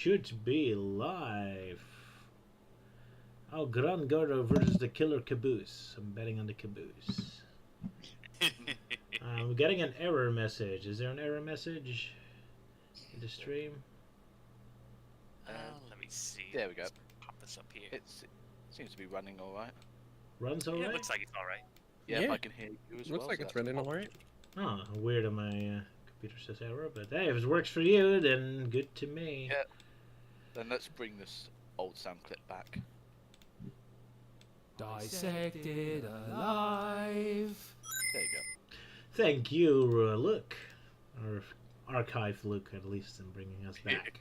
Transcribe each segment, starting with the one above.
Should be live. Oh, Grand Gordo versus the Killer Caboose. I'm betting on the Caboose. I'm getting an error message. Is there an error message in the stream? Let me see. There we go. Let's pop this up here. It seems to be running all right. Runs all Yeah, right? it looks like it's all right. Yeah, Yeah. I can hear you as well. Looks like so it's that's running all right. Oh, weird on my computer says error, but hey, if it works for you, then good to me. Yeah. Then let's bring this old sound clip back. Dissected Alive. There you go. Thank you, Luke, or archive Luke at least, in bringing us back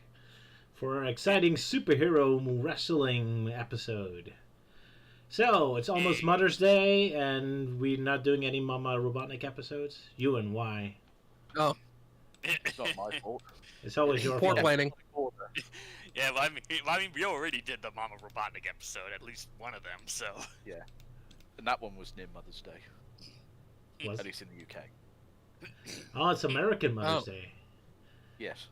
for our exciting superhero wrestling episode. So it's almost Mother's Day, and we're not doing any Mama Robotnik episodes. Euan, why? Oh, It's not my fault. It's always your poor fault. planning. Yeah, well, I mean, we already did the Mama Robotnik episode, at least one of them. So. Yeah. And that one was near Mother's Day. Was At it? least in the UK. Oh, it's American Mother's Oh. Day, Yes.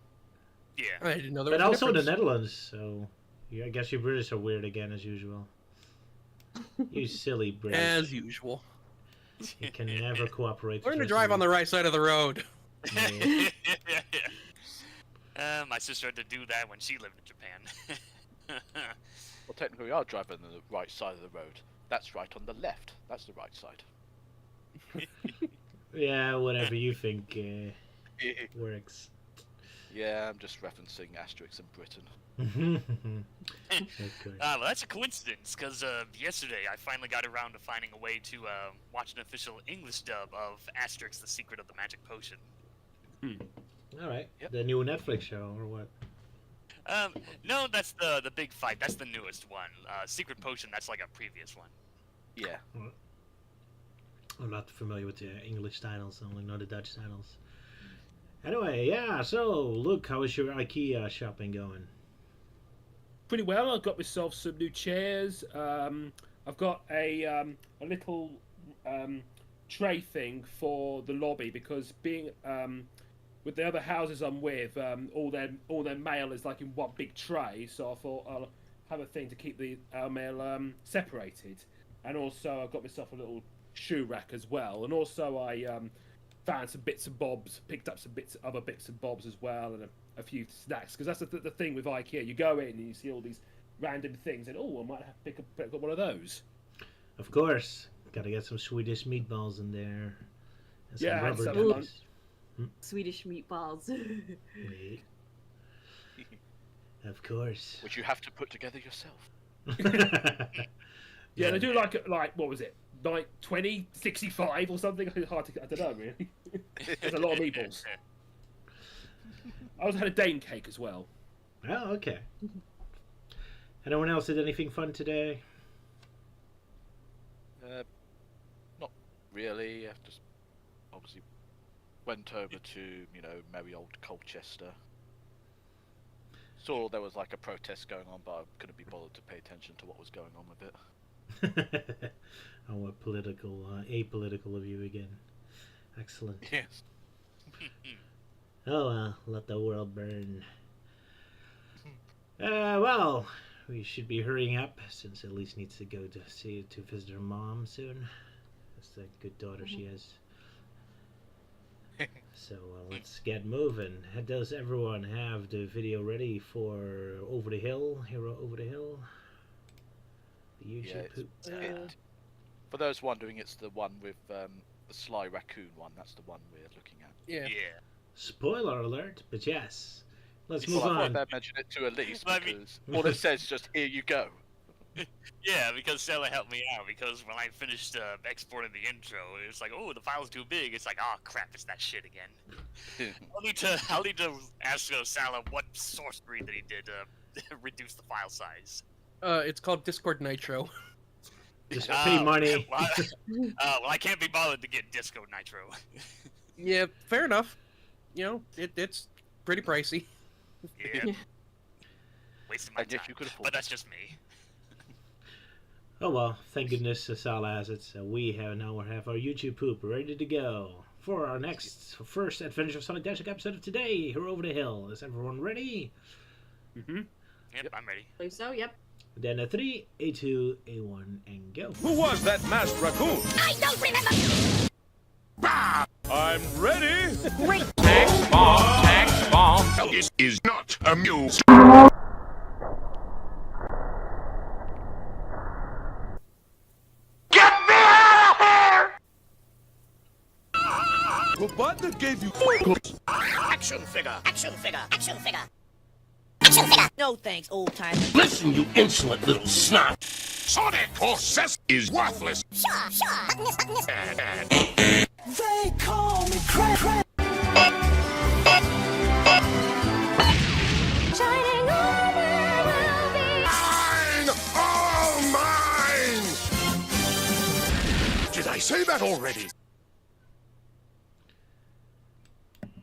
Yeah. I didn't know there but was a also the difference. Netherlands. So yeah, I guess you British are weird again as usual. You silly British. As usual. You can never cooperate. Learn to with drive on the right side of the road. Yeah. My sister had to do that when she lived in Japan. Well, technically, we are driving on the right side of the road. That's right on the left. That's the right side. Yeah, whatever you think works. Yeah, I'm just referencing Asterix in Britain. Okay. Well, that's a coincidence, because yesterday I finally got around to finding a way to watch an official English dub of Asterix: The Secret of the Magic Potion. All right. Yep. The new Netflix show or what? No, that's the big fight. That's the newest one. Secret Potion, that's like a previous one. Yeah. I'm not familiar with the English titles. I only know the Dutch titles. Anyway, yeah. So, look, how is your IKEA shopping going? Pretty well. I got myself some new chairs. I've got a little tray thing for the lobby because being with the other houses I'm with, all their mail is like in one big tray. So I thought I'll have a thing to keep the mail separated. And also I've got myself a little shoe rack as well. And also I found some bits and bobs, picked up some other bits and bobs as well, and a few snacks. Because that's the thing with IKEA. You go in and you see all these random things, and oh, I might have to pick up one of those. Of course, gotta get some Swedish meatballs in there. And some Yeah, rubber some- duckies. Swedish meatballs. Yeah. Of course. Which you have to put together yourself. Yeah, they do like what was it, like 20, 65 or something. It's hard to, I don't know really. There's a lot of meatballs. I also had a Dane cake as well. Oh, okay. Anyone else did anything fun today? Not really. I just obviously went over to, merry old Colchester. Saw there was like a protest going on, but I couldn't be bothered to pay attention to what was going on with it. Oh, what political, apolitical of you again. Excellent. Yes. Oh, let the world burn. Well, we should be hurrying up since Elise needs to go to visit her mom soon. That's the good daughter she is. So let's get moving. Does everyone have the video ready for Over the Hill? Hero Over the Hill? The YouTube poop? For those wondering, it's the one with the Sly Raccoon one. That's the one we're looking at. Yeah. Yeah. Spoiler alert, but yes. Let's move Well, I on. thought I'd mention it to Elise I mean- because all it says is just, here you go. Yeah, because Sala helped me out, because when I finished exporting the intro, it was like, oh, the file's too big. It's like, oh, crap, it's that shit again. I'll need to ask Sala what sorcery that he did to reduce the file size. It's called Discord Nitro. Just pay money. Well, I can't be bothered to get Disco Nitro. Yeah, fair enough. It's pretty pricey. Yeah. Wasting my And yet time. you could afford But it. that's just me. Oh well, thank goodness Sala has it. So we have our YouTube poop ready to go for our first Adventure of Sonic Dash episode of today. Here over the hill. Is everyone ready? Mm-hmm. Yep, I'm ready. believe so, yep. Then a 3, a 2, a 1, and go. Who was that masked raccoon? I don't remember. I'm ready. Tax bomb. This is not a mule. Get me out of here! Robotnik gave you Action figure. Action figure. Action figure. Action figure. No thanks, old timer. Listen, you insolent little snot. Sonic Process is worthless. Sure. They call me crack. Shining armor will be. Mine! All mine! Did I say that already?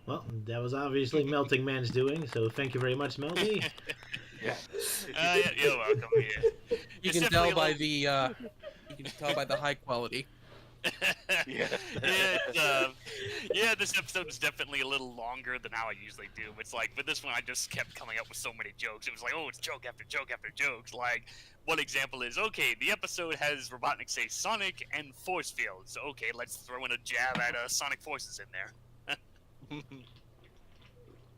Well, that was obviously Melting Man's doing, so thank you very much, Melty. Yeah, you're welcome. Yeah. You It's can tell definitely by a the high quality. yeah, this episode is definitely a little longer than how I usually do. It's like, with this one, I just kept coming up with so many jokes. It was like, oh, it's joke after joke after jokes. Like, one example is, okay, the episode has Robotnik say Sonic and force fields. Okay, let's throw in a jab at Sonic forces in there.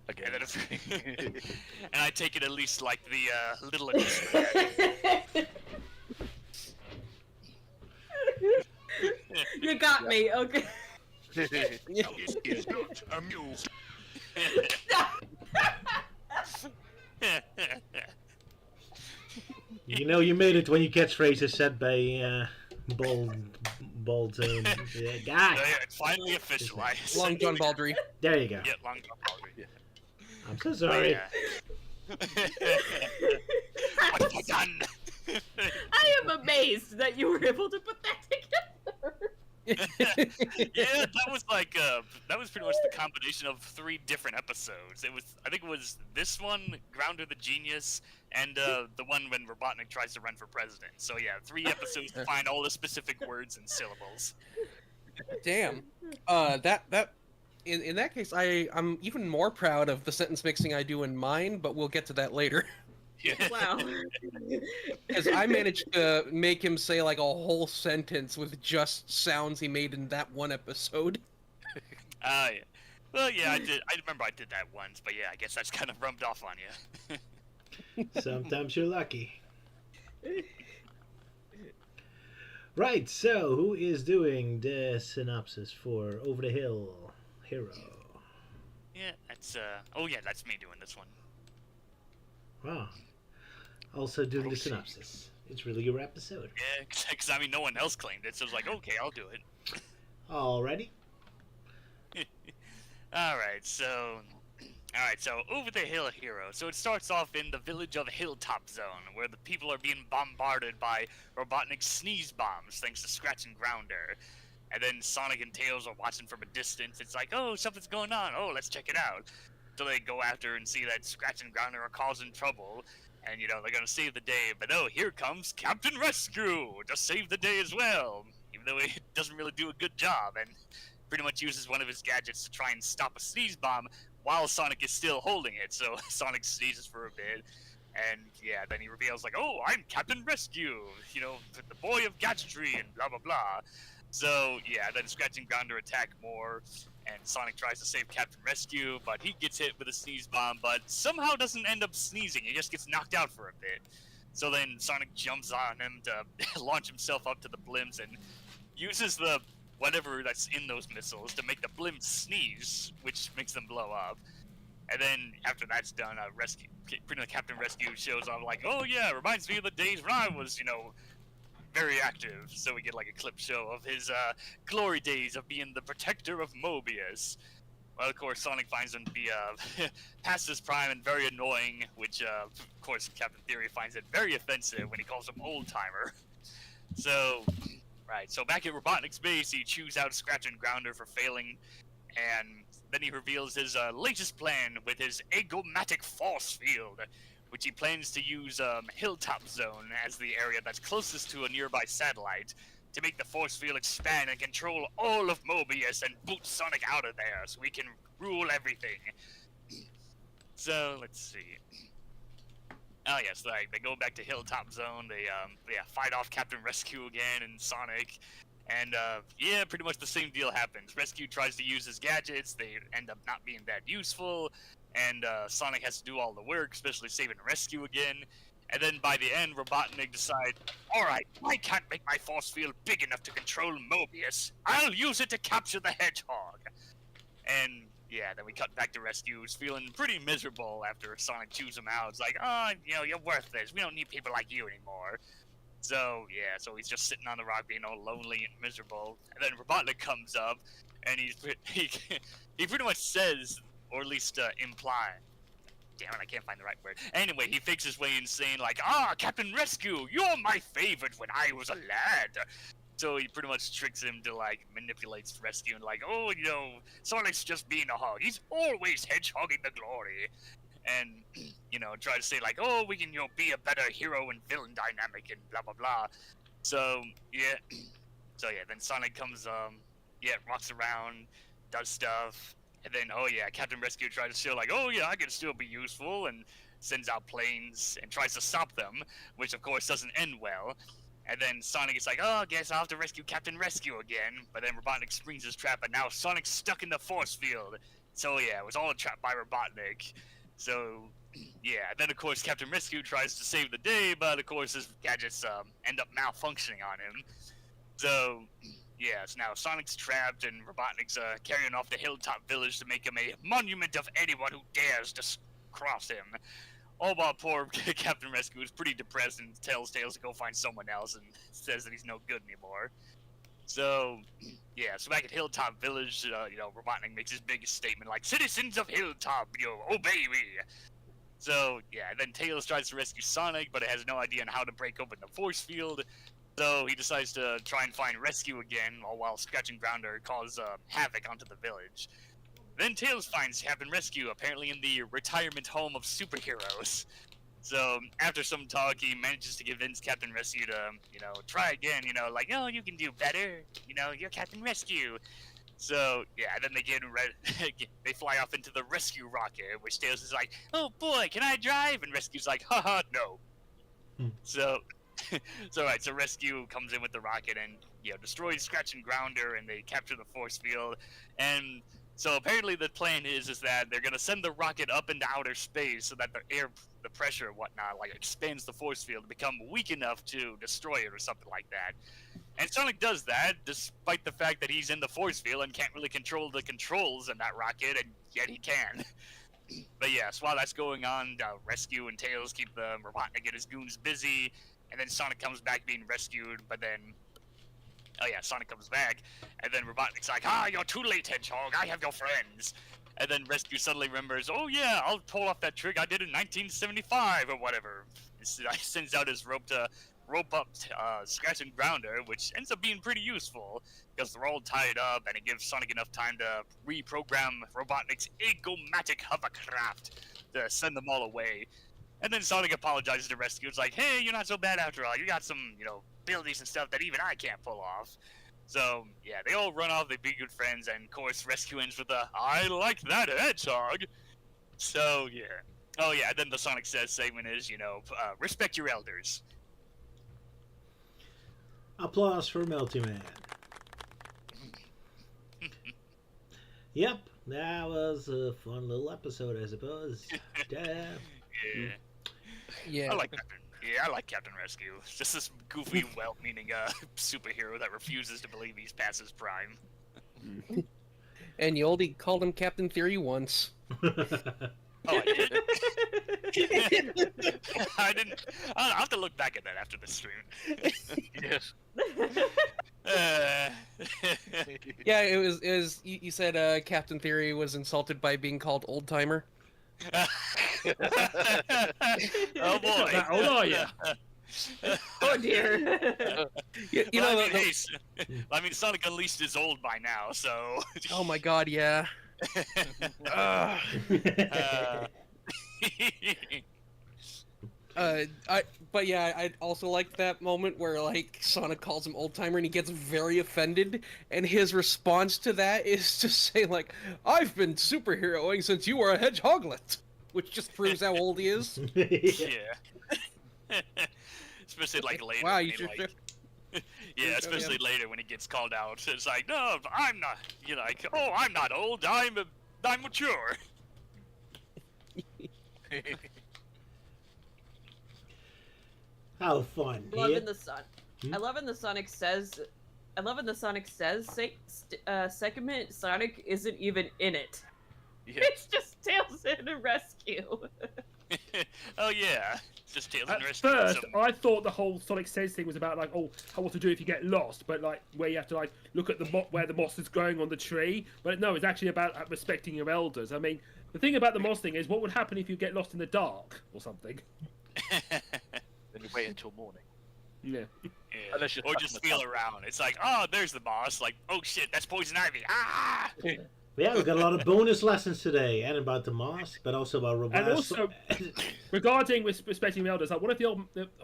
Again. And, then and I take it at least like the little addition. You got me, okay. This is not a mule. You know you made it when your catchphrase is said by bald guy. Yeah, it's finally officialized. Long John Baldry. There you go. Yeah, Long John Baldry. Yeah. I'm so sorry. Yeah. What have I done? I am amazed that you were able to put that together. Yeah, that was like that was pretty much the combination of 3 different episodes. I think it was this one, Grounder the Genius, and the one when Robotnik tries to run for president. So yeah, 3 episodes to find all the specific words and syllables. Damn. In that case, I'm even more proud of the sentence mixing I do in mine, but we'll get to that later. Yeah. Wow. Because I managed to make him say like a whole sentence with just sounds he made in that one episode. Yeah. Well, yeah, I did. I remember I did that once, but yeah, I guess that's kind of rubbed off on you. Sometimes you're lucky. Right, so who is doing the synopsis for Over the Hill Hero? Yeah, that's oh yeah, that's me doing this one. Wow. Also doing the synopsis. It's really your episode. Yeah, because I mean, no one else claimed it, so I was like, okay, I'll do it. Alrighty. Alright, so Over the Hill Hero. So it starts off in the village of Hilltop Zone, where the people are being bombarded by Robotnik's sneeze bombs, thanks to Scratch and Grounder. And then Sonic and Tails are watching from a distance. It's like, oh, something's going on. Oh, let's check it out. So they go after and see that Scratch and Grounder are causing trouble. And, you know, they're gonna save the day. But oh, here comes Captain Rescue to save the day as well. Even though he doesn't really do a good job. And pretty much uses one of his gadgets to try and stop a sneeze bomb while Sonic is still holding it. So Sonic sneezes for a bit, and yeah, then he reveals like, oh, I'm Captain Rescue, you know, the boy of gadgetry and blah blah blah. So yeah, then Scratch and Grounder attack more, and Sonic tries to save Captain Rescue, but he gets hit with a sneeze bomb, but somehow doesn't end up sneezing. He just gets knocked out for a bit. So then Sonic jumps on him to launch himself up to the blimps and uses the whatever that's in those missiles to make the blimps sneeze, which makes them blow up. And then after that's done, Captain Rescue shows up like, oh yeah, reminds me of the days when I was, you know, very active. So we get like a clip show of his glory days of being the protector of Mobius. Well, of course, Sonic finds him to be past his prime and very annoying, which, of course, Captain Theory finds it very offensive when he calls him old-timer. So, right, so back at Robotnik's base, he chews out Scratch and Grounder for failing, and then he reveals his latest plan with his egomatic force field, which he plans to use Hilltop Zone as the area that's closest to a nearby satellite to make the force field expand and control all of Mobius and boot Sonic out of there so we can rule everything. So, let's see. yes, like they go back to Hilltop Zone. They fight off Captain Rescue again and Sonic, and yeah, pretty much the same deal happens. Rescue tries to use his gadgets. They end up not being that useful, and Sonic has to do all the work, especially saving Rescue again. And then by the end, Robotnik decides, alright, I can't make my force field big enough to control Mobius. I'll use it to capture the hedgehog. And yeah, then we cut back to Rescue, who's feeling pretty miserable after Sonic chews him out. It's like, oh, you know, you're worthless. We don't need people like you anymore. So yeah, so he's just sitting on the rock being all lonely and miserable. And then Robotnik comes up, and he pretty much says, or at least implies, damn it, I can't find the right word. Anyway, he fakes his way in saying like, Captain Rescue, you're my favorite when I was a lad. So he pretty much tricks him to like manipulates Rescue and like, oh, you know, Sonic's just being a hog. He's always hedgehogging the glory. And, you know, try to say like, oh, we can, you know, be a better hero and villain dynamic and blah, blah, blah. So, yeah. So, yeah, then Sonic comes, walks around, does stuff. And then, oh yeah, Captain Rescue tries to show like, oh yeah, I can still be useful, and sends out planes and tries to stop them, which of course doesn't end well. And then Sonic is like, oh, I guess I'll have to rescue Captain Rescue again. But then Robotnik springs his trap, and now Sonic's stuck in the force field. So yeah, it was all a trap by Robotnik. So yeah, then of course Captain Rescue tries to save the day, but of course his gadgets end up malfunctioning on him. So yeah, so now Sonic's trapped, and Robotnik's carrying off the Hilltop Village to make him a monument of anyone who dares to cross him. All while poor Captain Rescue is pretty depressed and tells Tails to go find someone else and says that he's no good anymore. So, yeah, so back at Hilltop Village, you know, Robotnik makes his biggest statement like, citizens of Hilltop, you know, obey me! So, yeah, then Tails tries to rescue Sonic, but it has no idea on how to break open the force field. So he decides to try and find Rescue again, all while Scratch and Grounder cause havoc onto the village. Then Tails finds Captain Rescue, apparently in the retirement home of superheroes. So after some talk, he manages to convince Captain Rescue to, you know, try again, you know, like, oh, you can do better, you know, you're Captain Rescue. So, yeah, then they fly off into the rescue rocket, which Tails is like, oh boy, can I drive? And Rescue's like, haha, no. So... so Rescue comes in with the rocket and, you know, destroys Scratch and Grounder, and they capture the force field. And so apparently the plan is that they're gonna send the rocket up into outer space so that the pressure and whatnot like expands the force field to become weak enough to destroy it or something like that. And Sonic does that despite the fact that he's in the force field and can't really control the controls in that rocket, and yet he can. But yeah, so while that's going on, Rescue and Tails keep the Robotnik and his goons busy. And then Sonic comes back being rescued, but then... Oh yeah, Sonic comes back, and then Robotnik's like, you're too late, Hedgehog, I have your friends. And then Rescue suddenly remembers, oh yeah, I'll pull off that trick I did in 1975, or whatever. He sends out his rope to rope up Scratch and Grounder, which ends up being pretty useful, because they're all tied up, and it gives Sonic enough time to reprogram Robotnik's egomatic hovercraft to send them all away. And then Sonic apologizes to Rescue. It's like, hey, you're not so bad after all. You got some, you know, abilities and stuff that even I can't pull off. So, yeah, they all run off. They be good friends. And, of course, Rescue ends with a, I like that hedgehog. So, yeah. Oh, yeah, then the Sonic Says segment is, you know, respect your elders. Applause for Melty Man. Yep, that was a fun little episode, I suppose. Yeah. I like Captain Rescue. It's just this goofy, well-meaning superhero that refuses to believe he's past his prime. And you only called him Captain Theory once. Oh, I did? I didn't. I'll have to look back at that after the stream. Yes. Yeah, it was. You said Captain Theory was insulted by being called old timer. Oh boy! How old are you? Oh dear. You know, I mean, Sonic Unleashed is old by now, so. Oh my God! Yeah. But yeah, I also like that moment where like Sonic calls him old timer and he gets very offended, and his response to that is to say like, "I've been superheroing since you were a hedgehoglet." which just proves how old he is. Yeah. Especially like later. Wow, when you he, should. like, yeah, especially later when he gets called out. It's like, no, I'm not. You're like, oh, I'm not old. I'm mature. How fun. I love Yeah. in the Son. I love in the Sonic Says. I love in the Sonic Says segment. Sonic isn't even in it. Yeah. It's just Tails in a rescue. Oh yeah, it's just Tails and At Rescue. first, I thought the whole Sonic Says thing was about like, oh, what to do if you get lost, but like where you have to like look at the where the moss is growing on the tree. But no, it's actually about respecting your elders. I mean, the thing about the moss thing is, what would happen if you get lost in the dark or something? Then you wait until morning. Yeah. Yeah. Unless you're Or stuck just in the feel tunnel. around. It's like, oh, there's the boss. Like, oh shit, that's poison ivy. Ah! Yeah, we've got a lot of bonus lessons today, and about the moss, but also about robots. And also, regarding respecting elders, like, what if the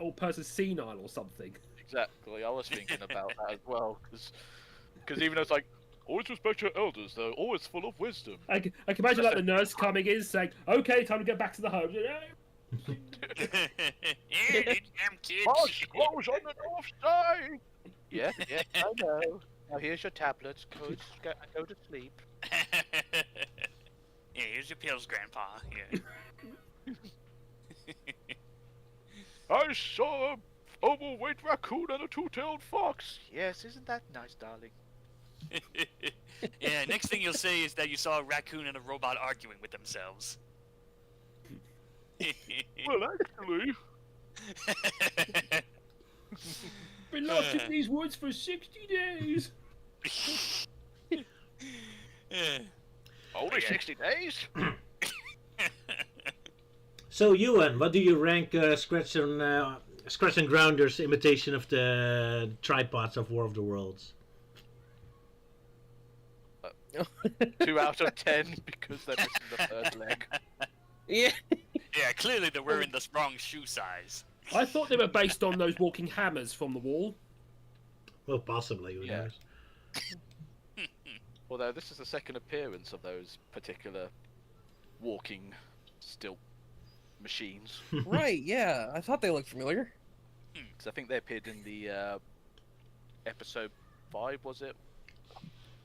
old person's senile or something? Exactly, I was thinking about that as well, because even though it's like, always respect your elders, they're always full of wisdom. I can imagine like the nurse coming in saying, "Okay, time to get back to the home." Here, damn kids. Hush, close on the north side! Yeah, I know. Now here's your tablets, go to sleep. Yeah, here's your pills, Grandpa. Yeah. I saw a overweight raccoon and a two-tailed fox. Yes, isn't that nice, darling? Yeah, next thing you'll say is that you saw a raccoon and a robot arguing with themselves. Well, actually... Been lost in these woods for 60 days. Only 60 days? So, Euan, what do you rank Scratch and Grounder's imitation of the tripods of War of the Worlds? 2 out of 10 because they're missing the third leg. Yeah. Yeah, clearly they're wearing the wrong shoe size. I thought they were based on those walking hammers from the wall. Well, possibly. Who Yeah. knows? Although this is the second appearance of those particular walking stilt machines. Right, yeah. I thought they looked familiar. Because I think they appeared in the episode 5, was it?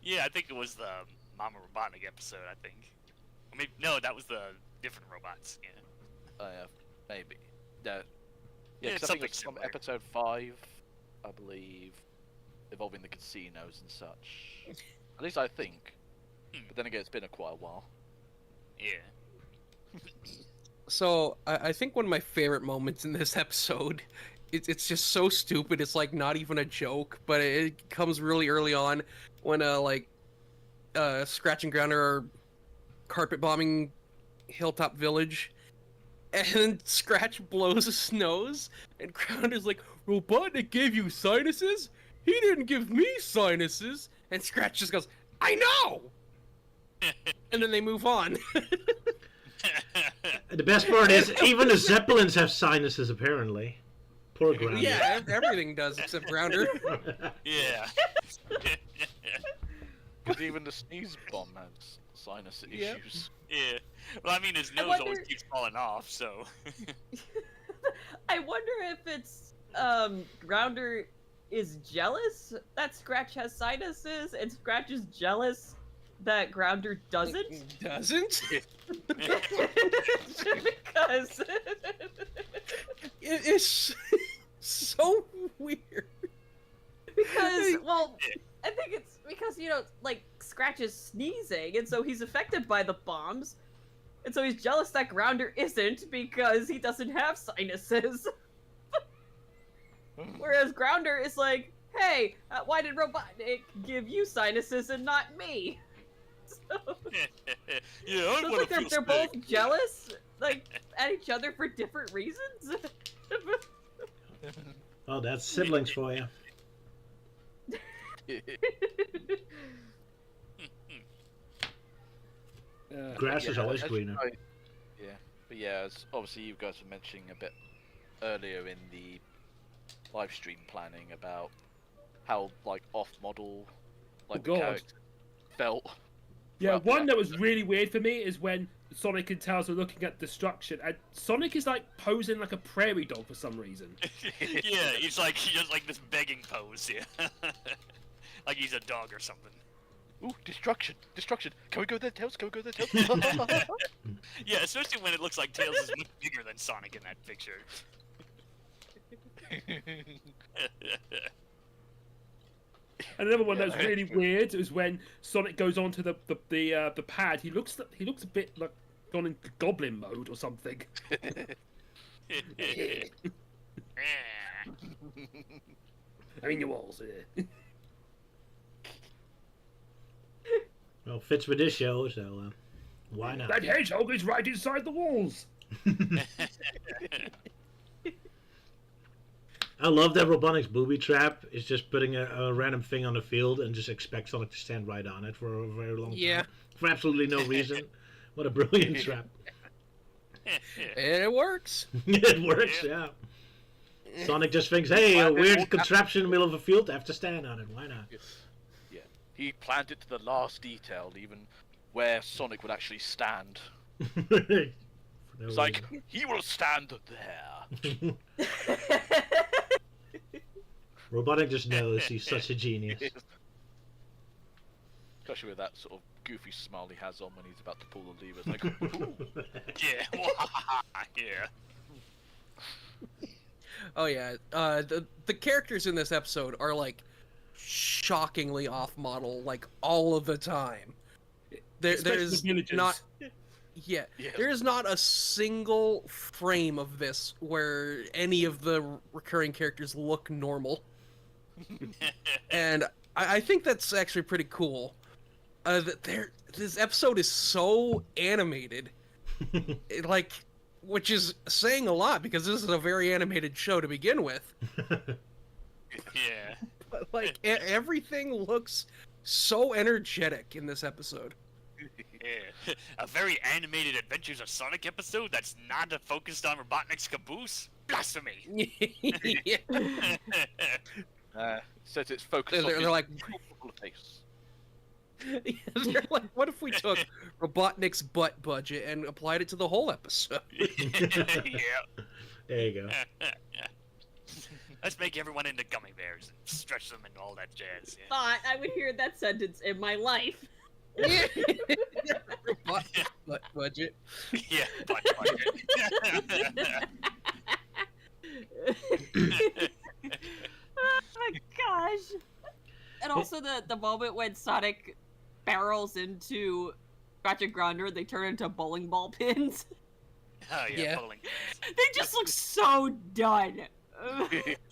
Yeah, I think it was the Mama Robotnik episode, I think. Or maybe, no, that was the different robots, yeah. Maybe. No. Yeah, Yeah, 'cause I think something it's from similar. episode 5, I believe, involving the casinos and such. At least I think. But then again, it's been quite a while. Yeah. So, I think one of my favorite moments in this episode, it's just so stupid, it's like not even a joke, but it comes really early on when, Scratch and Grounder are carpet bombing Hilltop Village, and Scratch blows his nose, and Grounder's like, Robotnik gave you sinuses? He didn't give me sinuses! And Scratch just goes, I know! And then they move on. The best part is, even the Zeppelins have sinuses, apparently. Poor Grounder. Yeah, everything does except Grounder. Yeah. Because even the sneeze bomb has sinus Yep. issues. Yeah. Well, I mean, his nose wonder- always keeps falling off, so. I wonder if it's Grounder is jealous that Scratch has sinuses, and Scratch is jealous that Grounder doesn't. Doesn't? Because It's so weird. because well, I think it's because like Scratch is sneezing, and so he's affected by the bombs, and so he's jealous that Grounder isn't because he doesn't have sinuses. Whereas Grounder is like, hey, why did Robotnik give you sinuses and not me? So, Yeah, so I it's want like to feel they're both sick. jealous, like at each other for different reasons. Oh, that's siblings for you. Grass is Yeah, always as greener. Yeah, but yeah, as obviously you guys were mentioning a bit earlier in the live stream planning about how like off-model like Oh, the God. character felt. Yeah, Well, one yeah. that was really weird for me is when Sonic and Tails are looking at destruction, and Sonic is like posing like a prairie dog for some reason. Yeah, he does like this begging pose, yeah. Like he's a dog or something. Ooh, destruction! Destruction! Can we go there, Tails? Can we go there, Tails? Yeah, especially when it looks like Tails is much bigger than Sonic in that picture. Another one that was really weird is when Sonic goes onto the pad. He looks a bit like gone into goblin mode or something. I mean, your walls here. Well, fits with this show, so why not? That hedgehog is right inside the walls. I love that Robotnik's booby trap is just putting a random thing on the field and just expect Sonic to stand right on it for a very long time. Yeah. For absolutely no reason. What a brilliant trap. And it works. It works, yeah. Sonic just thinks, hey, a weird contraption in the middle of a field, I have to stand on it. Why not? Yeah, he planned it to the last detail, even where Sonic would actually stand. It's like, he will stand there. Robotnik just knows he's such a genius. Especially with that sort of goofy smile he has on when he's about to pull the lever. It's like, ooh. Yeah. Yeah. Oh yeah, the characters in this episode are like shockingly off model, like all of the time. There's not, yeah, there's not a single frame of this where any of the recurring characters look normal, and I think that's actually pretty cool. This episode is so animated, which is saying a lot because this is a very animated show to begin with. Yeah. But like everything looks so energetic in this episode. Yeah. A very animated Adventures of Sonic episode that's not focused on Robotnik's caboose? Blasphemy! Yeah. Says it's focused on They're like, face. they're like, what if we took Robotnik's butt budget and applied it to the whole episode? Yeah. There you go. Let's make everyone into gummy bears and stretch them and all that jazz. Yeah. Thought I would hear that sentence in my life. Robotnik's butt budget. Yeah, butt budget. Oh my gosh. And also the moment when Sonic barrels into Scratch and Grounder, they turn into bowling ball pins. Oh yeah, Yeah. bowling. They just look so done.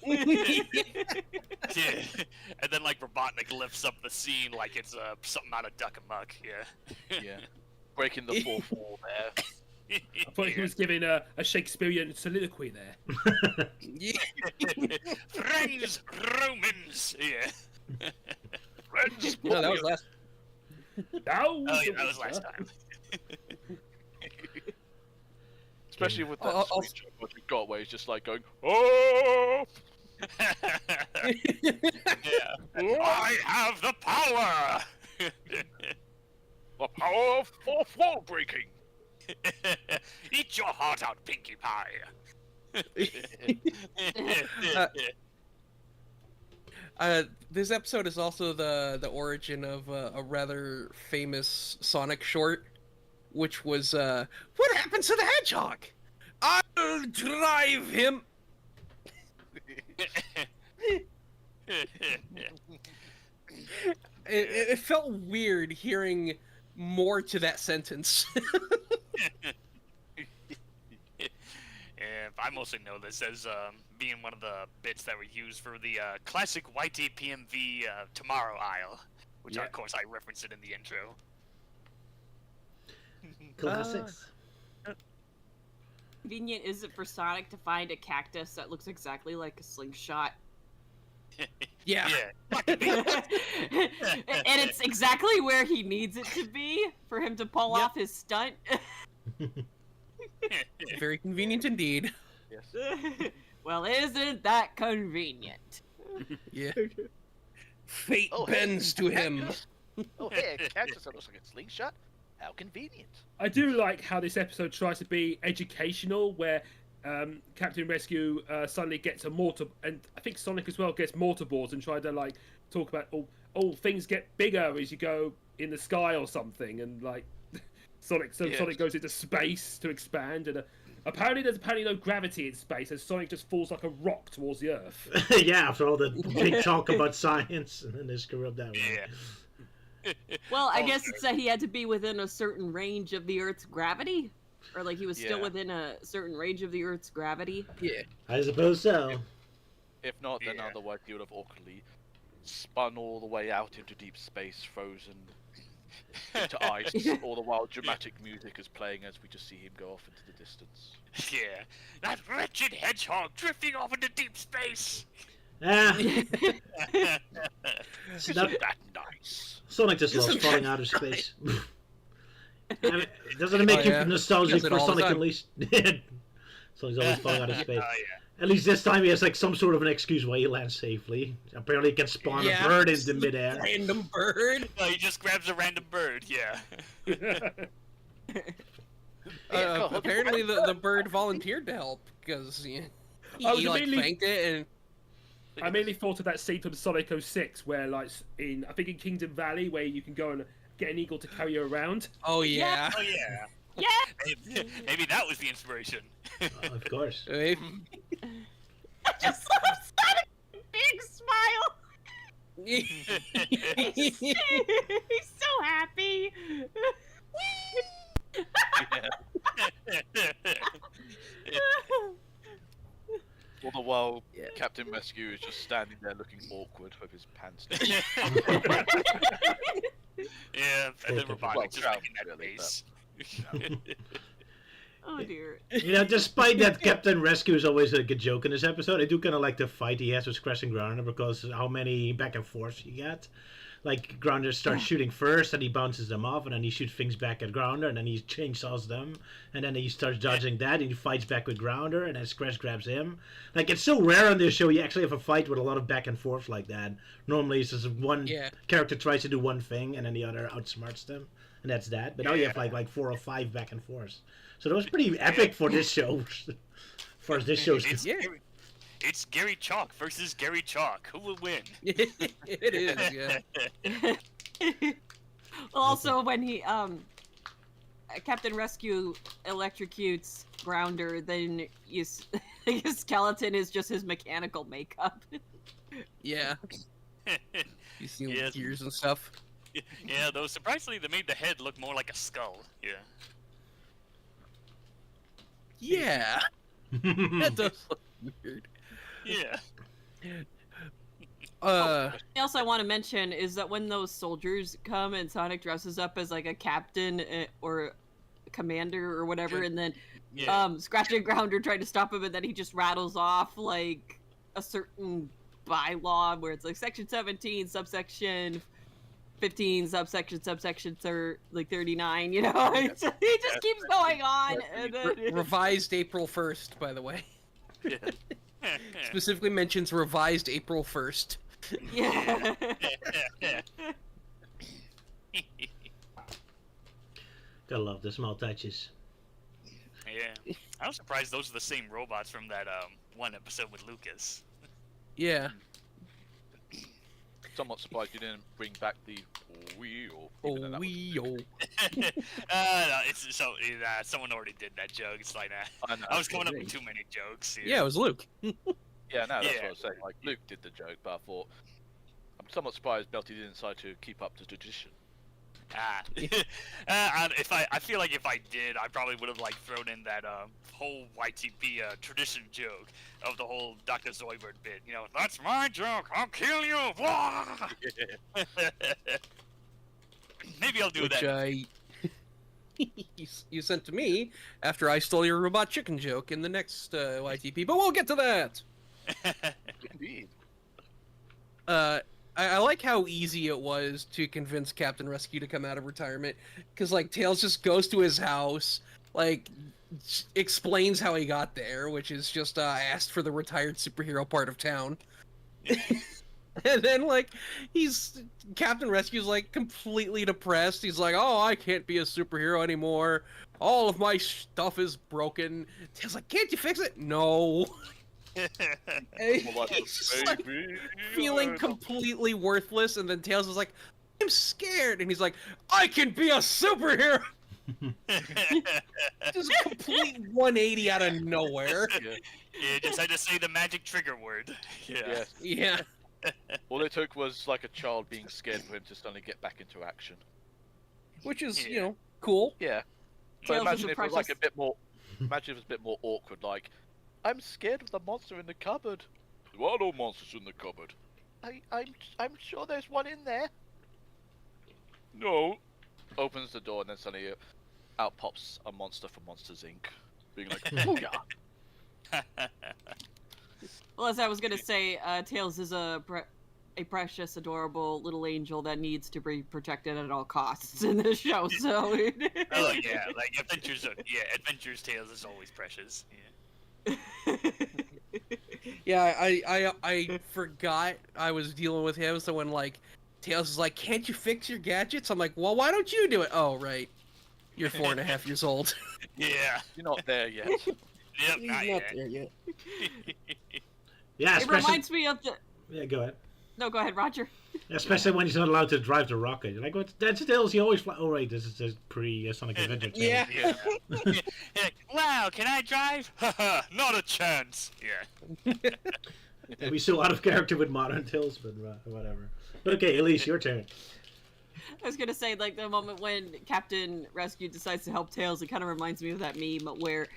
Yeah. And then like Robotnik lifts up the scene like it's something out of Duck Amuck. Yeah. Yeah. Breaking the fourth wall there. I thought he was giving a Shakespearean soliloquy there. Yeah. Friends, Romans. Yeah. Friends, No, that was last. Oh yeah, that was last time. Especially with that I'll- sweet joke what you've got where he's just like going, oh! Yeah. I have the power. The power of fourth wall breaking! Eat your heart out, Pinkie Pie. This episode is also the origin of a rather famous Sonic short, which was what happened to the hedgehog? I'll drive him. It felt weird hearing more to that sentence. Yeah, I mostly know this as being one of the bits that were used for the classic YT PMV Tomorrow aisle, which of course I referenced it in the intro. Classics. Convenient is it for Sonic to find a cactus that looks exactly like a slingshot? Yeah. And it's exactly where he needs it to be for him to pull off his stunt. Very convenient indeed. Yes. Well, isn't that convenient? Yeah. Fate bends to him. Oh, hey, a cactus that looks like a slingshot? How convenient. I do like how this episode tries to be educational, where Captain Rescue suddenly gets a mortar, and I think Sonic as well gets mortarboards and try to like talk about things get bigger as you go in the sky or something, and like Sonic goes into space to expand, and apparently there's no gravity in space, and Sonic just falls like a rock towards the Earth. Yeah, after all the big talk about science, and then they screw up that way. Yeah. Well, I guess it's that he had to be within a certain range of the Earth's gravity, or like he was still within a certain range of the Earth's gravity. Yeah. I suppose so. If not, then otherwise he would have awkwardly spun all the way out into deep space, frozen into ice, all the while dramatic music is playing as we just see him go off into the distance. Yeah. That wretched hedgehog drifting off into deep space. Isn't that nice? Sonic just loves falling out of space. Doesn't it make you nostalgic for Sonic at least? Sonic's always falling out of space. At least this time he has like some sort of an excuse why he lands safely. Apparently he can spawn a bird into midair. Random bird? No, he just grabs a random bird, yeah. Apparently the bird volunteered to help, because he like thanked it, and... I mainly thought of that scene from Sonic 06 where, like, I think in Kingdom Valley, where you can go and get an eagle to carry you around. Oh, yeah. Oh, yeah. Yeah! Maybe that was the inspiration. Of course. I just love Sonic's big smile! He's so happy! All the while, Captain Rescue is just standing there looking awkward with his pants down. Yeah, and then Robotnik just making that face. Oh dear. You know, despite that Captain Rescue is always a good joke in this episode, I do kind of like the fight he has with Crash and Grounder, because how many back and forths you get. Like, Grounder starts shooting first, and he bounces them off, and then he shoots things back at Grounder, and then he chainsaws them, and then he starts dodging that, and he fights back with Grounder, and then Crash grabs him. Like, it's so rare on this show you actually have a fight with a lot of back and forth like that. Normally it's just one character tries to do one thing, and then the other outsmarts them, and that's that. But now you have like 4 or 5 back and forths. So that was pretty epic for this show. For this show's It's Gary Chalk versus Gary Chalk. Who will win? It is, yeah. Also, when he Captain Rescue electrocutes Grounder, then his skeleton is just his mechanical makeup. Yeah. You see gears and stuff. Yeah, though surprisingly they made the head look more like a skull. Yeah. Yeah. That does look weird. Yeah. Something else I want to mention is that when those soldiers come and Sonic dresses up as like a captain or a commander or whatever, and then Scratch and Grounder try to stop him, and then he just rattles off like a certain bylaw where it's like section 17, subsection 15, subsection 39. You know, he just keeps going on. And then... Revised April 1st, by the way. Yeah. Specifically mentions revised April 1st. Yeah. Gotta love the small touches. Yeah. I'm surprised those are the same robots from that one episode with Lucas. Yeah. Somewhat surprised you didn't bring back the wheel. Oh, wheel. No, someone already did that joke. It's like I was coming up with too many jokes. Yeah, it was Luke. Yeah, no, that's what I was saying. Like, Luke did the joke, but I thought I'm somewhat surprised Belty didn't decide to keep up the tradition. I feel like if I did, I probably would have like thrown in that whole YTP tradition joke of the whole Dr. Zoidberg bit. You know, that's my joke. I'll kill you. Maybe I'll do that. You sent to me after I stole your robot chicken joke in the next YTP, but we'll get to that. Indeed. I like how easy it was to convince Captain Rescue to come out of retirement, because like Tails just goes to his house, like explains how he got there, which is just asked for the retired superhero part of town. And then, like, Captain Rescue's, like, completely depressed. He's like, oh, I can't be a superhero anymore. All of my stuff is broken. Tails like, can't you fix it? No. And he's just, like, feeling completely worthless, and then Tails is like, I'm scared. And he's like, I can be a superhero! Just complete 180 out of nowhere. Yeah, just had to say the magic trigger word. Yeah. Yeah. All it took was like a child being scared for him to suddenly get back into action. Which is, you know, cool. Yeah. But Tails imagine is a if it was like precious- a bit more. Imagine if it was a bit more awkward, like, I'm scared of the monster in the cupboard. There are no monsters in the cupboard. I'm sure there's one in there. No. Opens the door and then suddenly out pops a monster from Monsters Inc. Being like, booyah. Well, as I was gonna say, Tails is a precious, adorable little angel that needs to be protected at all costs in this show. So. Oh yeah, like Adventures Tales is always precious. Yeah. Yeah, I forgot I was dealing with him, so when, like, Tails is like, can't you fix your gadgets? I'm like, well, why don't you do it? Oh, right. You're 4.5 years old. Yeah. You're not there yet. Yep, not yet. there yet. Yeah, It especially. reminds me of the. Yeah, go ahead. No, go ahead, Roger. Especially when he's not allowed to drive the rocket. You're like, what? That's Tails. He always fly. Oh, right. This is just pre-Sonic Adventure. Tails. Yeah. Yeah. Wow, can I drive? Haha, not a chance. Yeah. It'd be so out of character with modern Tails, but whatever. But okay, Elise, your turn. I was gonna say, like, the moment when Captain Rescue decides to help Tails, it kind of reminds me of that meme where,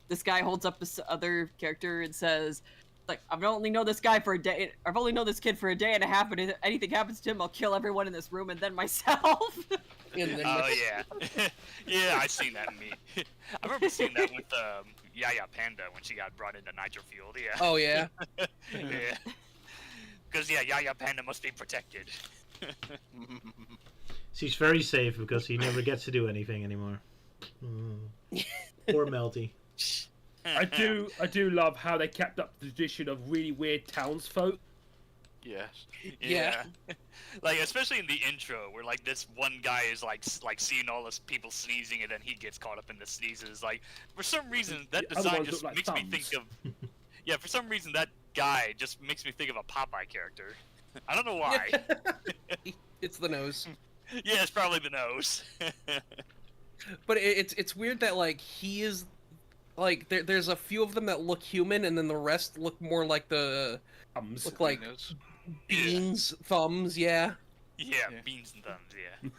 this guy holds up this other character and says, like, I've only known this guy for a day. I've only known this kid for a day and a half, but if anything happens to him, I'll kill everyone in this room and then myself. And then Oh yeah. Yeah, I seen that meme. I remember seeing that with Yaya Panda when she got brought into Nitro Field. Yeah. Oh, yeah. Yeah. Because Yaya Panda must be protected. She's very safe because he never gets to do anything anymore. Poor Melty. I do love how they kept up the tradition of really weird townsfolk. Yes. Yeah. Like, especially in the intro, where, like, this one guy is, like seeing all this people sneezing, and then he gets caught up in the sneezes. Like, for some reason, that The other design ones just look like makes me think thumbs. of... Yeah, for some reason, that guy just makes me think of a Popeye character. I don't know why. It's the nose. Yeah, it's probably the nose. But it's weird that, like, he is, like, there's a few of them that look human, and then the rest look more like Thumbs. look like Wieners. beans, thumbs, yeah. Yeah, Yeah. beans and thumbs, yeah.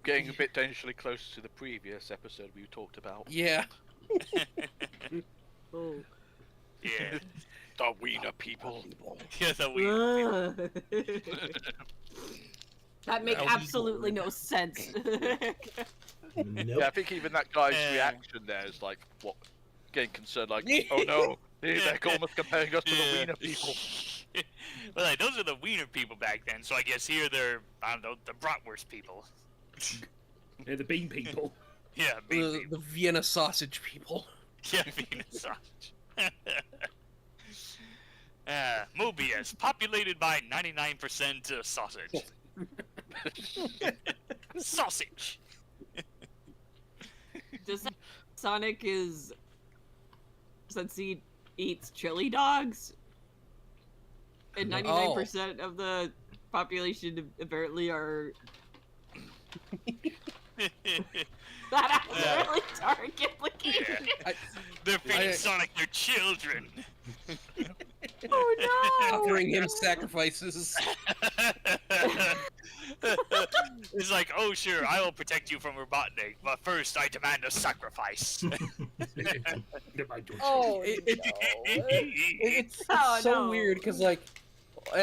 Getting a bit dangerously close to the previous episode we talked about. Yeah. Oh. Yeah. The wiener people. Yeah, the weird. That make Well, absolutely no sense. Nope. Yeah, I think even that guy's Yeah. reaction there is like, what, getting concerned, like, oh no, they're almost comparing us to the wiener people. Well, like, those are the wiener people back then, so I guess here they're, I don't know, the bratwurst people. They're the bean people. Yeah, bean The people. Vienna sausage people. Yeah, Venus sausage. Mobius, populated by 99% sausage. Sausage! Does that Sonic is since he eats chili dogs? And 99% of the population apparently are that has really dark implications. They're feeding I- Sonic their children. Oh no! Offering him sacrifices. It's like, oh sure, I will protect you from Robotnik, but first I demand a sacrifice. Oh, it's Oh, so no. weird because, like,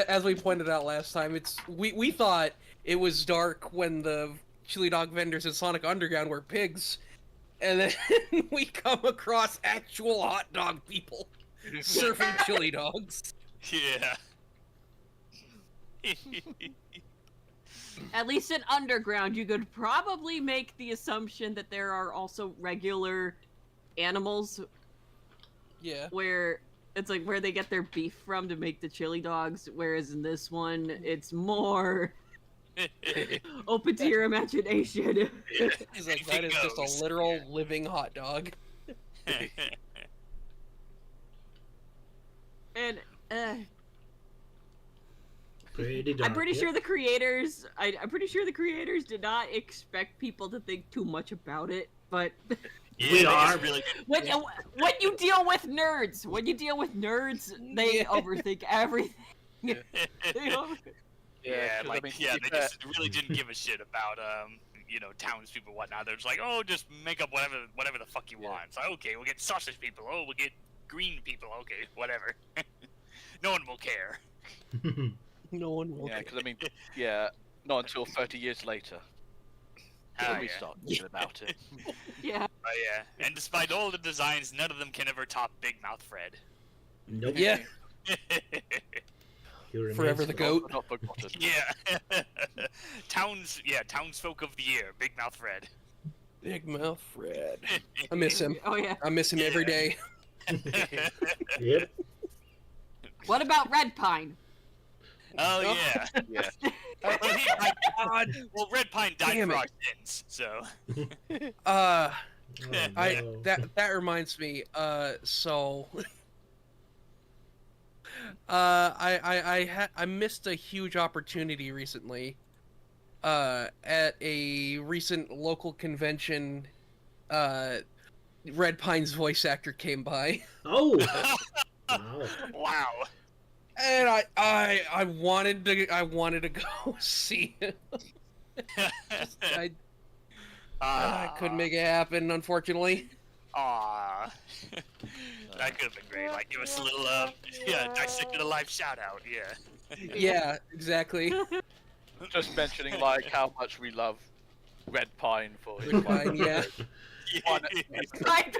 as we pointed out last time, we thought it was dark when the chili dog vendors in Sonic Underground were pigs, and then we come across actual hot dog people serving chili dogs. Yeah. At least in Underground, you could probably make the assumption that there are also regular animals Yeah. where it's like where they get their beef from to make the chili dogs, whereas in this one, it's more open to your imagination. He's like, that is just a literal living hot dog. And Pretty dark. I'm pretty sure the creators. I'm pretty sure the creators did not expect people to think too much about it, but We are. Really when you deal with nerds, they overthink everything. They over- Yeah, 'cause, like, I mean, yeah, to be they fair- just really didn't give a shit about, you know, townspeople and whatnot. They're just like, oh, just make up whatever the fuck you want. It's like, okay, we'll get sausage people. Oh, we'll get green people. Okay, whatever. No one will care. No one will. Yeah, because I mean, yeah, not until 30 years later Ah, will we yeah. start thinking about it. yeah. Oh, yeah. And despite all the designs, none of them can ever top Big Mouth Fred. Nope. Yeah, He remains forever the goat. Not forgotten. Yeah. Townsfolk of the year, Big Mouth Fred. Big Mouth Fred. I miss him. Oh yeah. I miss him every day. Yep. What about Red Pine? Oh, yeah. Yeah. Well, well, Red Pine died Damn for it. our sins, so. Oh, I no. that reminds me. So I missed a huge opportunity recently. At a recent local convention, Red Pine's voice actor came by, Oh. Wow. Wow. and I wanted to go see him. I couldn't make it happen, unfortunately. Aw. That could have been great. Like, give us a little, Dissected Alive shout out, yeah. Yeah, exactly. Just mentioning like how much we love Red Pine for his Red Pine, yeah. Pine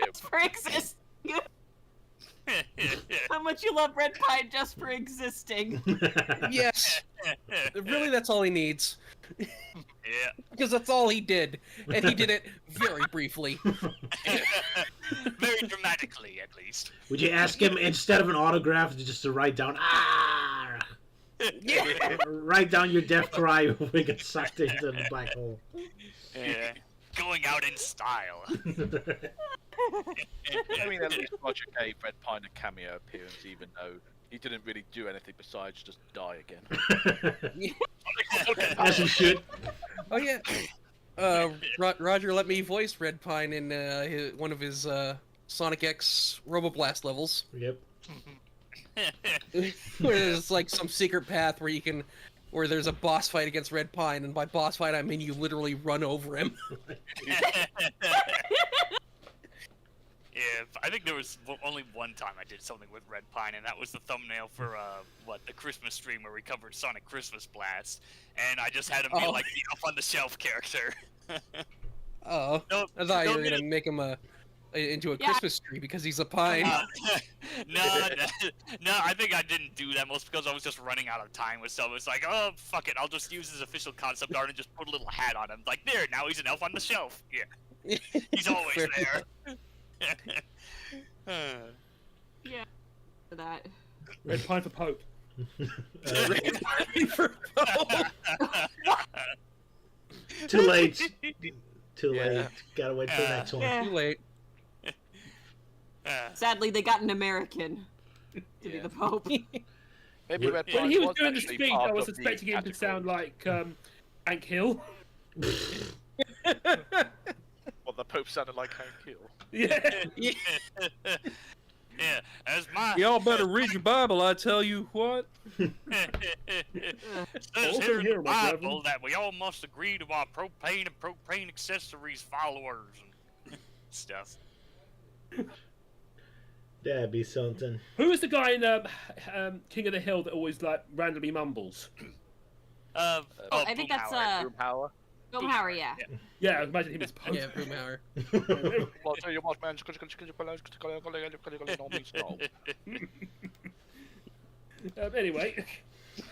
just for existing. How much you love Red Pine just for existing. Yes, really, that's all he needs. Yeah. Because that's all he did, and he did it very briefly. Very dramatically, at least. Would you ask him instead of an autograph just to write down Yeah. write down your death cry when we get sucked into the black hole? Yeah. Going out in style. I mean, at least Roger gave Red Pine a cameo appearance, even though he didn't really do anything besides just die again. As he should. Oh yeah. Roger let me voice Red Pine in one of his Sonic X Roboblast levels. Yep. Where there's like some secret path where there's a boss fight against Red Pine, and by boss fight I mean you literally run over him. Yeah, I think there was only one time I did something with Red Pine, and that was the thumbnail for, the Christmas stream where we covered Sonic Christmas Blast, and I just had him be, like, the up-on-the-shelf character. Oh, No, I thought you no, were gonna make him into a Christmas tree because he's a pine. No, I think I didn't do that, most because I was just running out of time with stuff. It's like, oh, fuck it, I'll just use his official concept art and just put a little hat on him. Like, there, now he's an elf on the shelf. Yeah. He's always Fair there. Yeah. For that. Red Pine for Pope. Too late. Too Yeah. late. Gotta wait for the next one. Yeah. Too late. Sadly, they got an American to be Yeah. the Pope. Maybe Red When Pine he was doing the actually speech, part I was of the expecting him to category. sound like Hank Hill. Well, the Pope sounded like Hank Hill. Yeah. Yeah, as my Y'all better read your Bible, I tell you what. says Also here in here, the my Bible brethren. that we all must agree to our propane and propane accessories followers and stuff. That'd be something. Who is the guy in King of the Hill that always like randomly mumbles? I think that's Boomhauer. Boomhauer, yeah. Yeah, I imagine him as Pope. Yeah, Boomhauer. Well, tell you what, man. Anyway,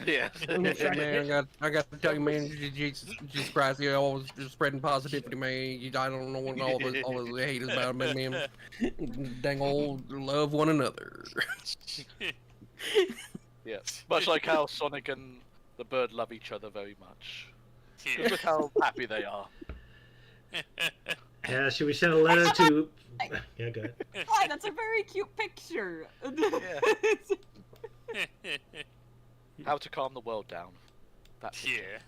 Yeah. Man, I got to tell you, man, Jesus Christ, you're always just spreading positivity, man. I don't know what all the hate is about, man. Dang old love one another. Yeah. Much like how Sonic and the bird love each other very much. Yeah. Look how happy they are. Yeah, should we send a letter to... Yeah, go ahead. Why? That's a very cute picture. How to calm the world down. That's Yeah.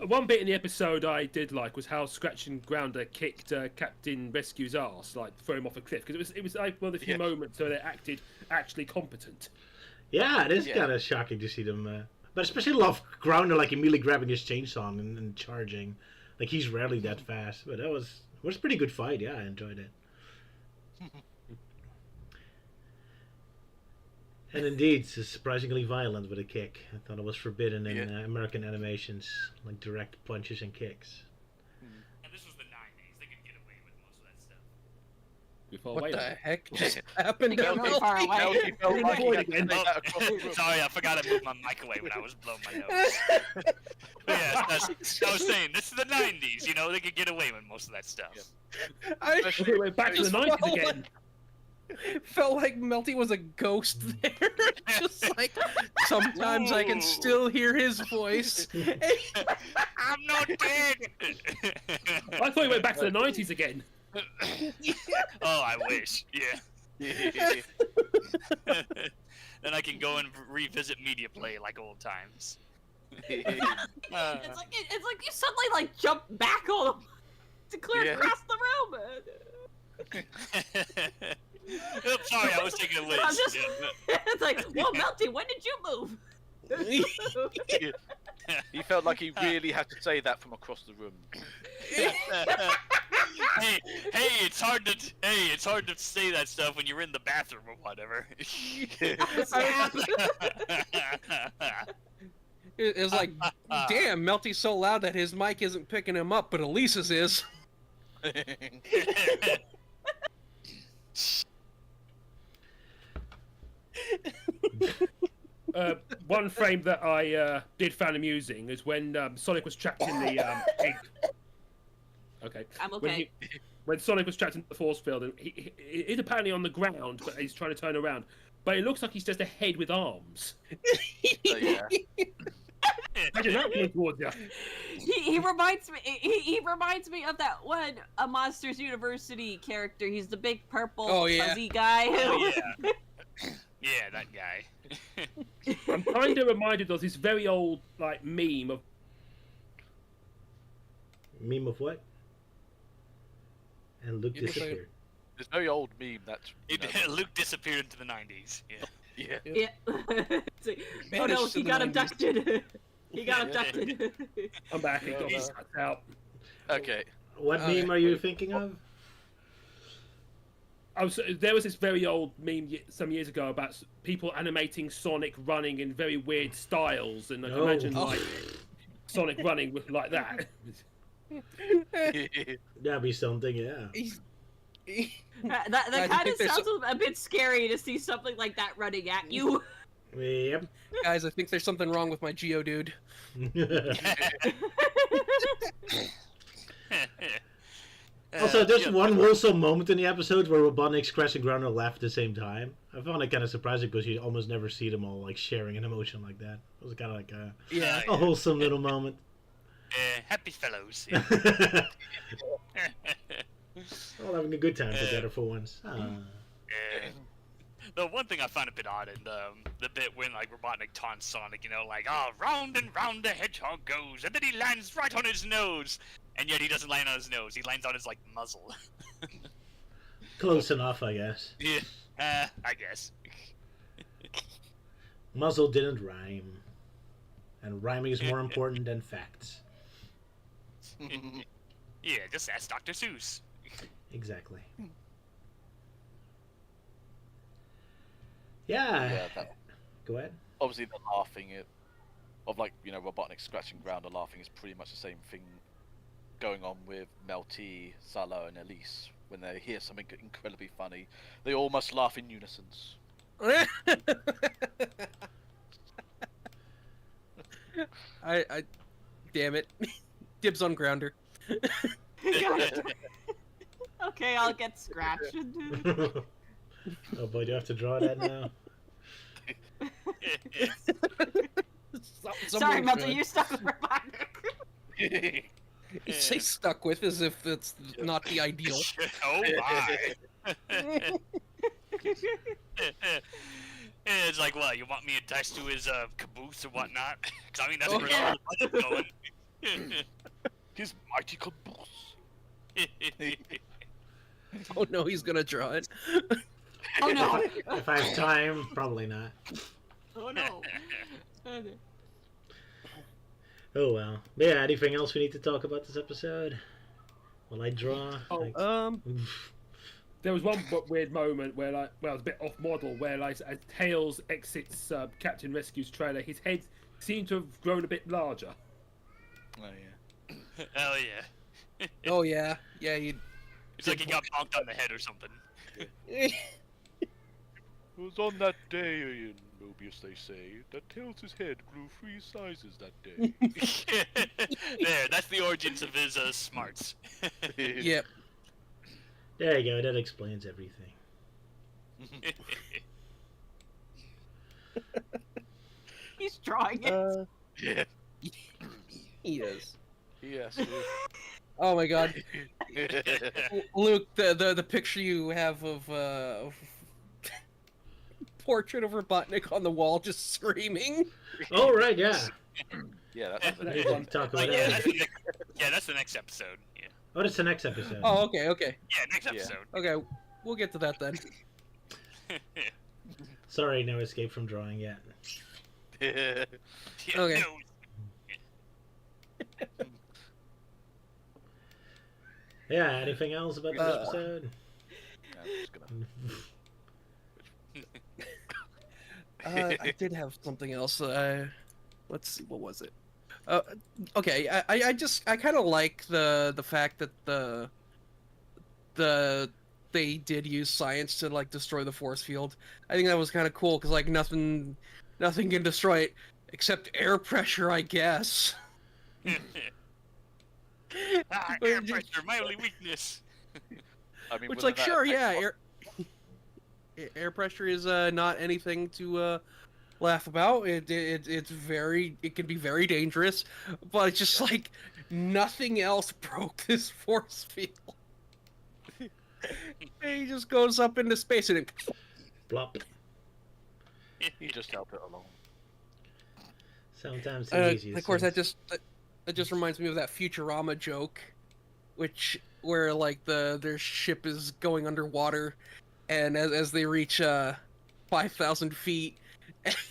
One bit in the episode I did like was how Scratch and Grounder kicked Captain Rescue's ass, like throw him off a cliff, because it was like one of the few moments where they acted actually competent. Yeah, it is kind of shocking to see them. But especially love Grounder like immediately grabbing his chainsaw and charging. Like he's rarely that fast. But it was a pretty good fight. Yeah, I enjoyed it. And indeed, it's surprisingly violent with a kick. I thought it was forbidden in American animations, like direct punches and kicks. And this was the 90s. They could get away with most of that stuff. What the heck just happened? They're really far away. Sorry, I forgot to move my mic away when I was blowing my nose. But yeah, I was saying, this is the 90s, you know, they could get away with most of that stuff. Okay, we're back to the 90s again. Felt like Melty was a ghost there. Just like, sometimes I can still hear his voice. I'm not dead! I thought we went back to the 90s again. Oh, I wish. Yeah. Then I can go and revisit Media Play like old times. It's like you suddenly like jump back on him to clear across the room. Oops, sorry, I was taking a list. It's like, whoa, Melty, when did you move? He felt like he really had to say that from across the room. hey, it's hard to say that stuff when you're in the bathroom or whatever. It's like, damn, Melty's so loud that his mic isn't picking him up, but Elise's is. One frame that I did find amusing is when Sonic was trapped in the egg. Okay. I'm okay. When Sonic was trapped in the force field, and he's apparently on the ground, but he's trying to turn around. But it looks like he's just a head with arms. Imagine that coming towards you. He reminds me. He reminds me of that one a Monsters University character. He's the big purple fuzzy guy. Oh, yeah. Yeah, that guy. I'm kind of reminded of this very old like meme of. Meme of what? And Luke disappeared. This very old meme that's. Luke disappeared into the 90s. Yeah. Yeah. Oh no, he got abducted. He got abducted. I'm back. He got sucked out. Okay. What meme are you thinking of? There was this very old meme some years ago about people animating Sonic running in very weird styles, and imagine like Sonic running like that. That'd be something, yeah. That kind of sounds a bit scary to see something like that running at you. Yep. Guys, I think there's something wrong with my Geodude. Also, there's one wholesome moment in the episode where Robotnik, Scratch, and Grounder laugh at the same time. I found it kind of surprising because you almost never see them all like sharing an emotion like that. It was kind of like a wholesome little moment. Happy fellows. All having a good time together for once. The one thing I find a bit odd in the bit when like Robotnik taunts Sonic, you know, like, round and round the hedgehog goes, and then he lands right on his nose, and yet he doesn't land on his nose, he lands on his like muzzle. Close enough, I guess. Yeah, I guess. Muzzle didn't rhyme, and rhyming is more important than facts. Yeah, just ask Dr. Seuss. Exactly. Yeah. Go ahead. Obviously, the laughing of like Robotnik, Scratch, and Grounder laughing is pretty much the same thing going on with Melty, Sala, and Elise. When they hear something incredibly funny, they all must laugh in unison. I damn it. Dibs on Grounder. Okay, I'll get scratched. Oh boy, do I have to draw that now? Sorry, Melter, you stuck with Robotnik. You say stuck with as if that's not the ideal. Oh my! It's like, what? You want me attached to his caboose or whatnot? 'Cause I mean, that's where all the money's going. His mighty caboose. Oh no, he's gonna draw it. Oh no! If I have time, probably not. Oh no! Oh well. But yeah, anything else we need to talk about this episode? Will I draw? Oh, there was one weird moment where, like, well, it's a bit off model, where, like, as Tails exits Captain Rescue's trailer, his head seemed to have grown a bit larger. Oh yeah. Hell yeah. Oh yeah, yeah. He. It's like he got bonked on the head or something. It was on that day in Mobius, they say, that Tails' head grew 3 sizes that day. There, that's the origins of his smarts. Yep. There you go. That explains everything. He's drawing it. Yeah. He is. Yes. Oh my god. Luke, the picture you have of portrait of Robotnik on the wall just screaming. Oh right, yeah. Yeah, that's the We next can one. talk Oh, about yeah, that. that's the next episode. Yeah. Oh, that's the next episode. Oh, okay, okay. Yeah, next Yeah. episode. Okay, we'll get to that then. Sorry, no escape from drawing yet. Yeah, Okay. no. Yeah. Anything else about this episode? I'm just gonna... I did have something else. Let's see, what was it? Okay, I kind of like the fact that they did use science to like destroy the force field. I think that was kind of cool because like nothing can destroy it except air pressure, I guess. Air pressure, my only weakness. I mean, Which, wouldn't like, that sure, affect yeah, air pressure is not anything to laugh about. It can be very dangerous, but it's just like nothing else broke this force field. He just goes up into space and it... Plop. You just help it along. Sometimes the easiest. Of course, things. that just reminds me of that Futurama joke, where like their ship is going underwater, and as they reach 5,000 feet,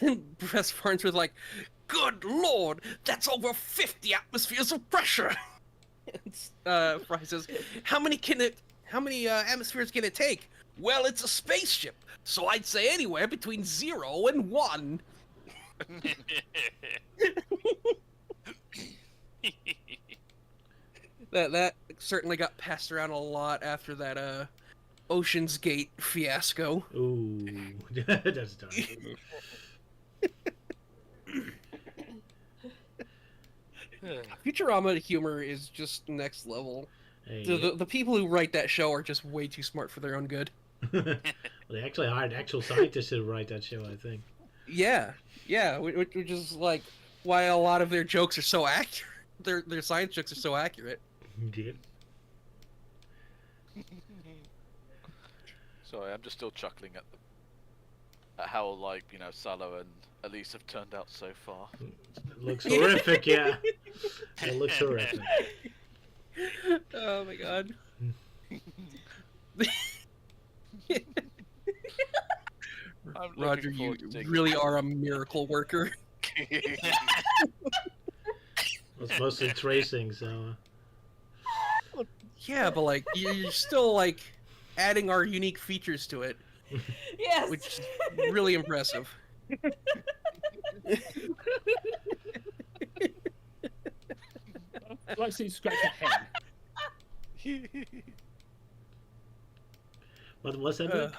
and Professor Farnsworth like, "Good Lord, that's over 50 atmospheres of pressure." And Fry says, "How many atmospheres can it take?" "Well, it's a spaceship, so I'd say anywhere between 0 and 1. That certainly got passed around a lot after that Ocean's Gate fiasco. Ooh, that's dark. Futurama humor is just next level. Hey, The people who write that show are just way too smart for their own good. well, they actually hired actual scientists to write that show, I think. Yeah, which is like why a lot of their jokes are so accurate. Their science jokes are so accurate. Yep. Sorry, I'm just still chuckling at how, like, you know, Sala and Elise have turned out so far. It looks horrific, yeah. It looks horrific. Oh my god. I'm Roger, looking you forward to seeing really are a miracle worker. It's mostly tracing, so. Yeah, but like you're still like adding our unique features to it, Yes. which is really impressive. I'd like to see you scratch a hen. What was that? Nick?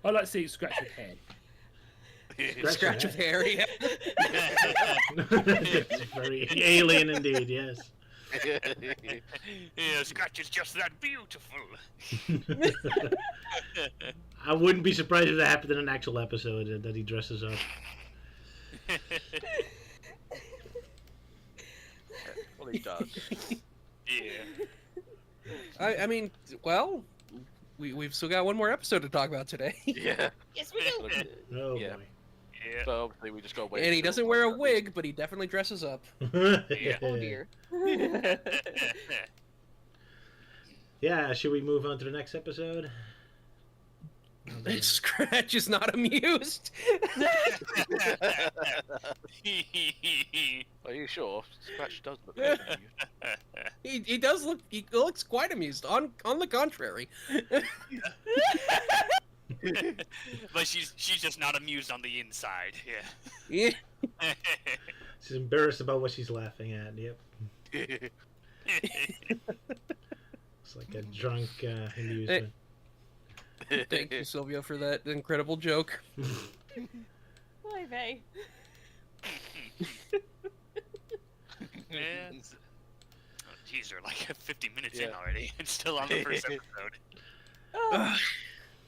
I like seeing Scratch with hair. Scratch of hair, yeah. That's very alien indeed, yes. Yeah, Scratch is just that beautiful. I wouldn't be surprised if that happened in an actual episode, that he dresses up. Well, he does. Yeah. I mean, well, we've still got one more episode to talk about today. Yeah. Yes, we do. Oh Yeah. boy. Yeah. So obviously we just got to wait. And he until- doesn't wear a wig, but he definitely dresses up. Oh dear. Yeah, should we move on to the next episode? Scratch is not amused. Are you sure? Scratch does look like you. He does look. He looks quite amused. On the contrary. But she's just not amused on the inside. Yeah. Yeah. She's embarrassed about what she's laughing at. Yep. It's like a drunk amusement. Thank you, Sylvia, for that incredible joke. Oy vey. Yeah. Oh, geez, we're like 50 minutes in Yeah. already. It's still on the first episode. Oh,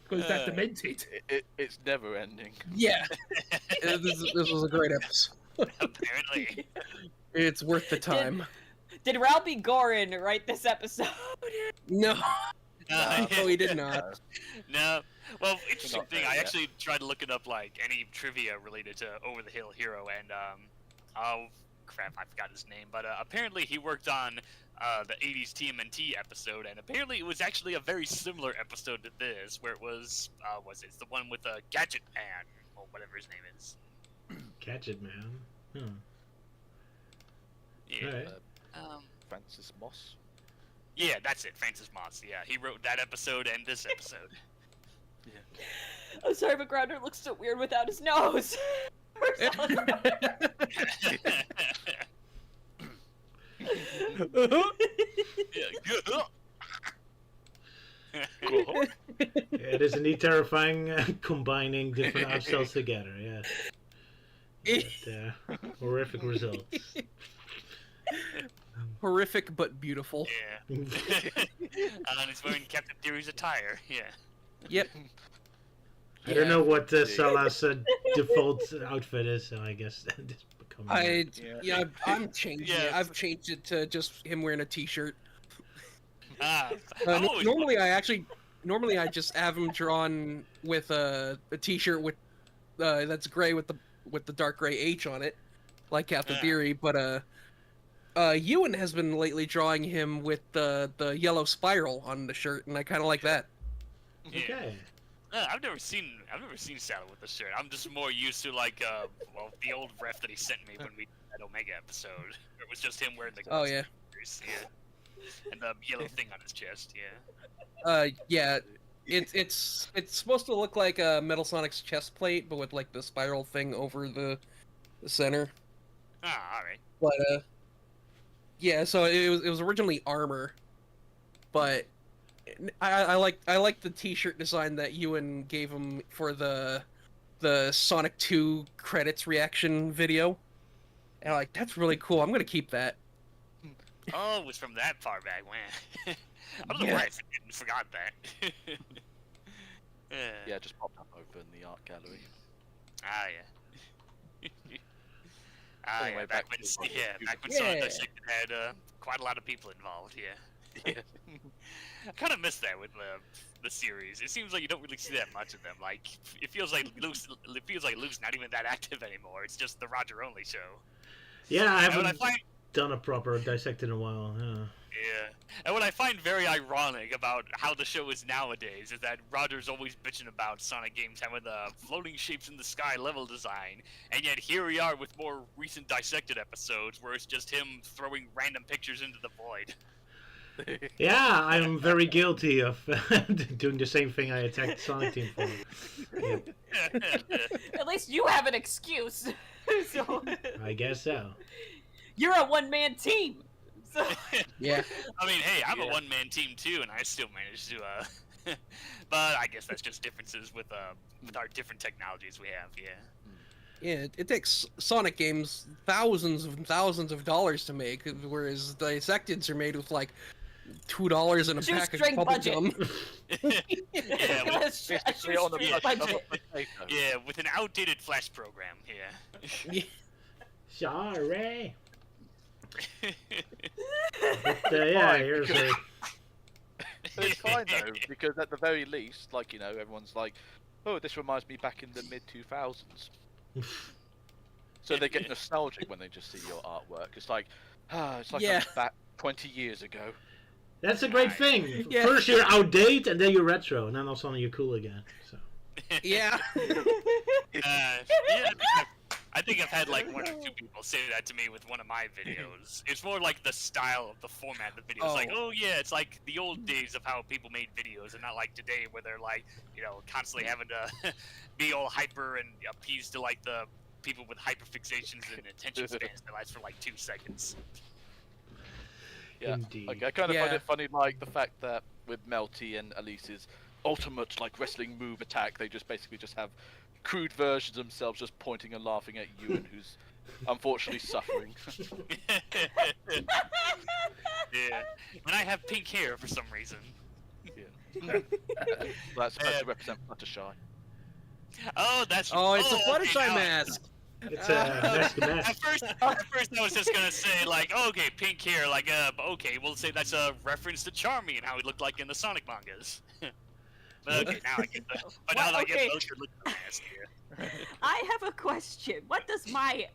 Because that demented. It's never ending. Yeah. This was a great episode. Apparently. It's worth the time. did Ralphie Gorin write this episode? No. No, he did not. No. Well, interesting Not thing, there I yet. actually tried looking up like any trivia related to Over the Hill Hero, and oh crap, I forgot his name, but apparently he worked on the 80s TMNT episode, and apparently it was actually a very similar episode to this, where it was it's the one with Gadget Man or whatever his name is. Gadget Man. Huh. Yeah. Alright. Francis Moss. Yeah, that's it, Francis Moss. Yeah, he wrote that episode and this episode. I'm sorry, but Grounder looks so weird without his nose. It is indeed terrifying combining different art styles together, yes. But, horrific results. Horrific but beautiful. Yeah. And he's wearing Captain Theory's attire. Yeah. Yep. I don't know what Sala's default outfit is, so I guess that just becomes. I'm changing Yeah. it. I've changed it to just him wearing a t-shirt. I'm always Normally I just have him drawn with a t-shirt with that's gray with the dark gray H on it, like Captain Theory. But Euan has been lately drawing him with the yellow spiral on the shirt, and I kind of like that. Okay. I've never seen Sala with the shirt. I'm just more used to like the old ref that he sent me when we did that Omega episode. It was just him wearing the Oh yeah. yeah. And the yellow thing on his chest, yeah. Yeah. It's supposed to look like a Metal Sonic's chest plate, but with like the spiral thing over the center. Ah, all right. But yeah. So it was originally armor, but I like the T-shirt design that Euan gave him for the Sonic 2 credits reaction video, and I'm like, that's really cool. I'm gonna keep that. Oh, it was from that far back, man. I don't know why I forgot that. Yeah, just popped up over in the art gallery. Ah, yeah. Anyway, yeah, back back when to Sonic Yeah. Dissected had quite a lot of people involved, yeah. Yeah. I kind of miss that with the series. It seems like you don't really see that much of them. Like, it feels like Luke's not even that active anymore. It's just the Roger only show. Yeah, I And what haven't done a proper dissected in a while. Yeah. And what I find very ironic about how the show is nowadays is that Roger's always bitching about Sonic games having the floating shapes in the sky level design, and yet here we are with more recent Dissected episodes where it's just him throwing random pictures into the void. Yeah, I'm very guilty of doing the same thing I attacked Sonic Team for. Yep, At least you have an excuse. So I guess so. you're a one-man team. So Yeah. I mean, hey, I'm a Yeah. one-man team too, and I still managed to But I guess that's just differences with our different technologies we have. Yeah. Yeah, it takes Sonic games thousands of dollars to make, whereas Dissecteds are made with like $2 in a pack of Shoestring bubble budget. gum. Yeah, Basically on the budget. yeah, with an outdated Flash program. Yeah. Sorry. But, yeah, here's a... But it's fine though, because at the very least, like, you know, everyone's like, oh, this reminds me back in the mid-2000s. So they get nostalgic when they just see your artwork. It's like, it's like I'm back 20 years ago. That's a great thing. Yeah. First you're outdated, and then you're retro, and then all of a sudden you're cool again. So. Yeah. Yeah, I think I've had like 1 or 2 people say that to me with one of my videos. It's more like the style of the format of the video. It's like, oh yeah, it's like the old days of how people made videos, and not like today where they're like, you know, constantly having to be all hyper and appease to like the people with hyperfixations and attention spans that last for like 2 seconds. Yeah, Indeed. okay, I kind of find it funny, like the fact that with Melty and Elise's ultimate like wrestling move attack, they just basically just have crude versions of themselves just pointing and laughing at Euan, who's unfortunately suffering. Yeah, and I have pink hair for some reason. Yeah. That's supposed to represent Fluttershy. Oh, that's. Oh, it's a okay, Fluttershy now- mask. It's a mask of At masks. first I was just gonna say like, okay, pink hair, like, okay, we'll say that's a reference to Charmy and how he looked like in the Sonic mangas. But okay, now I get the. But now that I get both, you're looking at the mask here. I have a question. What's my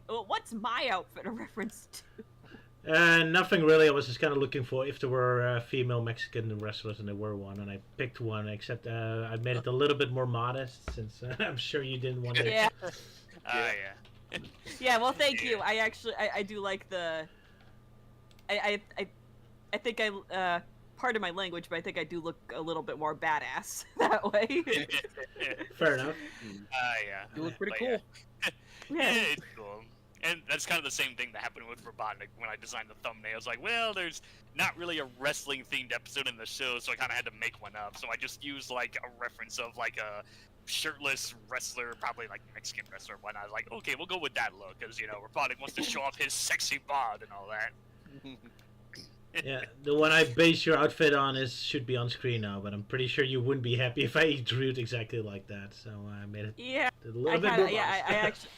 outfit a reference to? Nothing really. I was just kind of looking for if there were female Mexican wrestlers, and there were one, and I picked one. Except I made it a little bit more modest, since I'm sure you didn't want to. Yeah. Yeah. Yeah. Well, thank you. I actually I do like the. I think I pardon my language, but I think I do look a little bit more badass that way. Fair enough. Yeah. You look pretty But cool. Yeah, it's cool. And that's kind of the same thing that happened with Robotnik when I designed the thumbnail. I was like, well, there's not really a wrestling-themed episode in the show, so I kind of had to make one up. So I just used, like, a reference of, like, a shirtless wrestler, probably, like, Mexican wrestler and whatnot. I was like, okay, we'll go with that look, because, you know, Robotnik wants to show off his sexy bod and all that. Yeah, the one I base your outfit on should be on screen now, but I'm pretty sure you wouldn't be happy if I drew it exactly like that. So I made it Yeah. a little bit more. I actually.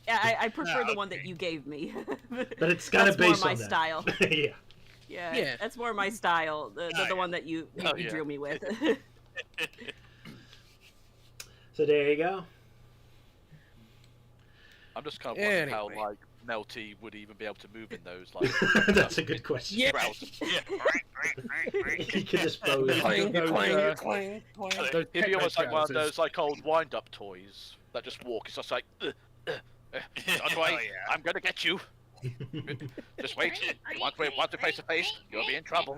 Yeah, I prefer the one that you gave me. But it's kind of That's more based my on that. style. Yeah. Yeah, that's more my style. The one that you drew me with. So there you go. I'm just kind of wondering how Anyway. like Melty would even be able to move in those like. That's a good question. Yeah. trousers. You can just pose. Clang, Those, clang, clang, clang. Those He'd be almost like one of trousers. those like old wind-up toys that just walk. It's just like, don't worry, Oh, yeah. I'm gonna get you. Just wait. Once we face to face, you'll be in trouble.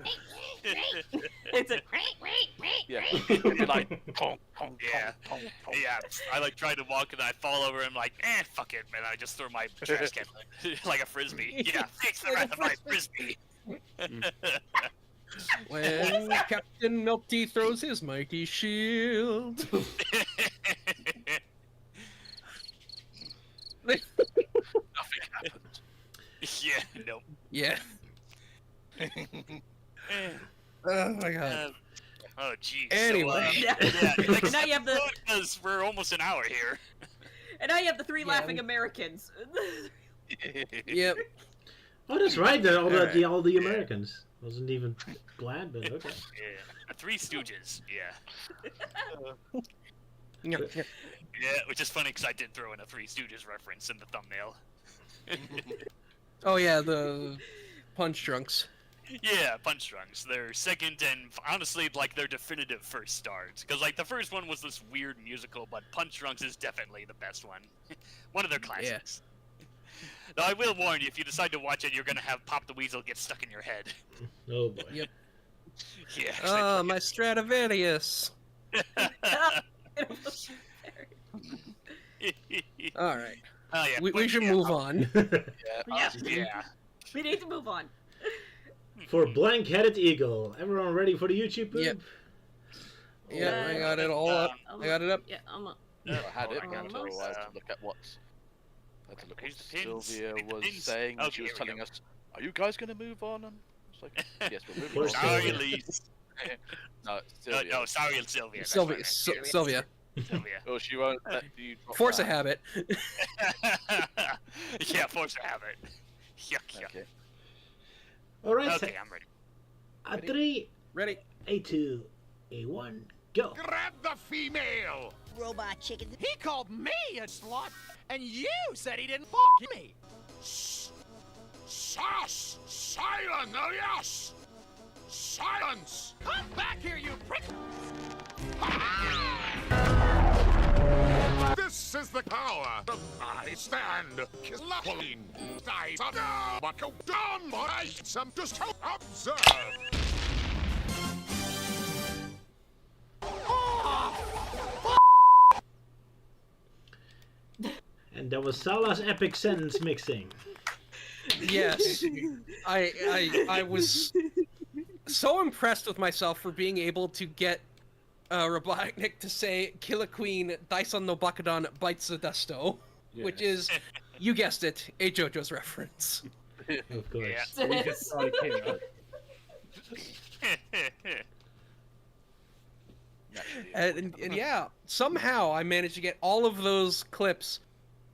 It's a. Yeah. You'll be like, tong, tong, Yeah. tong, tong, tong. Yeah, I like tried to walk and I fall over and I'm like, fuck it, man. I just throw my trash can like a frisbee. Yeah, thanks for the rest of my frisbee. When Captain Melty throws his mighty shield. Nothing happened. Yeah, nope. Yeah. Eh, Oh my god. oh, jeez. Anyway. Yeah. Next Now you have the- episode, 'cause we're almost an hour here. And now you have the 3 Yeah, laughing we- Americans. Yep. Oh, that's right. All the Yeah. Americans. Wasn't even glad, but okay. Yeah, 3 Stooges. Yeah. Yeah. Yeah, which is funny because I did throw in a 3 Stooges reference in the thumbnail. Oh yeah, the punch drunks. Yeah, Punch Drunks. They're second and honestly, like, their definitive first start. Because, like, the first one was this weird musical, but Punch Drunks is definitely the best one. One of their classics. Now, I will warn you, if you decide to watch it, you're gonna have Pop the Weasel get stuck in your head. Oh boy. Yep. Yeah. Oh, my Stradivarius. All right. Oh, yeah. We should yeah, move on. Yeah. We need to move on. For Blank-Headed Eagle. Everyone ready for the YouTube poop? Yep. Yeah, I got it all up. I got it up. Yeah, I'm up. I had it Alright, until I had to look at what Here's the pins. Sylvia Hit the was pins. saying. Okay, She was here we telling go. us, "Are you guys gonna move on?" And it's like, "Yes, we're moving course on." they Sorry, are. Elise. No, No, Sylvia. no, sorry, Sylvia. That's Sylvia. what I meant. Sylvia. Sylvia. Oh, she won't let you drop Force a that. habit. Yeah, force a habit. Yuck, yuck. Okay. All right. Okay, I'm ready. A 3, Ready? a 2, a 1, go. Grab the female! Robot chicken. He called me a slut, and you said he didn't fuck me. Sus! Silence! Oh, yes! Silence! Come back here, you prick! This is the power of I stand. Kiss la queen. I no, but go down, or I some just to observe. And that was Sala's epic sentence mixing. Yes. I was so impressed with myself for being able to get Robotnik to say "Kill a Queen, Daison no Bakadon bites the Dusto," which is, you guessed it, a JoJo's reference. Of course. Yeah. We just started here. And yeah, somehow I managed to get all of those clips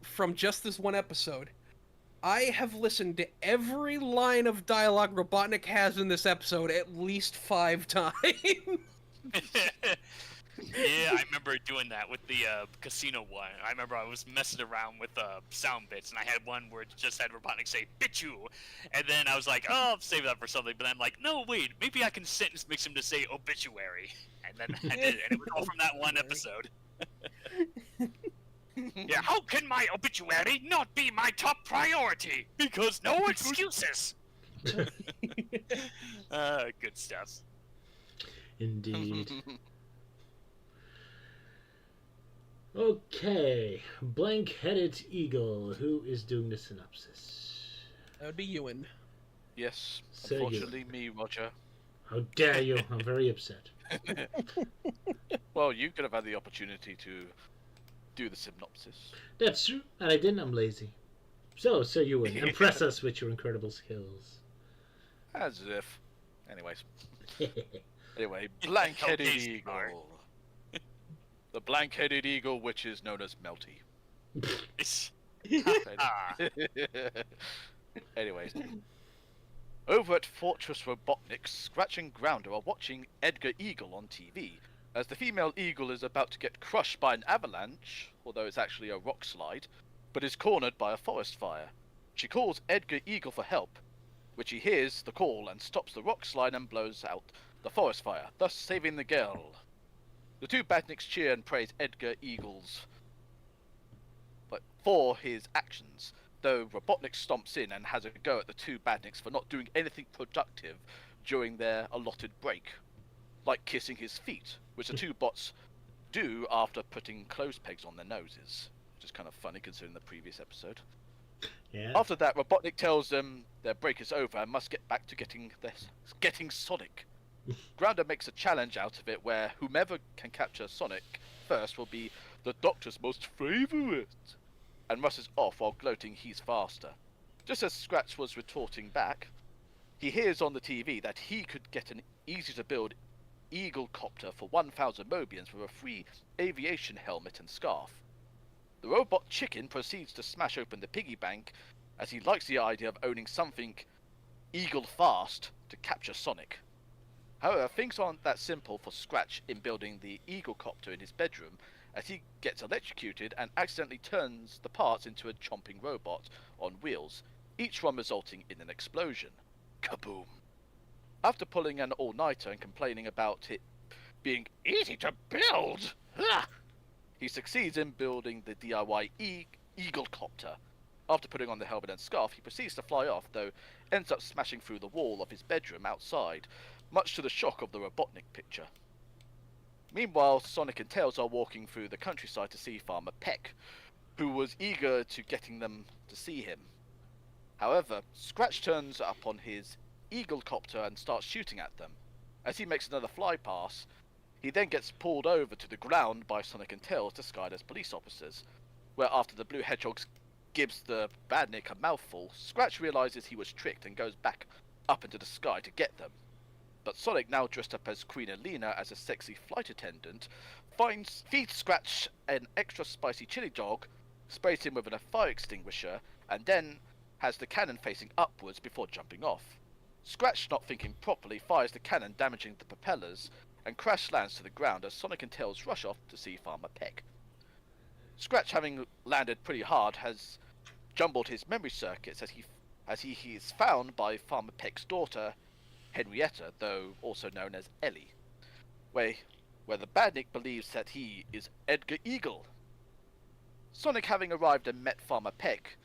from just this one episode. I have listened to every line of dialogue Robotnik has in this episode at least 5 times. Yeah, I remember doing that with the casino one. I remember I was messing around with sound bits, and I had one where it just had Robotnik say "bitch you," and then I was like, "Oh, I'll save that for something." But I'm like, "No, wait, maybe I can sentence mix him to say obituary," and then I did, and it was all from that one episode. Yeah, how can my obituary not be my top priority? Because no excuses. Good stuff. Indeed. Okay, blank-headed eagle. Who is doing the synopsis? That would be Euan. Yes, Say you. unfortunately, me, Roger. How dare you! I'm very upset. Well, you could have had the opportunity to do the synopsis. That's true, and I didn't. I'm lazy. So you would impress us with your incredible skills. As if. Anyways. Anyway, blank-headed Case eagle. art. The blank-headed eagle, which is known as Melty. Ah. Anyways. Over at Fortress Robotnik, Scratch and Grounder are watching Edgar Eagle on TV, as the female eagle is about to get crushed by an avalanche, although it's actually a rock slide, but is cornered by a forest fire. She calls Edgar Eagle for help, which he hears the call and stops the rock slide and blows out the forest fire, thus saving the girl. The two badniks cheer and praise Edgar Eagles for his actions, though Robotnik stomps in and has a go at the two badniks for not doing anything productive during their allotted break, like kissing his feet, which the two bots do after putting clothes pegs on their noses, which is kind of funny considering the previous episode. Yeah. After that, Robotnik tells them their break is over and must get back to getting Sonic. Grounder makes a challenge out of it where whomever can capture Sonic first will be the Doctor's most favourite, and rushes off while gloating he's faster. Just as Scratch was retorting back, he hears on the TV that he could get an easy-to-build Eagle copter for 1,000 Mobians with a free aviation helmet and scarf. The robot chicken proceeds to smash open the piggy bank, as he likes the idea of owning something Eagle fast to capture Sonic. However, things aren't that simple for Scratch in building the Eagle copter in his bedroom, as he gets electrocuted and accidentally turns the parts into a chomping robot on wheels, each one resulting in an explosion. Kaboom! After pulling an all-nighter and complaining about it being easy to build, he succeeds in building the DIY Eagle copter. After putting on the helmet and scarf, he proceeds to fly off, though ends up smashing through the wall of his bedroom outside, much to the shock of the Robotnik picture. Meanwhile, Sonic and Tails are walking through the countryside to see Farmer Peck, who was eager to getting them to see him. However, Scratch turns up on his Eagle copter and starts shooting at them. As he makes another fly pass, He then gets pulled over to the ground by Sonic and Tails disguised as police officers, where after the Blue Hedgehog gives the Badnik a mouthful, Scratch realizes he was tricked and goes back up into the sky to get them. But Sonic, now dressed up as Queen Elena as a sexy flight attendant, feeds Scratch an extra spicy chili dog, sprays him with a fire extinguisher, and then has the cannon facing upwards before jumping off. Scratch, not thinking properly, fires the cannon, damaging the propellers, and crash lands to the ground as Sonic and Tails rush off to see Farmer Peck. Scratch, having landed pretty hard, has jumbled his memory circuits as he is found by Farmer Peck's daughter, Henrietta, though also known as Ellie, where the Badnik believes that he is Edgar Eagle. Sonic, having arrived and met Farmer Peck,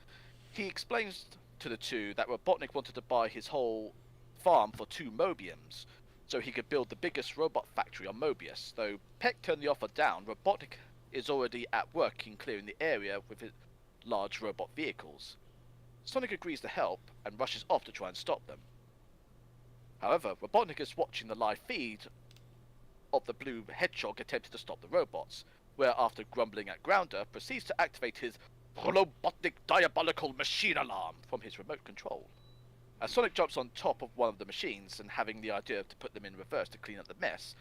he explains to the two that Robotnik wanted to buy his whole farm for 2 Mobiums, so he could build the biggest robot factory on Mobius. Though Peck turned the offer down, Robotnik is already at work in clearing the area with his large robot vehicles. Sonic agrees to help and rushes off to try and stop them. However, Robotnik is watching the live feed of the Blue Hedgehog attempting to stop the robots, where after grumbling at Grounder, proceeds to activate his Robotnik diabolical machine alarm from his remote control. As Sonic jumps on top of one of the machines and having the idea to put them in reverse to clean up the mess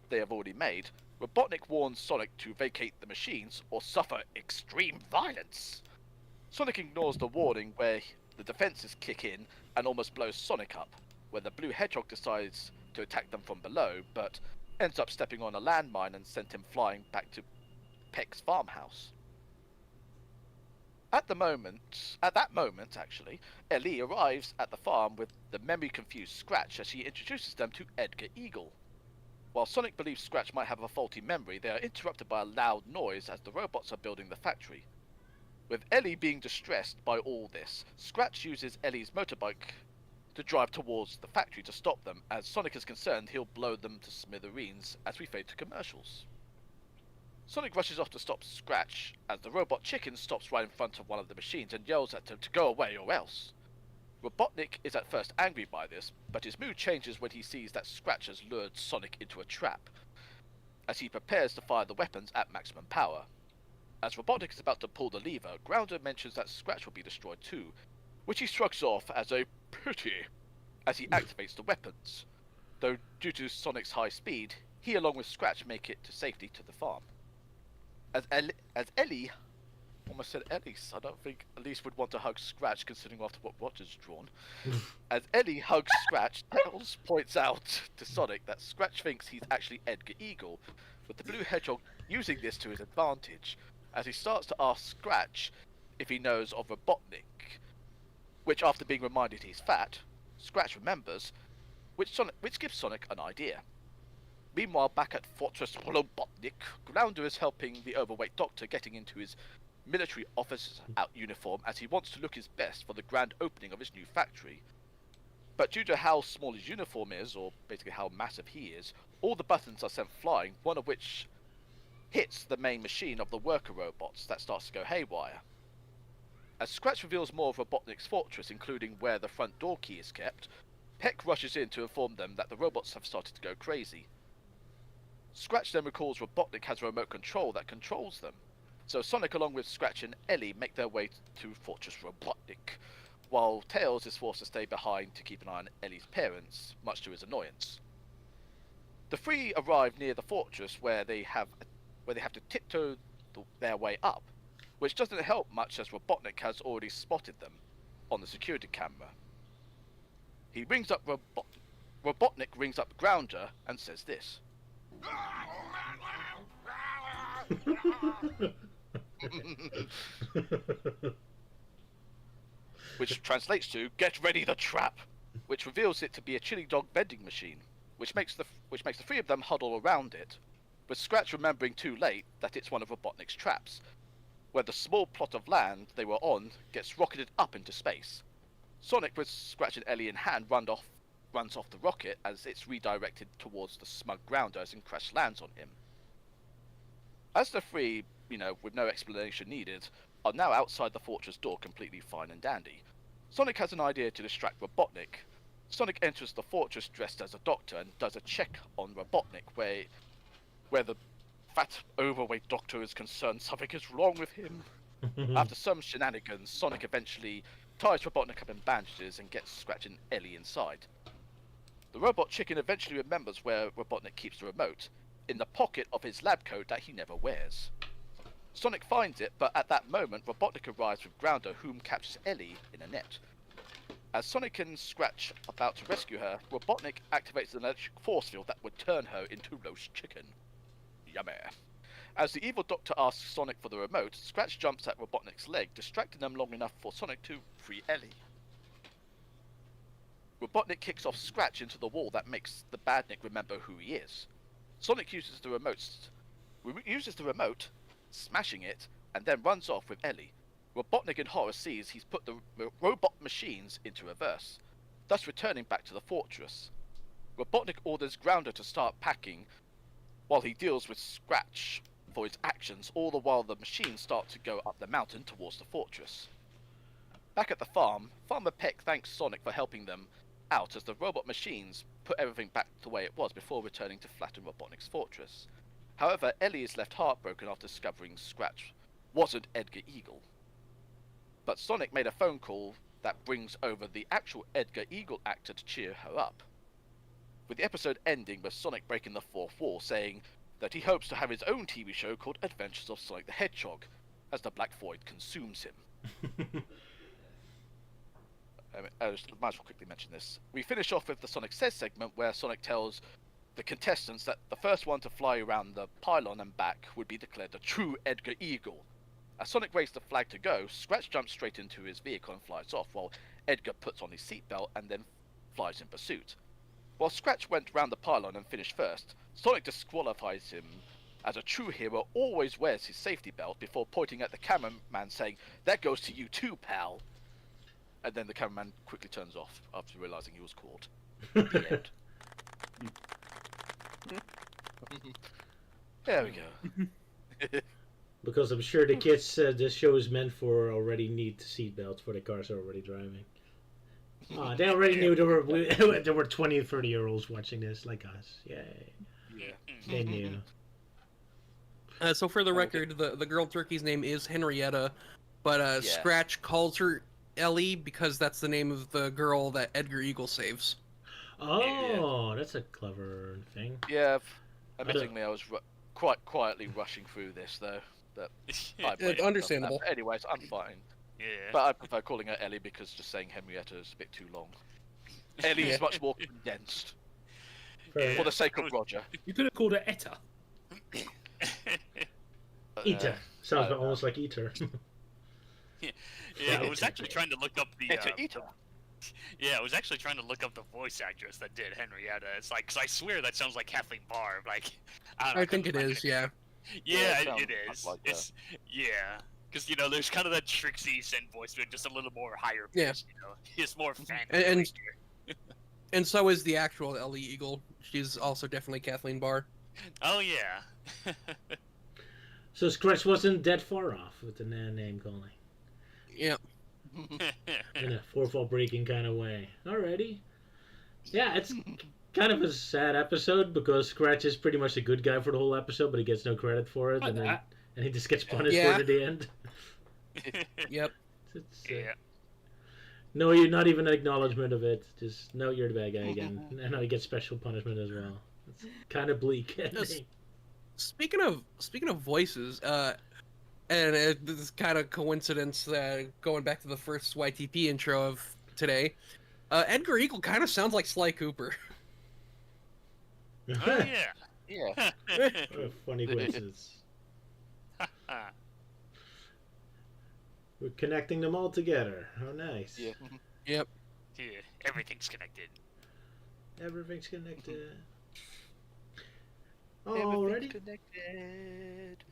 they have already made, Robotnik warns Sonic to vacate the machines or suffer extreme violence. Sonic ignores the warning, where the defenses kick in and almost blows Sonic up, where the Blue Hedgehog decides to attack them from below, but ends up stepping on a landmine and sent him flying back to Peck's farmhouse. At that moment, Ellie arrives at the farm with the memory-confused Scratch as she introduces them to Edgar Eagle. While Sonic believes Scratch might have a faulty memory, they are interrupted by a loud noise as the robots are building the factory. With Ellie being distressed by all this, Scratch uses Ellie's motorbike to drive towards the factory to stop them, as Sonic is concerned he'll blow them to smithereens as we fade to commercials. Sonic rushes off to stop Scratch as the robot chicken stops right in front of one of the machines and yells at him to go away or else. Robotnik is at first angry by this, but his mood changes when he sees that Scratch has lured Sonic into a trap, as he prepares to fire the weapons at maximum power. As Robotnik is about to pull the lever, Grounder mentions that Scratch will be destroyed too, which he shrugs off as a pity as he activates the weapons, though due to Sonic's high speed, he along with Scratch make it to safety to the farm. As Ellie, almost said Elise, I don't think Elise would want to hug Scratch considering after what Roger's drawn. As Ellie hugs Scratch, Tails points out to Sonic that Scratch thinks he's actually Edgar Eagle, with the Blue Hedgehog using this to his advantage, as he starts to ask Scratch if he knows of Robotnik, which after being reminded he's fat, Scratch remembers, which gives Sonic an idea. Meanwhile, back at Fortress Robotnik, Grounder is helping the overweight doctor getting into his military officer out uniform as he wants to look his best for the grand opening of his new factory. But due to how small his uniform is, or basically how massive he is, all the buttons are sent flying, one of which hits the main machine of the worker robots that starts to go haywire. As Scratch reveals more of Robotnik's fortress, including where the front door key is kept, Peck rushes in to inform them that the robots have started to go crazy. Scratch then recalls Robotnik has a remote control that controls them, so Sonic along with Scratch and Ellie make their way to Fortress Robotnik, while Tails is forced to stay behind to keep an eye on Ellie's parents, much to his annoyance. The three arrive near the fortress where they have to tiptoe their way up, which doesn't help much as Robotnik has already spotted them on the security camera. He rings up Robotnik rings up Grounder and says this. Which translates to "Get ready the trap," which reveals it to be a chili dog vending machine, which makes the three of them huddle around it, with Scratch remembering too late that it's one of Robotnik's traps, where the small plot of land they were on gets rocketed up into space. Sonic, with Scratch and Ellie in hand, runs off the rocket as it's redirected towards the smug Grounders and crash lands on him. As the three, with no explanation needed, are now outside the fortress door completely fine and dandy, Sonic has an idea to distract Robotnik. Sonic enters the fortress dressed as a doctor and does a check on Robotnik, where where the fat, overweight doctor is concerned something is wrong with him. After some shenanigans, Sonic eventually ties Robotnik up in bandages and gets Scratch and Ellie inside. The robot chicken eventually remembers where Robotnik keeps the remote, in the pocket of his lab coat that he never wears. Sonic finds it, but at that moment, Robotnik arrives with Grounder, whom captures Ellie in a net. As Sonic and Scratch are about to rescue her, Robotnik activates an electric force field that would turn her into roast chicken. Yummy. As the evil doctor asks Sonic for the remote, Scratch jumps at Robotnik's leg, distracting them long enough for Sonic to free Ellie. Robotnik kicks off Scratch into the wall that makes the Badnik remember who he is. Sonic uses the remote, smashing it, and then runs off with Ellie. Robotnik in horror sees he's put the robot machines into reverse, thus returning back to the fortress. Robotnik orders Grounder to start packing while he deals with Scratch for his actions, all the while the machines start to go up the mountain towards the fortress. Back at the farm, Farmer Peck thanks Sonic for helping them out as the robot machines put everything back the way it was before returning to flatten Robotnik's fortress. However, Ellie is left heartbroken after discovering Scratch wasn't Edgar Eagle. But Sonic made a phone call that brings over the actual Edgar Eagle actor to cheer her up, with the episode ending with Sonic breaking the fourth wall, saying that he hopes to have his own TV show called Adventures of Sonic the Hedgehog, as the Black Void consumes him. I might as well quickly mention this. We finish off with the Sonic Says segment, where Sonic tells the contestants that the first one to fly around the pylon and back would be declared the true Edgar Eagle. As Sonic raised the flag to go, Scratch jumps straight into his vehicle and flies off, while Edgar puts on his seatbelt and then flies in pursuit. While Scratch went round the pylon and finished first, Sonic disqualifies him, as a true hero always wears his safety belt, before pointing at the cameraman saying, "That goes to you too, pal." And then the cameraman quickly turns off after realising he was caught. The end. There we go. Because I'm sure the kids said this show is meant for already need seatbelts for the cars are already driving. Oh, they already knew there were 20 and 30-year-olds watching this like us. Yay. Yeah. They knew. So for the record, the girl turkey's name is Henrietta, but Scratch calls her Ellie because that's the name of the girl that Edgar Eagle saves. Oh, that's a clever thing. Yeah, admittingly, I was quite quietly rushing through this, though. But understandable. Anyways, I'm fine. Yeah. But I prefer calling her Ellie because just saying Henrietta is a bit too long. Ellie is much more condensed. For the sake of Roger. You could have called her Etta. Eater. Sounds almost like Eater. Yeah, I was actually trying to look up the. Eater. Yeah, I was actually trying to look up the voice actress that did Henrietta. It's like, 'cause I swear that sounds like Kathleen Barr. Like, I think it is. Yeah. Yeah, Yeah, it is. like It's because there's kind of that Trixie scent voice, but just a little more higher pitch. Yeah. It's more fancy. And so is the actual Ellie Eagle. She's also definitely Kathleen Barr. Oh yeah. So Scratch wasn't that far off with the name calling. Yeah. In a fourth wall breaking kind of way. Alrighty. Yeah, it's kind of a sad episode because Scratch is pretty much a good guy for the whole episode, but he gets no credit for it, and he just gets punished for it at the end. Yep. No, you're not even an acknowledgement of it. Just no, you're the bad guy again, and now he gets special punishment as well. It's kind of bleak. Speaking of voices, and this is kind of coincidence, going back to the first YTP intro of today, Edgar Eagle kind of sounds like Sly Cooper. Oh yeah. Yeah. What a funny coincidence. We're connecting them all together. How nice. Yeah. Yep. Yeah, everything's connected. Everything's connected. Everything's Already? connected. And I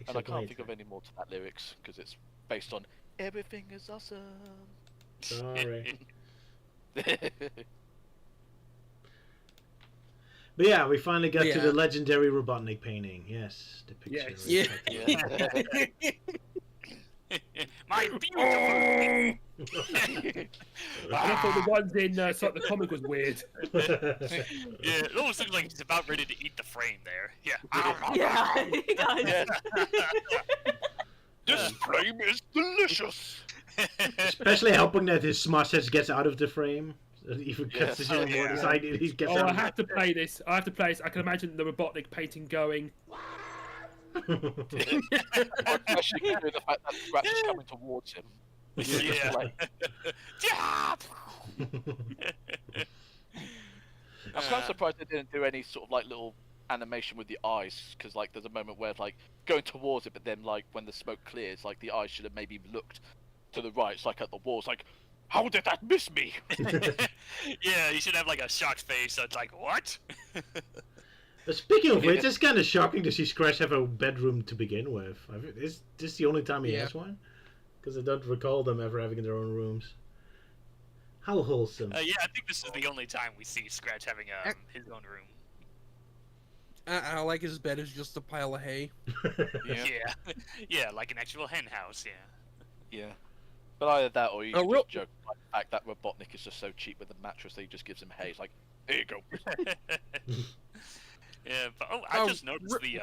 Except can't later. think of any more to that lyrics because it's based on "Everything is awesome." Sorry. But yeah, we finally got to the legendary Robotnik painting. Yes, the picture. Yes. Yeah. My beautiful. And I thought the ones in Sonic the Comic was weird. Yeah, it almost looks like he's about ready to eat the frame there. Yeah. Yeah, he does. This frame is delicious. Especially helping that his smash head gets out of the frame. Even cuts his own more side, he gets Oh, out I of have to play this. I can imagine the Robotnik painting going. Especially given the fact that Scratch is coming towards him. Yeah. I'm kind of surprised they didn't do any sort of like little animation with the eyes, because like there's a moment where like going towards it, but then like when the smoke clears, like the eyes should have maybe looked to the right, it's like at the walls, like how did that miss me? Yeah, you should have like a shocked face. So it's like what? But speaking of which, it's kind of shocking to see Scratch have a bedroom to begin with. Is this the only time he has one? Because I don't recall them ever having their own rooms. How wholesome. Yeah, I think this is the only time we see Scratch having his own room. I like his bed is just a pile of hay. Yeah. Yeah, like an actual hen house. Yeah. But either that, or you Oh, just real- joke about the fact that Robotnik is just so cheap with the mattress that he just gives him hay. It's like, here you go. Yeah, but I just noticed the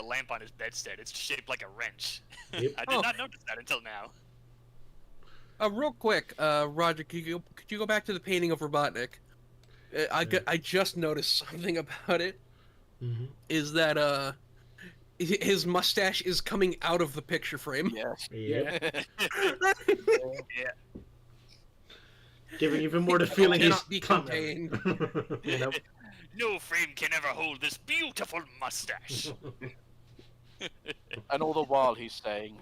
lamp on his bedstead. It's shaped like a wrench. Yep. I did not notice that until now. Real quick, Roger, could you go back to the painting of Robotnik? I just noticed something about it. Mm-hmm. Is that his mustache is coming out of the picture frame? Yes. Yeah. Yeah. Giving even more the feeling he's Cannot be contained. You know? No frame can ever hold this beautiful mustache. And all the while he's saying,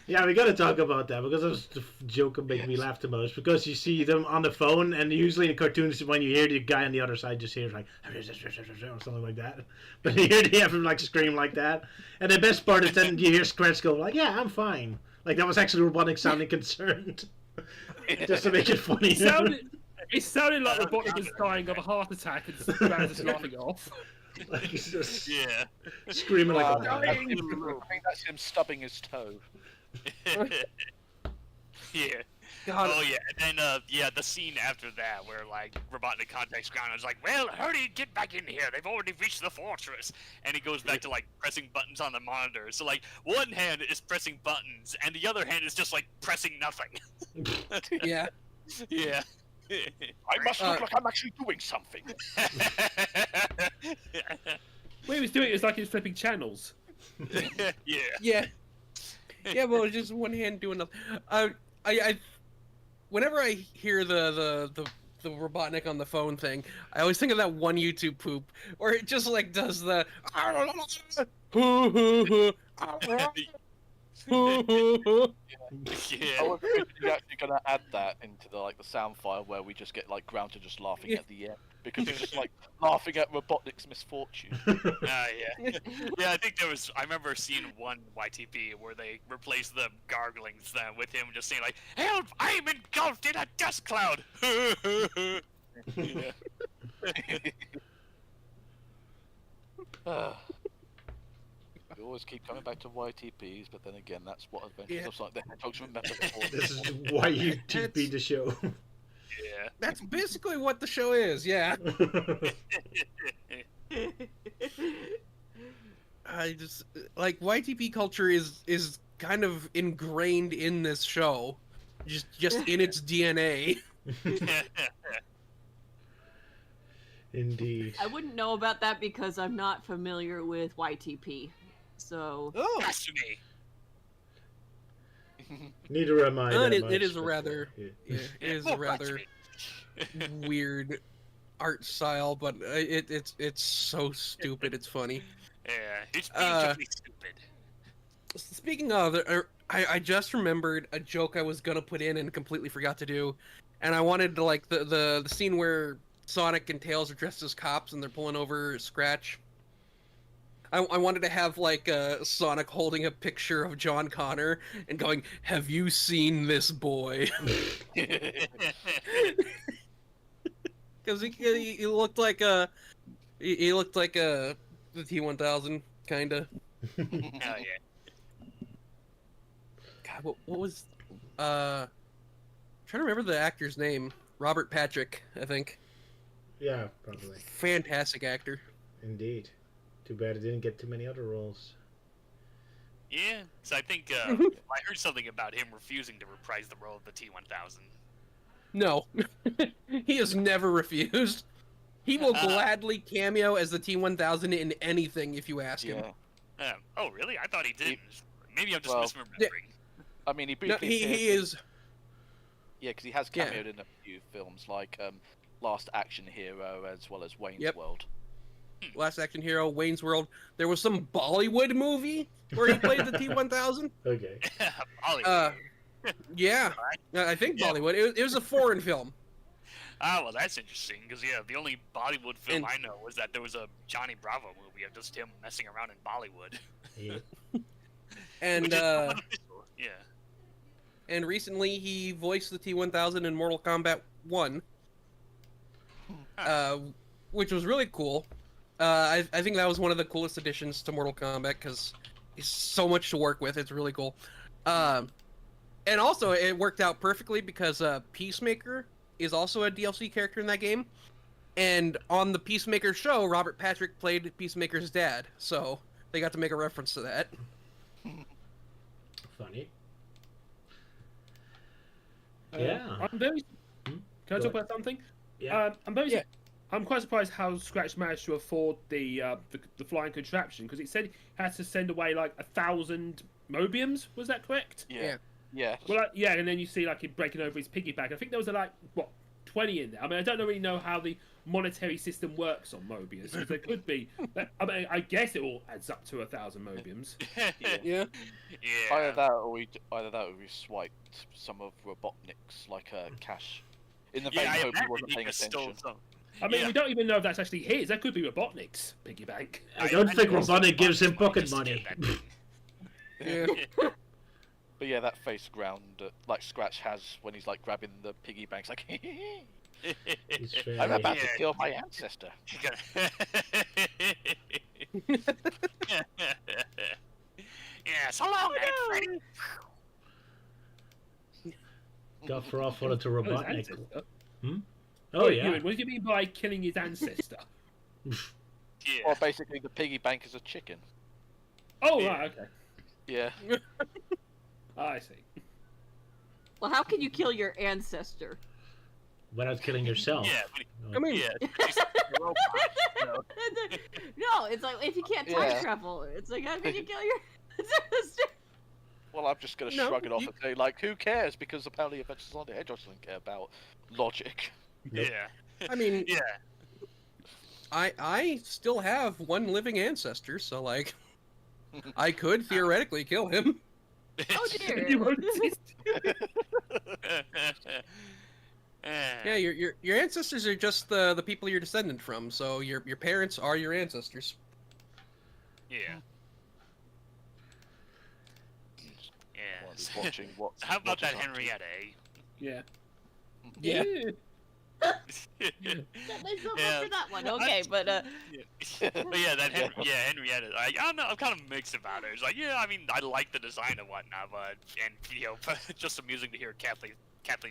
Yeah, we gotta talk about that because that was the joke that made me laugh the most. Because you see them on the phone, and usually in cartoons, when you hear the guy on the other side just hears like or something like that, but here they have him like scream like that. And the best part is then you hear Scratch go like, "Yeah, I'm fine." Like that was actually Robotnik sounding concerned, just to make it funny. It sounded like Robotnik is dying of a heart attack and Scratch is laughing off. Like he's just Yeah. screaming like a I lion. think that's him stubbing his toe. Yeah. God. Oh yeah, and then the scene after that where like Robotnik contacts Ground and is like, "Well, hurry, get back in here. They've already reached the fortress." And he goes back to like pressing buttons on the monitor. So like one hand is pressing buttons and the other hand is just like pressing nothing. Yeah. Yeah. I must look like I'm actually doing something. What he was doing is like he was flipping channels. Yeah. Yeah. Yeah, well, just one hand doing nothing. I whenever I hear the Robotnik on the phone thing, I always think of that one YouTube poop where it just like does the Yeah. I was originally actually gonna add that into the like the sound file where we just get like Ground to just laughing at the end because it's just like laughing at Robotnik's misfortune. Yeah. Yeah, I think I remember seeing one YTP where they replaced the garglings with him just saying like, "Help! I'm engulfed in a dust cloud!" Yeah. We always keep coming back to YTPs, but then again, that's what Adventures of Sonic the Hedgehog's remember before. This is why you TP the show. Yeah. That's basically what the show is. Yeah. I just like YTP culture is kind of ingrained in this show, just in its DNA. Indeed. I wouldn't know about that because I'm not familiar with YTP. So Oh, Destiny. Neither am I. that much, it is a but, rather yeah. it is a rather weird art style, but it's so stupid. It's funny. Yeah, it's beautifully stupid. Speaking of, I just remembered a joke I was gonna put in and completely forgot to do, and I wanted to like the scene where Sonic and Tails are dressed as cops and they're pulling over Scratch. I wanted to have like Sonic holding a picture of John Connor and going, "Have you seen this boy?" Because he looked like a the T1000, kinda. Hell yeah. God, what was trying to remember the actor's name. Robert Patrick, I think. Yeah, probably. Fantastic actor. Indeed. Too bad it didn't get too many other roles. Yeah, so I think I heard something about him refusing to reprise the role of the T1000. No. He has never refused. He will gladly cameo as the T1000 in anything if you ask him. Oh, really? I thought he didn't. Maybe I'm just misremembering. I mean, he No, briefly he is. Yeah, because he has cameoed in a few films like Last Action Hero as well as Wayne's World. Last Action Hero, Wayne's World. There was some Bollywood movie where he played the T1000. Okay. Bollywood. Yeah, I think Bollywood. It was a foreign film. Ah, well, that's interesting, because, the only Bollywood film I know was that there was a Johnny Bravo movie of just him messing around in Bollywood. Yeah. And, yeah. And recently he voiced the T1000 in Mortal Kombat 1, which was really cool. I think that was one of the coolest additions to Mortal Kombat, because it's so much to work with. It's really cool. And also, it worked out perfectly because Peacemaker is also a DLC character in that game. And on the Peacemaker show, Robert Patrick played Peacemaker's dad. So they got to make a reference to that. Funny. Yeah. I'm very... Can I talk about something? Yeah. I'm quite surprised how Scratch managed to afford the flying contraption, because it said he had to send away like 1,000 Mobiums. Was that correct? Yeah. Well, and then you see like him breaking over his piggyback. I think there was 20 in there. I mean, I don't really know how the monetary system works on Mobius, because there could be. I mean, I guess it all adds up to 1,000 Mobiums. Yeah. Either that, or we swiped some of Robotnik's cash. In the vain hope he wasn't paying attention. I mean, we don't even know if that's actually his. That could be Robotnik's piggy bank. I don't think Robotnik gives him pocket money. Yeah. But yeah, that face ground like Scratch has when he's grabbing the piggy banks, I'm about to kill my ancestor. Yeah, so long, Freddy. Got for off to Robotnik. Oh yeah. What do you mean by killing his ancestor? Well, basically, the piggy bank is a chicken. Oh right, okay. Yeah. I see. Well, how can you kill your ancestor? Without killing yourself. Yeah. I mean, No, it's like if you can't time travel, it's like how can you kill your ancestor? Well, I'm just gonna shrug it off and say, who cares? Because apparently, Adventures on the Hedgehog doesn't care about logic. Yeah. I mean, yeah. I still have one living ancestor, so I could theoretically kill him. Oh dear. Yeah, your ancestors are just the people you're descended from, so your parents are your ancestors. Yeah. Yeah. Watching how about that Henrietta, eh? Yeah. Yeah. Got myself up for that one. Okay, but but yeah, Henrietta. I don't know. I'm kind of mixed about her. It's like, I mean, I like the design and whatnot, but just amusing to hear Kathleen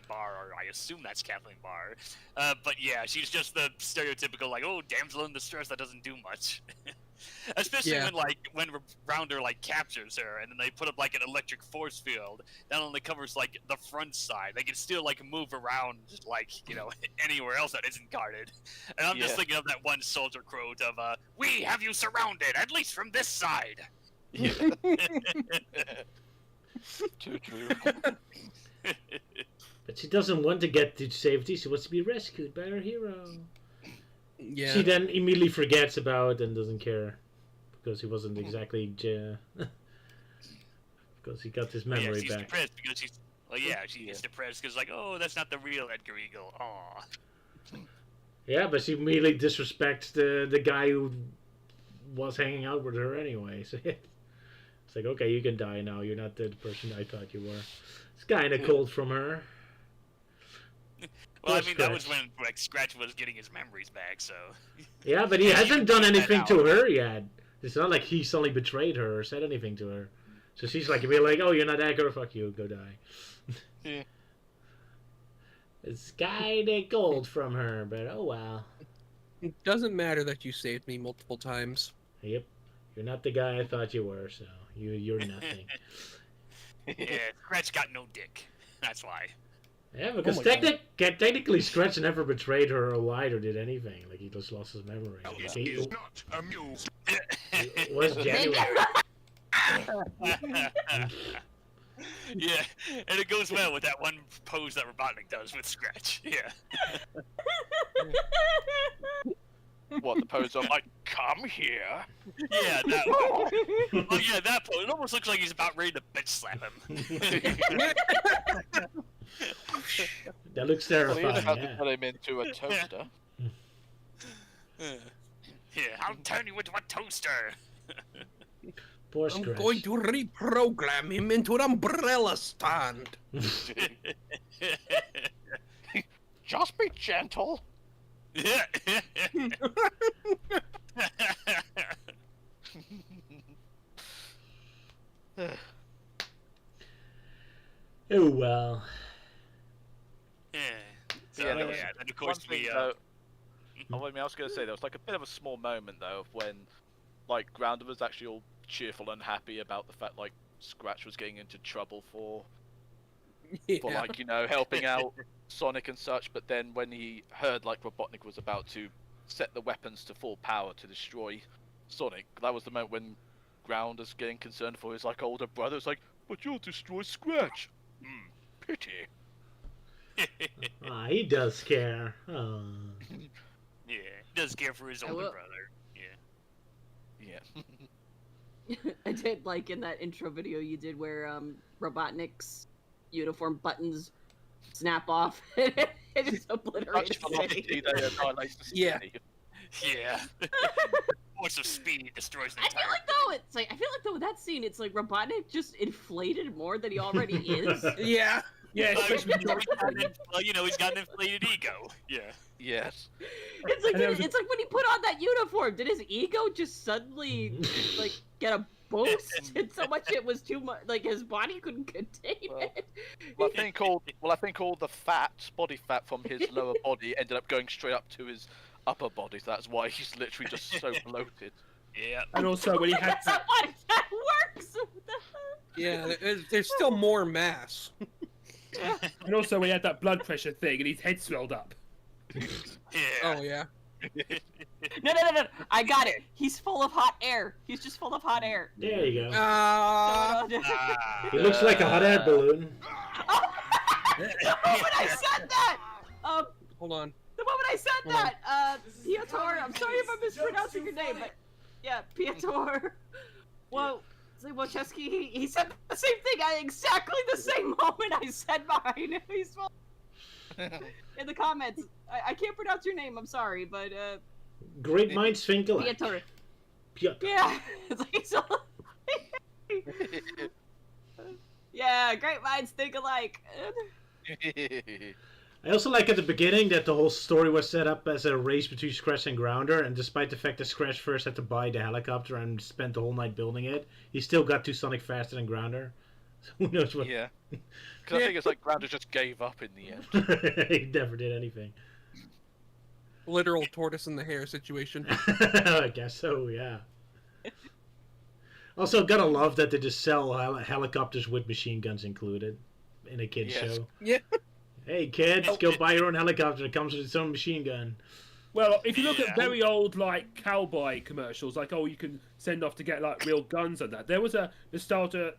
Barr, or I assume that's Kathleen Barr. But yeah, she's just the stereotypical damsel in distress that doesn't do much. Especially when Rounder captures her, and then they put up an electric force field that only covers the front side. They can still move around anywhere else that isn't guarded. And I'm just thinking of that one soldier quote of "We have you surrounded, at least from this side." Yeah. Too true. But she doesn't want to get to safety. She wants to be rescued by her hero. Yeah. She then immediately forgets about and doesn't care because he wasn't exactly because he got his memory she's back. Depressed because she's depressed because that's not the real Edgar Eagle. Aw. Yeah, but she immediately disrespects the guy who was hanging out with her anyway. So it's like, okay, you can die now. You're not the person I thought you were. It's kind of cold from her. Well, I Poor mean, that was Scratch. when like Scratch was getting his memories back, so. Yeah, but he hasn't done that anything out. to her yet. It's not like he suddenly betrayed her or said anything to her. So she's like, be like, oh, you're not that good, fuck you, go die. Yeah. It's kinda gold from her, but oh well. It doesn't matter that you saved me multiple times. Yep. You're not the guy I thought you were, so you're nothing. Yeah, Scratch got no dick. That's why. Yeah, because Oh my God. technically Scratch never betrayed her or lied or did anything. Like, he just lost his memory. This He is not amused. was genuine. Yeah, and it goes well with that one pose that Robotnik does with Scratch. Yeah. What, the pose of like, come here? Yeah, that one. Oh yeah, that pose. It almost looks like he's about ready to bitch slap him. That looks Well, he terrifying, had to yeah. put him into a toaster. Yeah, I'll turn you into a toaster. Poor I'm Scratch. going to reprogram him into an umbrella stand. Just be gentle. Yeah. Oh well. Yeah. So, Yeah, yeah, there was and of one course thing, we. though, I was going to say, there was like a bit of a small moment though of when, like, Grounder was actually all cheerful and happy about the fact like Scratch was getting into trouble for Yeah. like, you know, helping out Sonic and such. But then when he heard like Robotnik was about to set the weapons to full power to destroy Sonic, that was the moment when Grounder's getting concerned for his like older brother. It's like, but you'll destroy Scratch. Pity. Ah, he does care. Oh. Yeah, he does care for his I older will- brother. Yeah. Yeah. I did like in that intro video you did where Robotnik's uniform buttons snap off and it just obliterates Such velocity it. that it annihilates the Yeah. city. Yeah. Force of speed destroys the I feel entire. like though it's like with that scene it's like Robotnik just inflated more than he already is. Yeah. Yeah, Well, especially you know, he's got an inflated ego. Yeah. Yes. It's like And there was it's like when he put on that uniform, did his ego just suddenly like get a boost? And so much it was too much, like his body couldn't contain Well, it. Well, I think all the body fat from his lower body ended up going straight up to his upper body. So that's why he's literally just so bloated. Yeah. and also when he had That's not why that works. What the hell? Yeah, there's still more mass. and also when he had that blood pressure thing and his head swelled up. Yeah. Oh yeah. No. I got it. He's full of hot air. He's just full of hot air. There you go. No. He looks like a hot air balloon. The moment I said that, Hold on. the moment I said Hold on. that, Piotr, I'm sorry if I'm mispronouncing your name, but yeah, Piotr. Well, Wojcicki, he said the same thing at exactly the same moment I said mine. He's full. In the comments, I can't pronounce your name. I'm sorry, but Great minds think alike. Piotr. Piotr. Yeah, it's like he's all... Yeah, great minds think alike. I also like at the beginning that the whole story was set up as a race between Scratch and Grounder, and despite the fact that Scratch first had to buy the helicopter and spent the whole night building it, he still got to Sonic faster than Grounder. So who knows what? Yeah. Because I think it's like Grounder just gave up in the end. He never did anything. Literal tortoise in the hare situation. I guess so, yeah. Also, gotta love that they just sell helicopters with machine guns included in a kid's Yes. show. Yeah. Hey kids, go buy your own helicopter. It comes with its own machine gun. Well, if you look Yeah. at very old like cowboy commercials, like you can send off to get like real guns and that. There was a nostalgia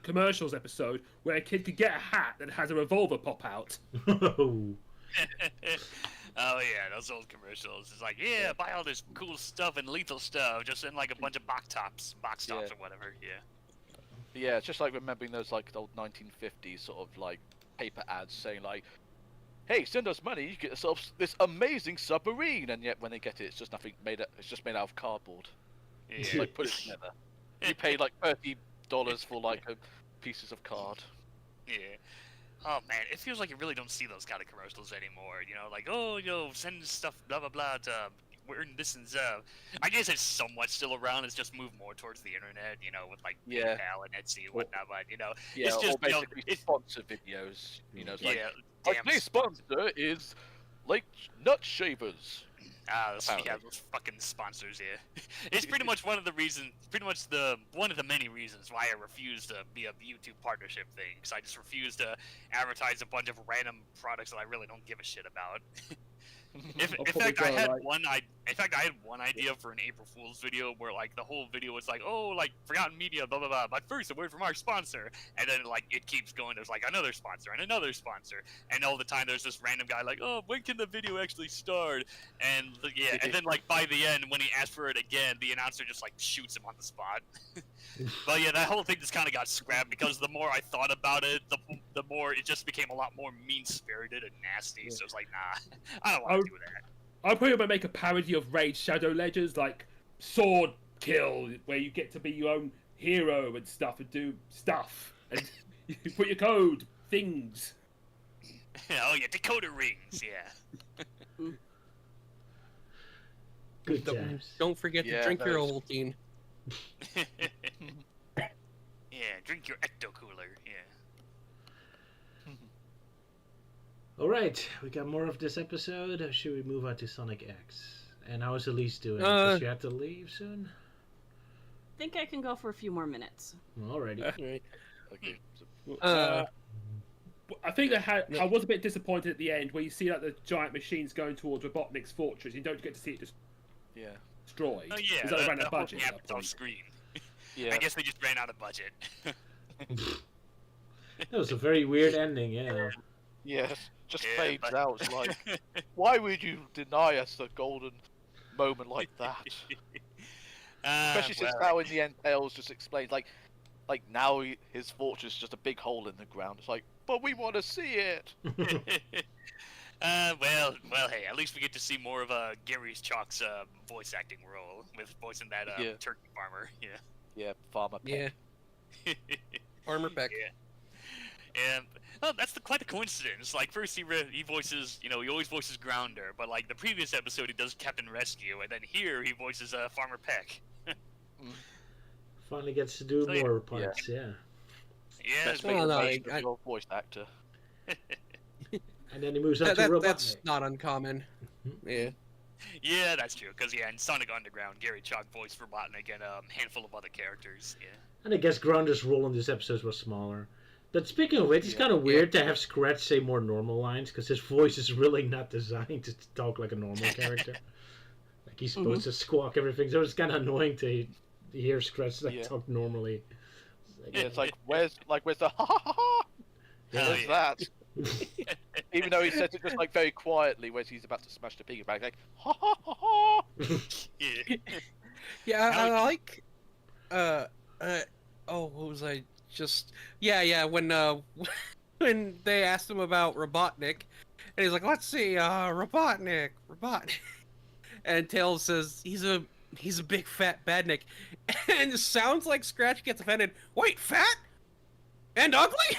commercials episode where a kid could get a hat that has a revolver pop out. Oh, Oh yeah, those old commercials. It's like, yeah, buy all this cool stuff and lethal stuff, just in like a bunch of box tops Yeah. or whatever. Yeah. Yeah, it's just like remembering those like old 1950s sort of like paper ads saying like, "Hey, send us money, you get yourself this amazing submarine," and yet when they get it, it's just nothing made. It's just made out of cardboard. It's Yeah. like put it together. You pay like $30 for like pieces of card. Yeah. Oh man, it feels like you really don't see those kind of commercials anymore. You know, like, oh, send stuff, blah blah blah to earn this and that. I guess it's somewhat still around. It's just moved more towards the internet. You know, with like PayPal and Etsy and whatnot. But Yeah, it's just or basically sponsor videos. It's like, damn today's sponsor is Lake Nut Shavers. Those fucking sponsors, yeah. It's pretty much one of the many reasons why I refuse to be a YouTube partnership thing, because I just refuse to advertise a bunch of random products that I really don't give a shit about. In fact, I had one idea for an April Fool's video where like the whole video was like, oh, like forgotten media, blah blah blah. But first, a word from our sponsor, and then like it keeps going. There's like another sponsor and another sponsor, and all the time there's this random guy like, oh, when can the video actually start? And and then like by the end, when he asks for it again, the announcer just like shoots him on the spot. But yeah, that whole thing just kind of got scrapped because the more I thought about it, the more it just became a lot more mean-spirited and nasty. So it's like, nah, I don't want to do that. I'll probably make a parody of Raid Shadow Legends, like Sword Kill, where you get to be your own hero and stuff and do stuff. And you put your code, things. Oh yeah, decoder rings, yeah. Good times. Don't forget to drink your Ovaltine. Yeah, drink your Ecto Cooler, yeah. Alright, we got more of this episode. Or should we move on to Sonic X? And how is Elise doing? Does she have to leave soon? I think I can go for a few more minutes. Alrighty. Okay. I think I was a bit disappointed at the end where you see like the giant machines going towards Robotnik's fortress. You don't get to see it destroyed. Oh yeah, because they ran out of budget. Off screen. Yeah. I guess they just ran out of budget. That was a very weird ending, yeah. Yes, just fades out. It's like, why would you deny us a golden moment like that? Especially since now in the end, Tails just explains, like now his fortress is just a big hole in the ground. It's like, but we want to see it. Well, hey, at least we get to see more of Gary Chalk's voice acting role with voicing that turkey farmer. Yeah. Yeah, Farmer Peck. Yeah. Farmer Peck. Yeah. And well, that's quite a coincidence. Like first he voices, he always voices Grounder, but like the previous episode he does Captain Rescue, and then here he voices Farmer Peck. Finally gets to do more parts, yeah. Yeah, Best your voice actor. And then he moves on to Robotnik. That's not uncommon. Yeah. Yeah, that's true. Because in Sonic Underground, Gary Chalk voiced Robotnik and a handful of other characters. Yeah. And I guess Grounder's role in this episode was smaller. But speaking of which, it's kind of weird to have Scratch say more normal lines because his voice is really not designed to talk like a normal character. Like he's supposed to squawk everything, so it's kind of annoying to hear Scratch talk normally. It's like where's the ha ha ha? Where's that? Even though he says it just like very quietly when he's about to smash the piggy bank, like ha ha ha ha. Yeah, I like. What was I just? Yeah. When they asked him about Robotnik, and he's like, "Let's see, Robotnik," and Tails says he's a big fat badnik, and it sounds like Scratch gets offended. Wait, fat and ugly?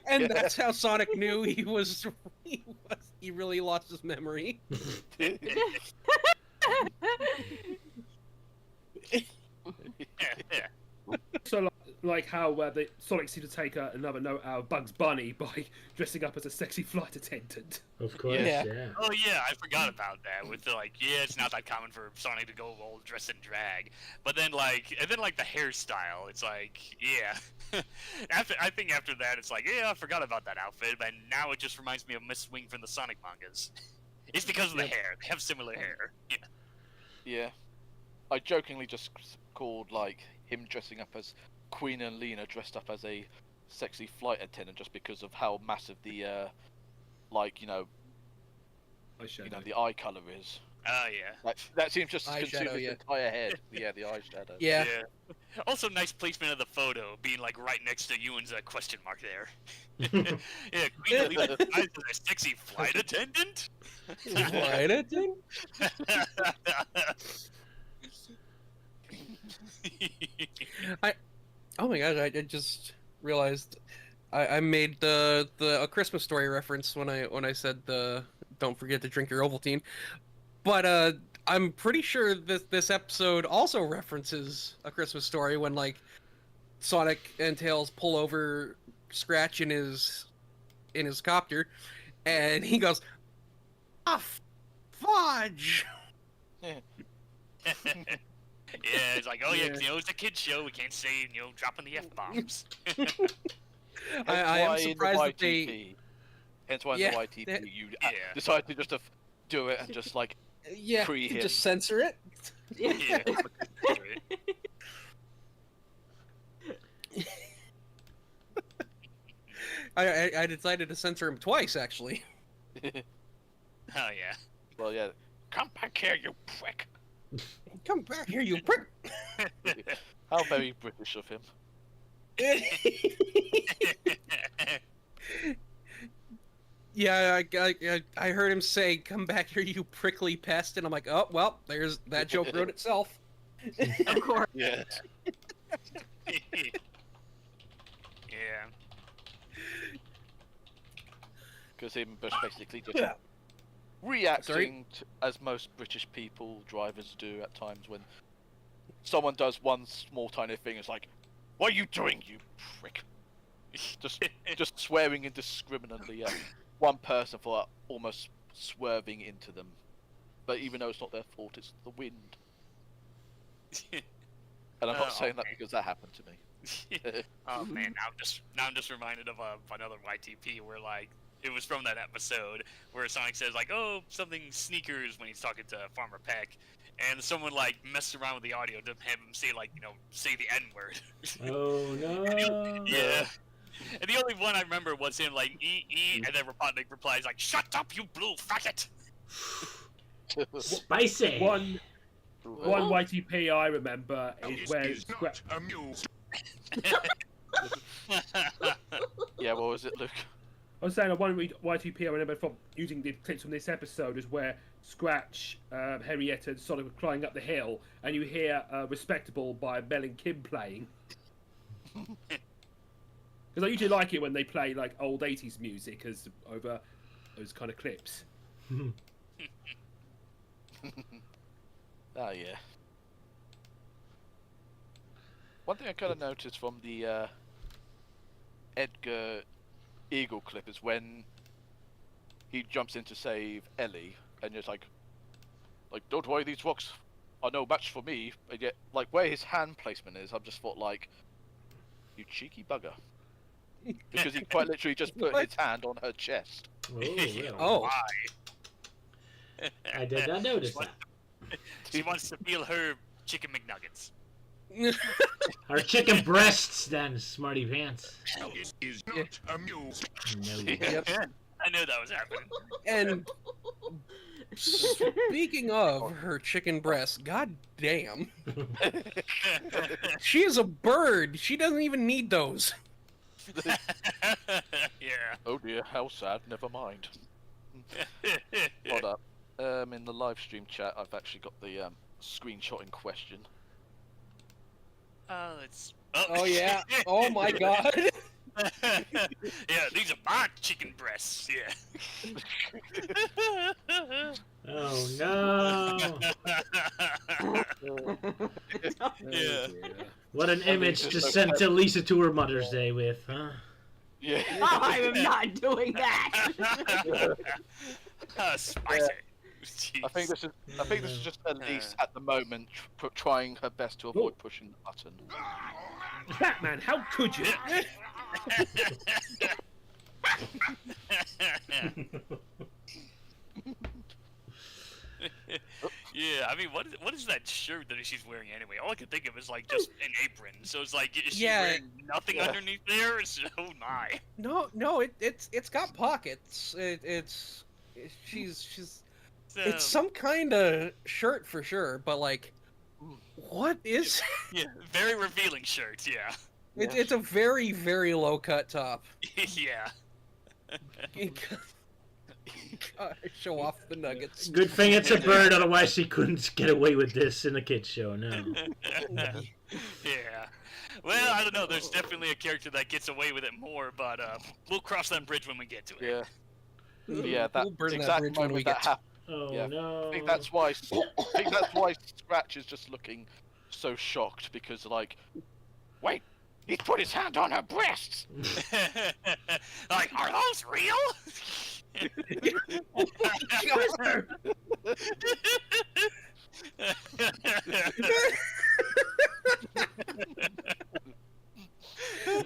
And that's how Sonic knew he really lost his memory. So like how the Sonic seemed to take another note out of Bugs Bunny by dressing up as a sexy flight attendant. Of course, Yeah. Oh yeah, I forgot about that. With the it's not that common for Sonic to go all dressed in drag. But then the hairstyle, it's like, yeah. I think after that, it's like, yeah, I forgot about that outfit, but now it just reminds me of Miss Swing from the Sonic mangas. It's because of the hair. They have similar hair. Yeah. Yeah. I jokingly just called like him dressing up as Queen and Lena dressed up as a sexy flight attendant just because of how massive the the eye color is. Oh yeah. That seems just to Eyeshadow, consume his entire head. Yeah, the eyeshadow. Yeah. Also, nice placement of the photo being like right next to Euan's question mark there. Yeah, Queen Elise is a sexy flight attendant. Flight attendant? Oh my god! I just realized I made the A Christmas Story reference when I said the don't forget to drink your Ovaltine, but I'm pretty sure this episode also references A Christmas Story when like Sonic and Tails pull over Scratch in his copter, and he goes, "Ah, fudge." Yeah, it's like, oh yeah, Yeah. you know, it's a kid's show. We can't say, you know, dropping the f-bombs. I am surprised that they. Hence why Yeah, in the YTP that- you Yeah. decided to just do it and just like Yeah, Free you him. just censor it. Yeah. I decided to censor him twice, actually. Oh yeah. well yeah. Come back here, you prick! Come back here, you prick! How very British of him. Yeah, I heard him say, "Come back here, you prickly pest," and I'm like, oh well, there's that joke wrote itself. Of course. Yeah. Yeah. Because him just basically just reacting as most British people, drivers do at times when someone does one small tiny thing. It's like, what are you doing, you prick? just swearing indiscriminately at one person for almost swerving into them. But even though it's not their fault, it's the wind. And I'm not saying that because that happened to me. Oh man, now I'm just reminded of another YTP where like it was from that episode where Sonic says like, oh, something sneakers when he's talking to Farmer Peck, and someone like messed around with the audio to have him say like, you know, say the N word. Oh no. Yeah. And the only one I remember was him like and then Robotnik replies like, "Shut up, you blue faggot!" Spicy. One YTP I remember is where Is not amused. Yeah, what was it, Luke? I was saying one YTP I remember from using the clips from this episode is where Scratch, Henrietta, and Sonic were climbing up the hill, and you hear "Respectable" by Mel and Kim playing. Because I usually like it when they play like old 80s music as over those kind of clips. Ah, yeah. One thing I kind of noticed from the Edgar Eagle clip is when he jumps in to save Ellie, and it's like, don't worry, these rocks are no match for me. And yet, like, where his hand placement is, I've just thought, like, you cheeky bugger. Because he quite literally just put his hand on her chest. Oh, really? Oh. Why? I did not notice that. She wants to feel her chicken McNuggets. Our chicken breasts, then, smarty pants. Is not amused. No. Yep. I knew that was happening. And speaking of her chicken breasts, god damn. She is a bird. She doesn't even need those. Yeah. Oh dear, how sad. Never mind. Hold up. In the live stream chat, I've actually got the screenshot in question. It's. Oh yeah. Oh my god. Yeah, these are my chicken breasts. Yeah. Oh no. Yeah. What an image to send to Lisa to her Mother's Day with, huh? Yeah. Oh, I am not doing that. Spicy. I think this is just Elise at the moment trying her best to avoid pushing the button. Batman, how could you? Yeah, I mean, what is that shirt that she's wearing anyway? All I can think of is like just an apron. So it's like, is she Yeah. wearing nothing underneath there? Oh my. No, it's got pockets. She's So, it's some kind of shirt for sure, but like, what is? yeah, very revealing shirt. Yeah. It's a very very low cut top. Yeah. Show off the nuggets. Good thing it's a bird, otherwise she couldn't get away with this in a kid's show, no. Yeah. Well, I don't know. There's definitely a character that gets away with it more, but we'll cross that bridge when we get to it. Yeah. Yeah, that We'll burn that exact bridge when moment we that get happened. Oh Yeah. no. I think that's why Scratch is just looking so shocked because, like, wait, he put his hand on her breasts. Like, are those real?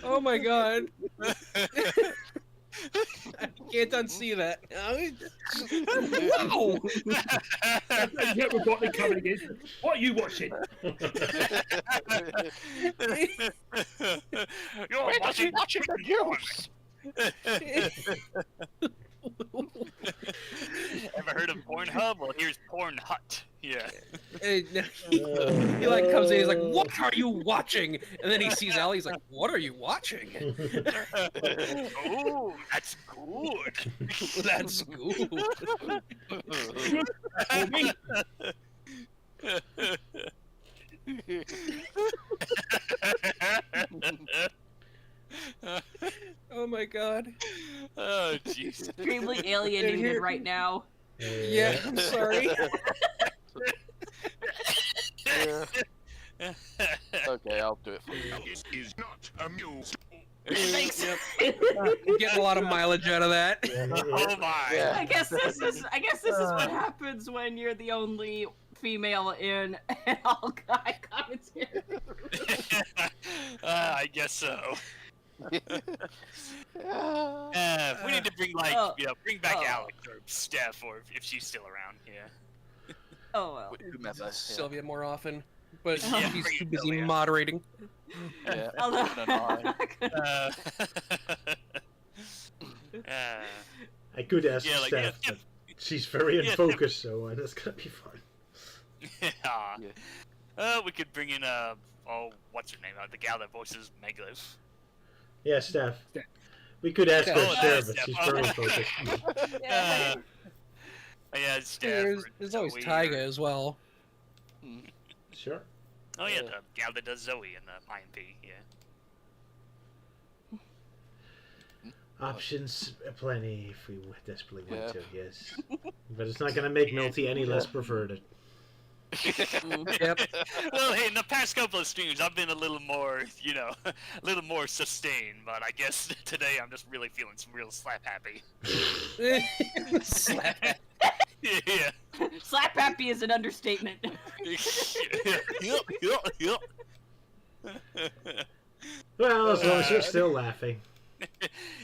Oh my god. I can't unsee that. Wow! Yeah, Robotnik coming in. What are you watching? You're watching the news. Ever heard of Pornhub? Well, here's Porn Hut. Yeah. He like comes in, he's like, "What are you watching?" And then he sees Ellie, he's like, "What are you watching?" Oh, that's good. That's good. Oh my god. Oh, jeez. Extremely alienated right now. Yeah, I'm sorry. Okay, I'll do it for you. This is not amused. Thanks. I'm getting a lot of mileage out of that. Oh my. Yeah. I guess this is what happens when you're the only female in an all guy commentary. I guess so. We need to bring bring back Alex or Steph, or if she's still around. Yeah. Oh well. Whomever. Yeah. Sylvia more often, but Yeah, she's bring too it, busy Sylvia. moderating. Yeah. Although- I could ask Yeah, like, Steph, yeah, but she's very yeah, unfocused, so that's gonna be fun. We could bring in what's her name? The gal that voices Megalith. Yeah, Steph. We could ask her Oh, to share, that's but she's Steph. very focused. Yeah. Yeah, Steph. There's always Zoe, Tyga as well. Sure. Oh yeah, the gal that does Zoe in the IMP. Yeah. Options aplenty if we desperately want Yeah. to, yes. But it's not gonna make Milty any less preferred. Yep. Well, hey, in the past couple of streams, I've been a little more, a little more sustained. But I guess today I'm just really feeling some real slap happy. Slap. Yeah. Slap happy is an understatement. Well, as long as you're still laughing.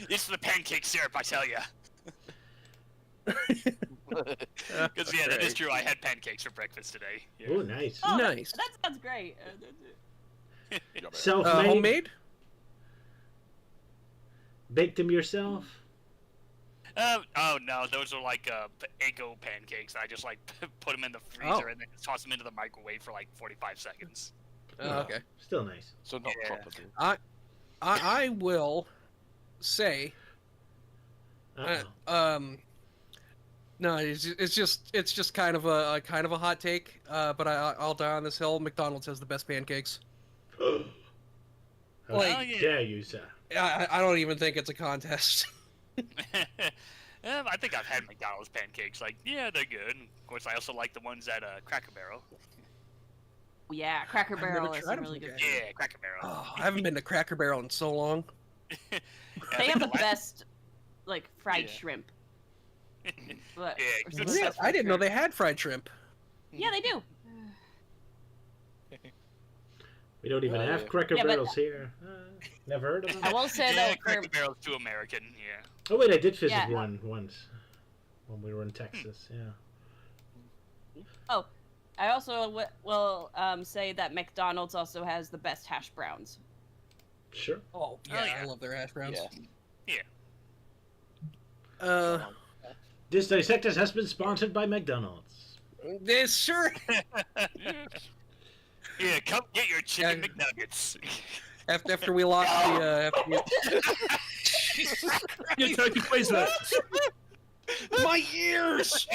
It's the pancake syrup, I tell ya. Because yeah, that is true. I had pancakes for breakfast today. Yeah. Oh, nice. Oh, Nice. That sounds great. Self-made? Homemade? Baked them yourself? Oh no, those are like Eggo pancakes. I just like put them in the freezer and then toss them into the microwave for like 45 seconds. Oh, okay. Still nice. So not Yeah. properly. I will say, Uh-oh. no, it's just kind of a hot take. But I'll die on this hill. McDonald's has the best pancakes. How Like- Oh, yeah. dare you, sir? I don't even think it's a contest. I think I've had McDonald's pancakes. Like, yeah, they're good. Of course, I also like the ones at Cracker Barrel. Yeah, Cracker I've never Barrel is tried 'em really good. from Yeah, Cracker Barrel. Oh, I haven't been to Cracker Barrel in so long. Yeah, I They think have the last- best, like, fried Yeah. shrimp. But, Yeah, or good some stuff. stuff I didn't know shrimp. they had fried shrimp. Yeah, they do. We don't even Oh, have yeah. Cracker Yeah, but- Barrels here. Never heard of them. I will say Yeah, though, Cracker for, Barrel's too American. Yeah. Oh wait, I did visit Yeah. one once when we were in Texas. Yeah. I also will say that McDonald's also has the best hash browns. Sure. Oh yeah, yeah. I love their hash browns. Yeah. This Dissected has been sponsored by McDonald's. This sure. Yeah, come get your chicken Yeah. McNuggets. After we lost the Your turkey Quizlet. my ears.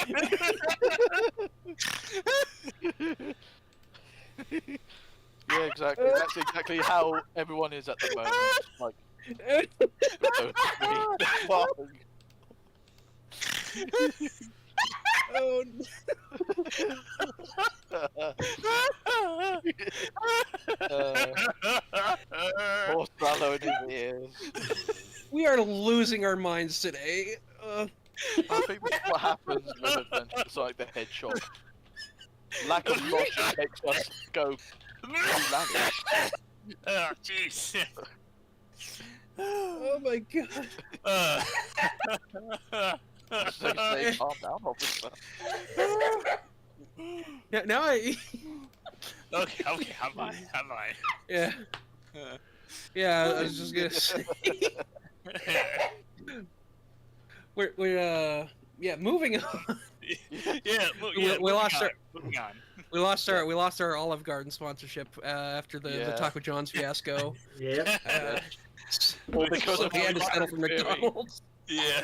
Yeah, exactly. That's exactly how everyone is at the moment. Like, Oh, poor Sala in his ears. we are losing our minds today. I think that's what happens with Adventures like the Hedgehog. Lack of logic makes us go bananas. Oh, jeez. Oh my god. Say, calm down, officer. Yeah, now I. Okay, I'm fine. Yeah. Yeah, I was just gonna say. We're yeah, moving on. We lost our. Moving on. We lost our Olive Garden sponsorship after the Taco John's fiasco. Yep. Well, because so of we had to Olive settle for Garden. McDonald's. Yeah,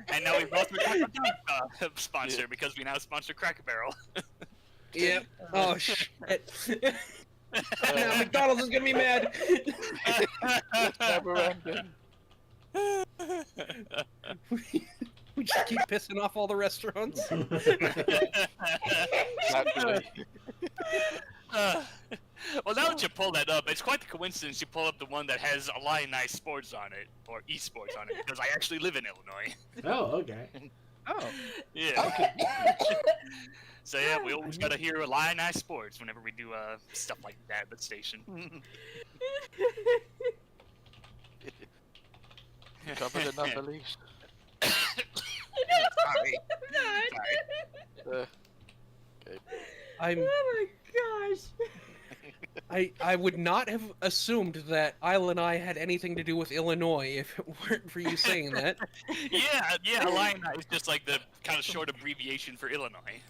and now we've lost our sponsor because we now sponsor Cracker Barrel. Yep. Oh shit. Now McDonald's is gonna be mad. It's never ending. We just keep pissing off all the restaurants. Naturally. Well, now that you pull that up, it's quite the coincidence you pull up the one that has Illini Sports on it, or esports on it, because I actually live in Illinois. Oh, okay. Oh. Yeah. So yeah, we always gotta hear Illini Sports whenever we do stuff like that at the station. Covered enough, Elise. Sorry. Okay. I'm. Oh my gosh. I would not have assumed that Isla and I had anything to do with Illinois if it weren't for you saying that. yeah, Illini is just like the kind of short abbreviation for Illinois.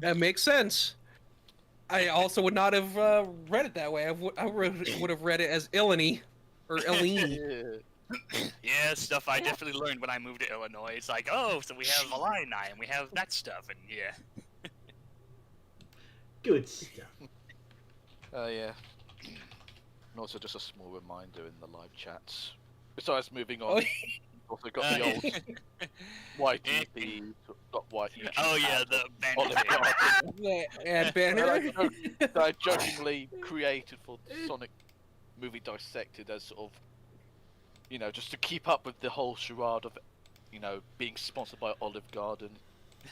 That makes sense. I also would not have read it that way. I would have read it as Illini or Illini. Yeah, stuff I definitely learned when I moved to Illinois. It's like, oh, so we have Illini and we have that stuff, and yeah. Good stuff. Yeah. And also just a small reminder in the live chats. Besides moving on, also got the old YTP, not YTP. Oh yeah, the Olive banner. Garden. And banner. that I jokingly created for Sonic Movie Dissected as sort of, you know, just to keep up with the whole charade of, you know, being sponsored by Olive Garden.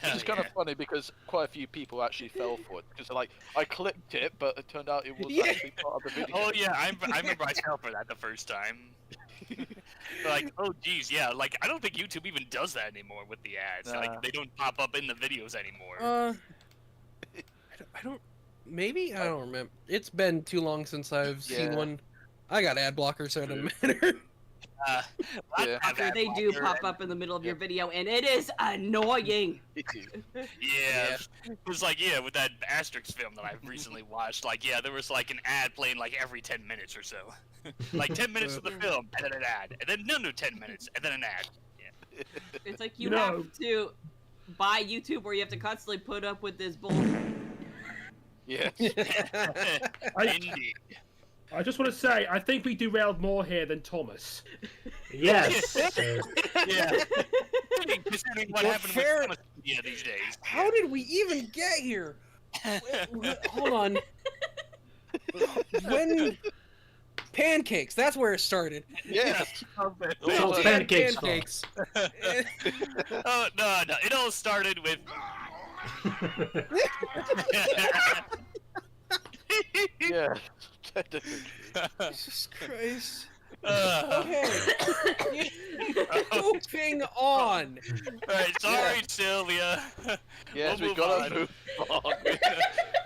Which is kind of funny because quite a few people actually fell for it. Because like, I clicked it, but it turned out it was actually part of the video. Oh yeah, I remember I fell for that the first time. Like, oh geez, yeah, like I don't think YouTube even does that anymore with the ads. Nah. Like they don't pop up in the videos anymore. I don't. Maybe I don't remember. It's been too long since I've seen one. I got ad blockers, so it doesn't matter. Yeah. They do pop up in the middle of your video, and it is annoying. Yeah, it was like, yeah, with that Asterix film that I've recently watched, like, yeah, there was like an ad playing like every 10 minutes or so. Like 10 minutes of the film, and then an ad, and then another 10 minutes, and then an ad. Yeah. It's like you have to buy YouTube, where you have to constantly put up with this bull. Yes. Indeed. I just want to say, I think we derailed more here than Thomas. Yes. Yeah. Considering what happened with Thomas Media these days. How did we even get here? Hold on. When pancakes? That's where it started. Yes. Oh, pancakes. Oh no, it all started with. Yeah. Jesus Christ. Okay. Moving on. Alright, sorry, Sylvia. Yes, we'll we gotta move on.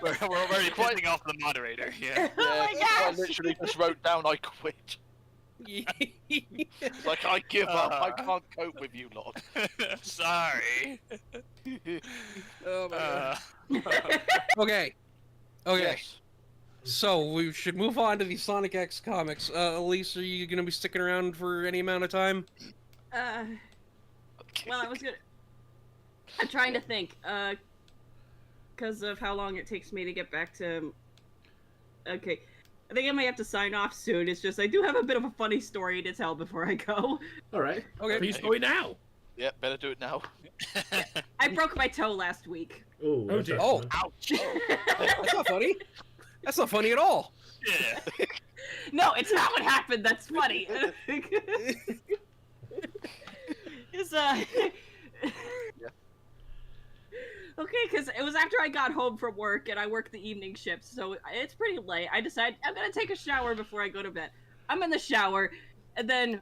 We're already pissing off the moderator. Yeah. Oh my gosh. I literally just wrote down I quit. It's like, I give up. I can't cope with you lot. Sorry. Oh my God. Okay. Yes. So we should move on to the Sonic X comics. Elise, are you gonna be sticking around for any amount of time? Well, I was gonna. I'm trying to think, because of how long it takes me to get back to Okay. I think I might have to sign off soon. It's just I do have a bit of a funny story to tell before I go. All right. Okay. Please go now. Yeah, better do it now. I broke my toe last week. Ooh, Oh, that's dear. not Oh, fun. Ouch! that's not funny. That's not funny at all. Yeah. No, it's not what happened. That's funny. It's Okay, because it was after I got home from work and I worked the evening shift, so it's pretty late. I decided I'm gonna take a shower before I go to bed. I'm in the shower, and then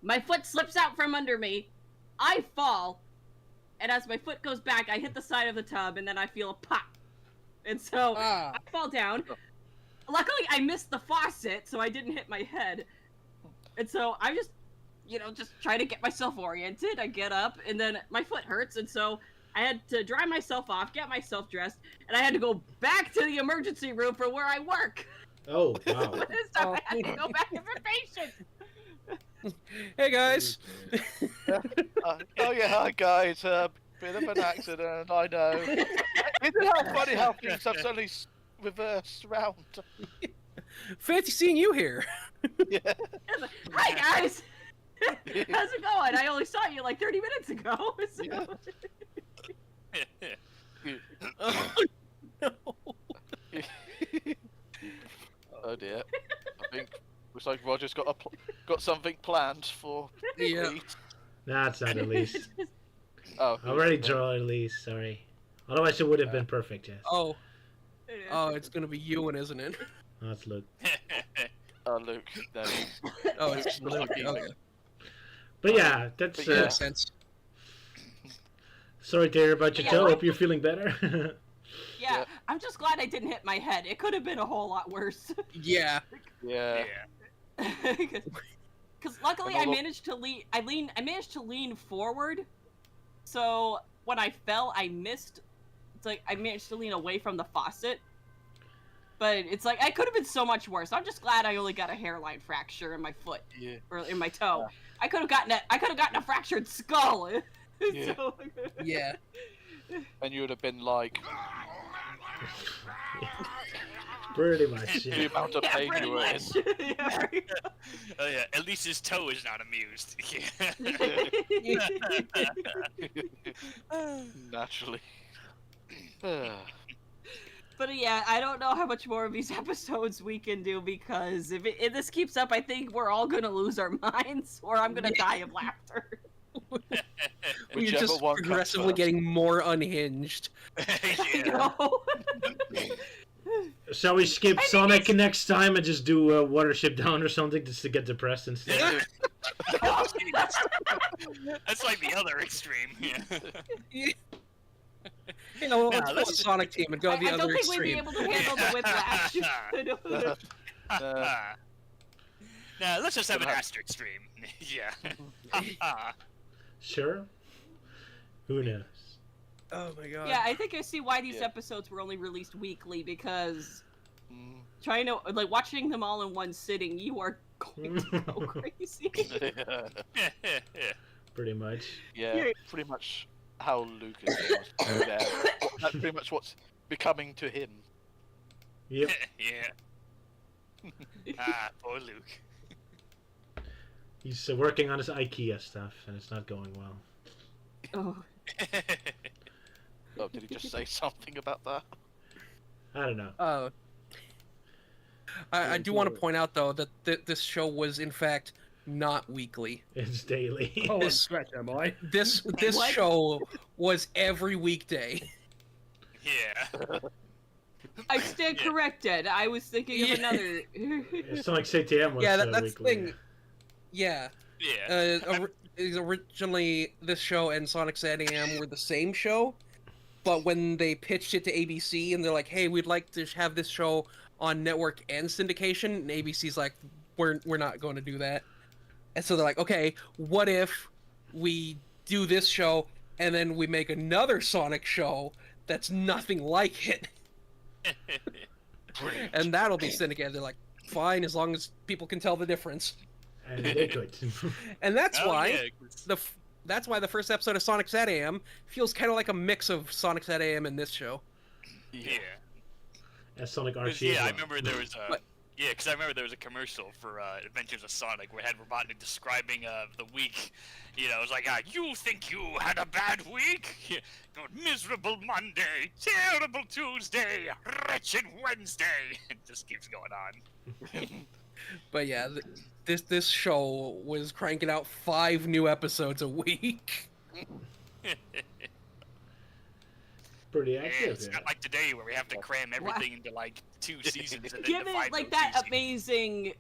my foot slips out from under me. I fall, and as my foot goes back, I hit the side of the tub, and then I feel a pop. And so I fall down. Luckily, I missed the faucet, so I didn't hit my head. And so I'm just, just trying to get myself oriented. I get up, and then my foot hurts, and so I had to dry myself off, get myself dressed, and I had to go back to the emergency room for where I work. Oh, wow. So I had to go back to the patient. Hey guys. Oh yeah, hi guys. Bit of an accident, I know. Isn't it funny how things have suddenly reversed round? Fancy seeing you here. Yeah. Hi guys. How's it going? I only saw you like 30 minutes ago. So... Yeah. No. Oh dear. I think looks like Roger's got something planned for. Yeah. Elise. That's not Elise. Oh. I already draw Elise, sorry. Otherwise it would have been perfect, yes. Oh, it's gonna be Euan, isn't it? That's Luke. Oh, Luke. No. Oh, it's Luke. Okay. But yeah, that's... But yeah. Makes sense. Sorry to hear about your Yeah, toe. right. Hope you're feeling better. Yeah, I'm just glad I didn't hit my head. It could have been a whole lot worse. Yeah. Yeah. Because luckily And I although- managed to lean. I managed to lean forward. So when I fell, I missed. It's like I managed to lean away from the faucet. But it's like I could have been so much worse. I'm just glad I only got a hairline fracture in my foot Yeah. or in my toe. I could have gotten a fractured skull. Yeah. So, Yeah. And you would have been like, Pretty much, the yeah. amount of yeah, pain pretty you were in. much. Yeah, right. Oh yeah, Elise's toe is not amused. Naturally. But yeah, I don't know how much more of these episodes we can do because if this keeps up, I think we're all gonna lose our minds, or I'm gonna die of laughter. We're Whichever just one comes progressively first. getting more unhinged. You Yeah. know? Shall we skip Sonic next time and just do Watership Down or something just to get depressed instead? That's like the other extreme. Yeah. You know, let's Nah, go let's with just- Sonic Team and go I the don't other think we'd be extreme. able to handle the whiplash. Nah, let's just have an asterisk stream. Yeah. Sure. Who knows? Oh my god. Yeah, I think I see why these Yeah. episodes were only released weekly because Mm. trying to watching them all in one sitting, you are going to go crazy. Pretty much. Yeah, pretty much how Lucas was. Yeah. That's pretty much what's becoming to him. Yep. Yeah. Poor Luke. He's working on his IKEA stuff, and it's not going well. Oh. Oh, did he just say something about that? I don't know. I do want to point out though that this show was in fact not weekly. It's daily. Oh, I'm scratch, am I? This What? show was every weekday. Yeah. I stand corrected. I was thinking of Yeah. another. Sonic CTM was Yeah, that's the weekly. thing. Yeah. Yeah. Originally, this show and Sonic SatAM were the same show, but when they pitched it to ABC and they're like, "Hey, we'd like to have this show on network and syndication," and ABC's like, "We're not going to do that." And so they're like, "Okay, what if we do this show and then we make another Sonic show that's nothing like it, and that'll be syndicated?" They're like, "Fine, as long as people can tell the difference." And they could. And that's Oh, why yeah, 'cause- that's why the first episode of Sonic SatAM feels kind of like a mix of Sonic SatAM and this show. Yeah. As Sonic 'Cause, Archie. yeah, as I well. remember there was a. What? Yeah, because I remember there was a commercial for Adventures of Sonic where it had Robotnik describing the week. You know, it was like, you think you had a bad week? Miserable Monday, terrible Tuesday, wretched Wednesday. It just keeps going on. But yeah, this show was cranking out 5 new episodes a week. Pretty Yeah, active. it's not like today where we have to cram everything into like 2 seasons and then Give divide it like those that 2 amazing,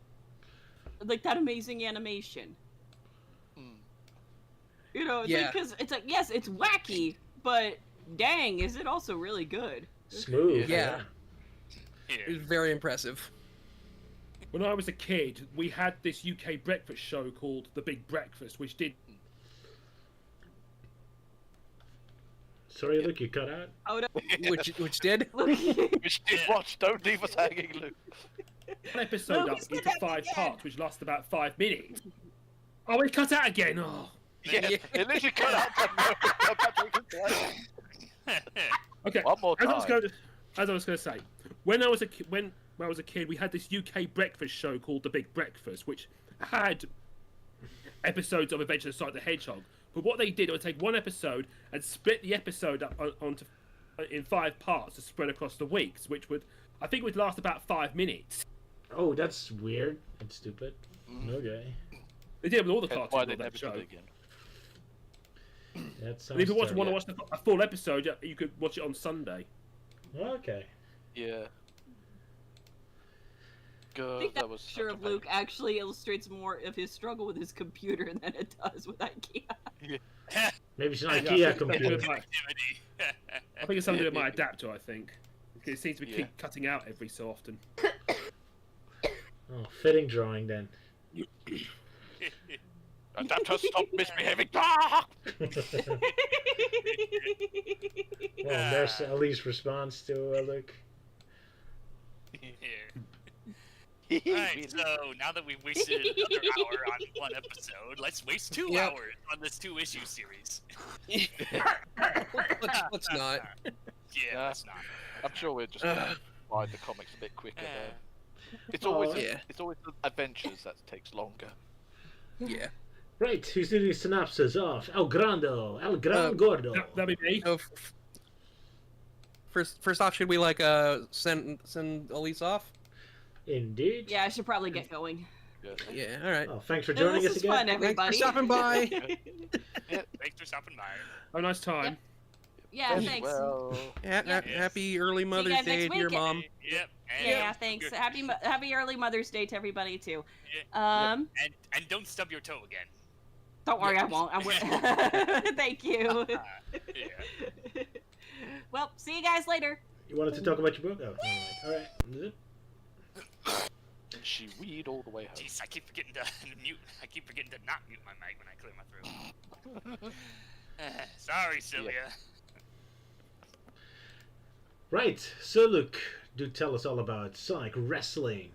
like that amazing animation. You know, Yeah. because it's like, yes, it's wacky, but dang, is it also really good? Smooth. Yeah. Yeah. It was very impressive. When I was a kid, we had this UK breakfast show called The Big Breakfast, which did. Sorry, look, you cut out. Oh no! Which did? Which did watch. Don't leave us hanging, Luke. One episode No, up he's gonna into have 5 again. parts, which last about 5 minutes. Oh, we cut out again. Oh. Yeah, it literally cut out. Okay. One more As time. I was going to say, when I was a kid, we had this UK breakfast show called The Big Breakfast, which had episodes of Adventures of Sonic the Hedgehog. But what they did was take one episode and split the episode up onto in 5 parts to spread across the weeks, which would last about 5 minutes. Oh, that's weird and stupid. Okay. They did it with all the That's why cartoons they on that never show. did it again. That sounds And if you want to terrible. watch a full episode, you could watch it on Sunday. Okay. Yeah. I God, think that that was picture such a of Luke pain. actually illustrates more of his struggle with his computer than it does with IKEA. Maybe it's an Yeah, IKEA I think computer. it's something I think it's something to do with my adapter, I think. It seems to be keep cutting out every so often. Oh, fitting drawing then. Adapter, stop misbehaving! Ah! Well, there's Elise response to Luke. Alright, so now that we've wasted another hour on one episode, let's waste 2 Yep. hours on this 2-issue series. Let's not. Yeah, let's not. I'm sure we're just gonna find the comics a bit quicker there. It's Oh, always yeah. it's always the adventures that takes longer. Yeah. Right, who's doing the synopsis of El Gran Gordo? That'd be me. So, first off, should we send Elise off? Indeed. Yeah, I should probably get going. Yeah. Yeah. All right. Oh, thanks for No, joining this us is again. fun, everybody. Thanks for stopping by. Thanks for stopping by. Have a nice time. Yeah, Very thanks. Well. Happy early Mother's guys Day next to your week. mom. Yep. And Yeah, thanks. Happy early Mother's Day to everybody too. Yeah, and don't stub your toe again. Don't worry, I won't. Thank you. Yeah. Well, see you guys later. You wanted to talk about your book? Oh, all right. She weed all the way home. Jeez, I keep forgetting to mute. I keep forgetting to not mute my mic when I clear my throat. Sorry, Sylvia. Right, so Luke, do tell us all about Sonic Wrestling.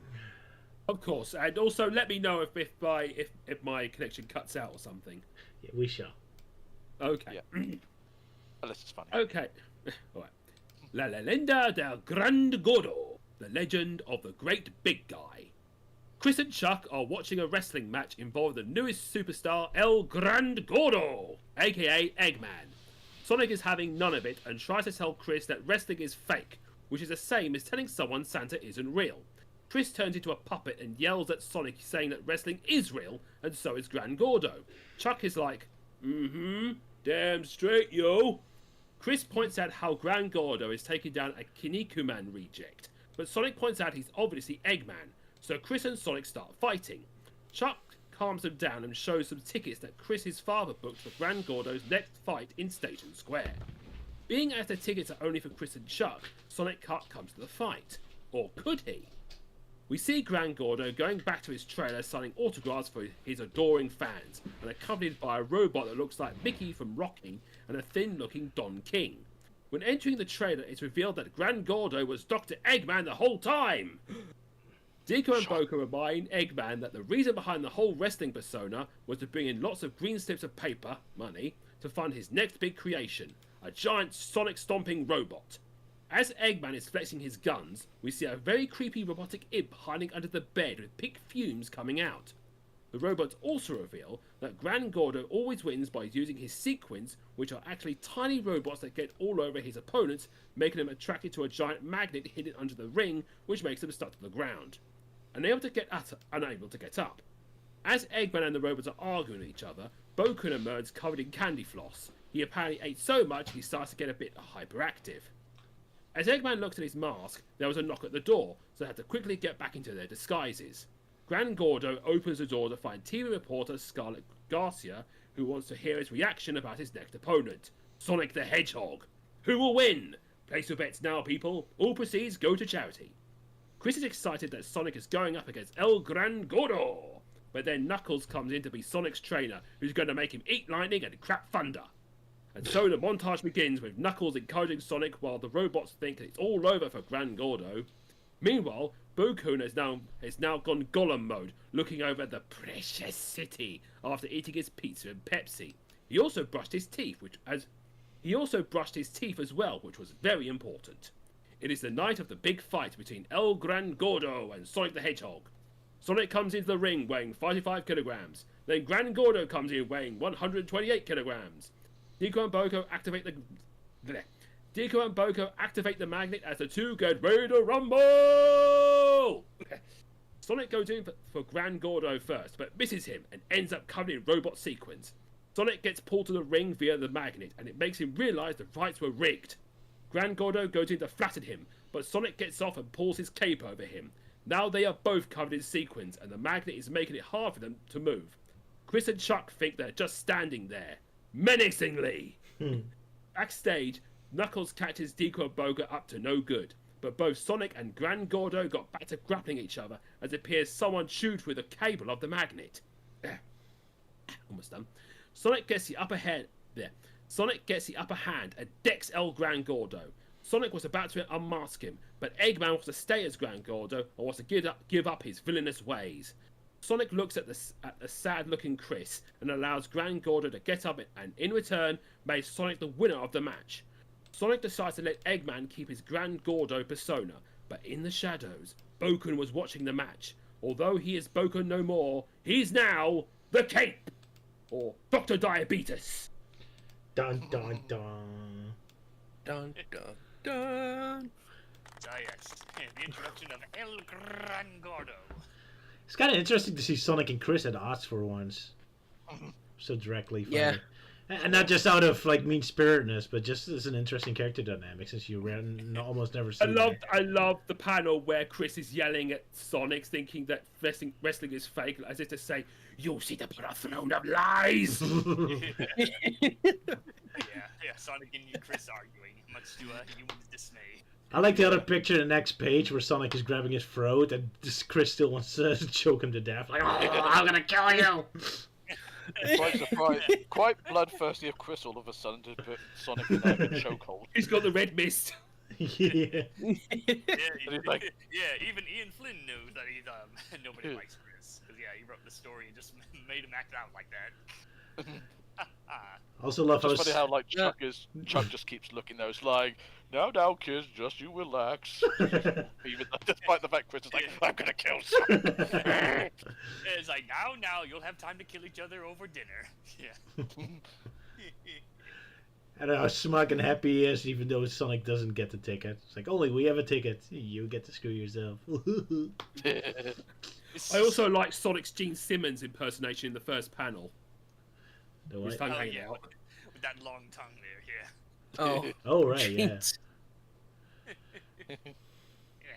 Of course, and also let me know if my connection cuts out or something. Yeah, we shall. Okay. Yeah. Unless it's funny. Okay. All right. La Leyenda del Gran Gordo, the legend of the great big guy. Chris and Chuck are watching a wrestling match involving the newest superstar El Gran Gordo, aka Eggman. Sonic is having none of it and tries to tell Chris that wrestling is fake, which is the same as telling someone Santa isn't real. Chris turns into a puppet and yells at Sonic saying that wrestling is real, and so is Gran Gordo. Chuck is like, damn straight, yo. Chris points out how Gran Gordo is taking down a Kinnikuman reject, but Sonic points out he's obviously Eggman, so Chris and Sonic start fighting. Chuck calms them down and shows some tickets that Chris's father booked for Gran Gordo's next fight in Station Square. Being as the tickets are only for Chris and Chuck, Sonic can't come to the fight. Or could he? We see Gran Gordo going back to his trailer signing autographs for his adoring fans, and accompanied by a robot that looks like Mickey from Rocky and a thin-looking Don King. When entering the trailer, it's revealed that Gran Gordo was Dr. Eggman the whole time! Deco and Boca remind Eggman that the reason behind the whole wrestling persona was to bring in lots of green slips of paper, money, to fund his next big creation, a giant Sonic-stomping robot. As Eggman is flexing his guns, we see a very creepy robotic imp hiding under the bed with pink fumes coming out. The robots also reveal that Gran Gordo always wins by using his sequins, which are actually tiny robots that get all over his opponents, making them attracted to a giant magnet hidden under the ring, which makes them stuck to the ground. Unable to get up. As Eggman and the robots are arguing with each other, Boken emerges covered in candy floss. He apparently ate so much he starts to get a bit hyperactive. As Eggman looks at his mask, there was a knock at the door, so they had to quickly get back into their disguises. Gran Gordo opens the door to find TV reporter Scarlett Garcia, who wants to hear his reaction about his next opponent, Sonic the Hedgehog. Who will win? Place your bets now, people. All proceeds go to charity. Chris is excited that Sonic is going up against El Gran Gordo, but then Knuckles comes in to be Sonic's trainer, who's going to make him eat lightning and crap thunder. And so the montage begins with Knuckles encouraging Sonic while the robots think it's all over for Gran Gordo. Meanwhile, Bookun has now gone Gollum mode, looking over the precious city after eating his pizza and Pepsi. He also brushed his teeth, as well, which was very important. It is the night of the big fight between El Gran Gordo and Sonic the Hedgehog. Sonic comes into the ring weighing 55 kilograms. Then Gran Gordo comes in weighing 128 kilograms. Deco and Boko activate the magnet as the two get ready to rumble! Sonic goes in for Gran Gordo first, but misses him and ends up covered in robot sequins. Sonic gets pulled to the ring via the magnet, and it makes him realise the fights were rigged. Gran Gordo goes in to flatten him, but Sonic gets off and pulls his cape over him. Now they are both covered in sequins, and the magnet is making it hard for them to move. Chris and Chuck think they're just standing there, menacingly. Backstage, Knuckles catches Deco and Boga up to no good, but both Sonic and Gran Gordo got back to grappling each other as it appears someone chewed through the cable of the magnet. Almost done. Sonic gets the upper hand and decks El Gran Gordo. Sonic was about to unmask him, but Eggman wants to stay as Gran Gordo and wants to give up his villainous ways. Sonic looks at the sad-looking Chris and allows Gran Gordo to get up and, in return, makes Sonic the winner of the match. Sonic decides to let Eggman keep his Gran Gordo persona, but in the shadows, Boken was watching the match. Although he is Boken no more, he's now the Cape! Or Dr. Diabetes. Dun dun dun. Dun dun dun. Ah, yes. The introduction of El Gran Gordo. It's kind of interesting to see Sonic and Chris at odds for once. So directly. Funny. Yeah. And not just out of like mean spiritedness, but just as an interesting character dynamic, since you almost never see. I love the panel where Chris is yelling at Sonic, thinking that wrestling is fake, as if to say, "You sit upon a throne of lies." Yeah, Sonic and Chris arguing, much to Euan's dismay. I like the other picture, the next page, where Sonic is grabbing his throat, and Chris still wants to choke him to death. Like, oh, I'm gonna kill you. Quite bloodthirsty of Chris all of a sudden to put Sonic in a chokehold. He's got the red mist. Yeah. Even Ian Flynn knows that he's nobody likes Chris. Because he wrote the story and just made him act out like that. Also love how it's funny how like Chuck just keeps looking though. It's like, now kids, just you relax. Even despite the fact Chris is like, I'm gonna kill Sonic. It's like now you'll have time to kill each other over dinner. Yeah. And how smug and happy he is, even though Sonic doesn't get the ticket. It's like, only we have a ticket. You get to screw yourself. I also like Sonic's Gene Simmons impersonation in the first panel. His tongue hanging out. With that long tongue there, yeah. Oh, right, yeah. Yeah,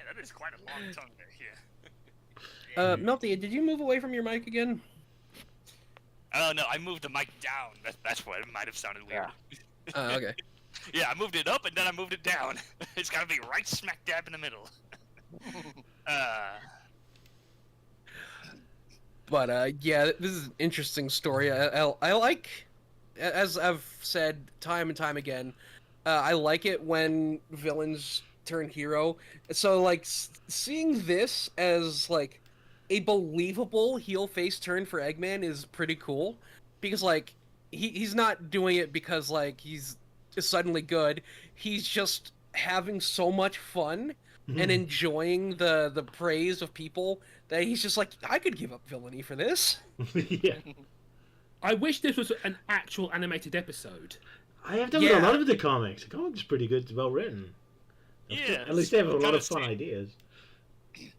that is quite a long tongue there, yeah. Melty, did you move away from your mic again? Oh, no, I moved the mic down. That's what it might have sounded weird. Yeah. Okay. Yeah, I moved it up and then I moved it down. It's gotta be right smack dab in the middle. But yeah, this is an interesting story. I like, as I've said time and time again, I like it when villains turn hero. So like seeing this as like a believable heel face turn for Eggman is pretty cool, because like he's not doing it because like he's suddenly good. He's just having so much fun and enjoying the praise of people that he's just like, I could give up villainy for this. Yeah. I wish this was an actual animated episode. I have done a lot of the comics. The comics are pretty good, well written. Yeah, At least they have a lot of fun kinda ideas.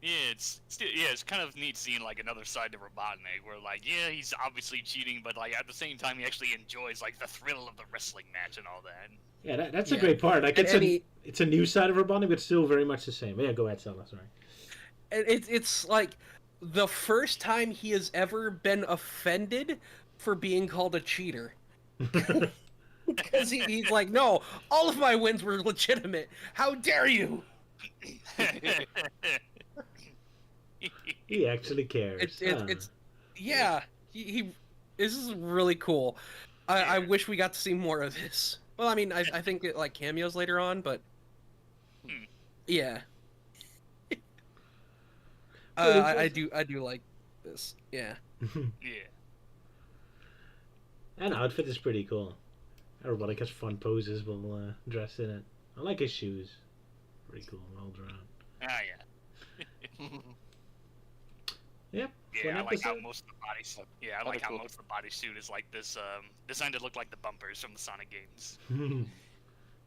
Yeah, it's kind of neat seeing like another side to Robotnik, where like he's obviously cheating, but like at the same time he actually enjoys like the thrill of the wrestling match and all that. Yeah, that's a great part. Like it's a new side of Robotnik, but still very much the same. Yeah, go ahead, Sala. Sorry. It's like the first time he has ever been offended for being called a cheater. Because he's like, no, all of my wins were legitimate. How dare you? He actually cares. It's yeah. He this is really cool. I wish we got to see more of this. Well, I mean, I think it like cameos later on, but yeah. I do like this. Yeah. Yeah. And outfit is pretty cool. Everybody has fun poses while dressed in it. I like his shoes. Pretty cool, well drawn. Ah, yeah. Yep. Yeah, I like how most of the bodies. Yeah, I like how most of the bodysuit is like this. Designed to look like the bumpers from the Sonic games.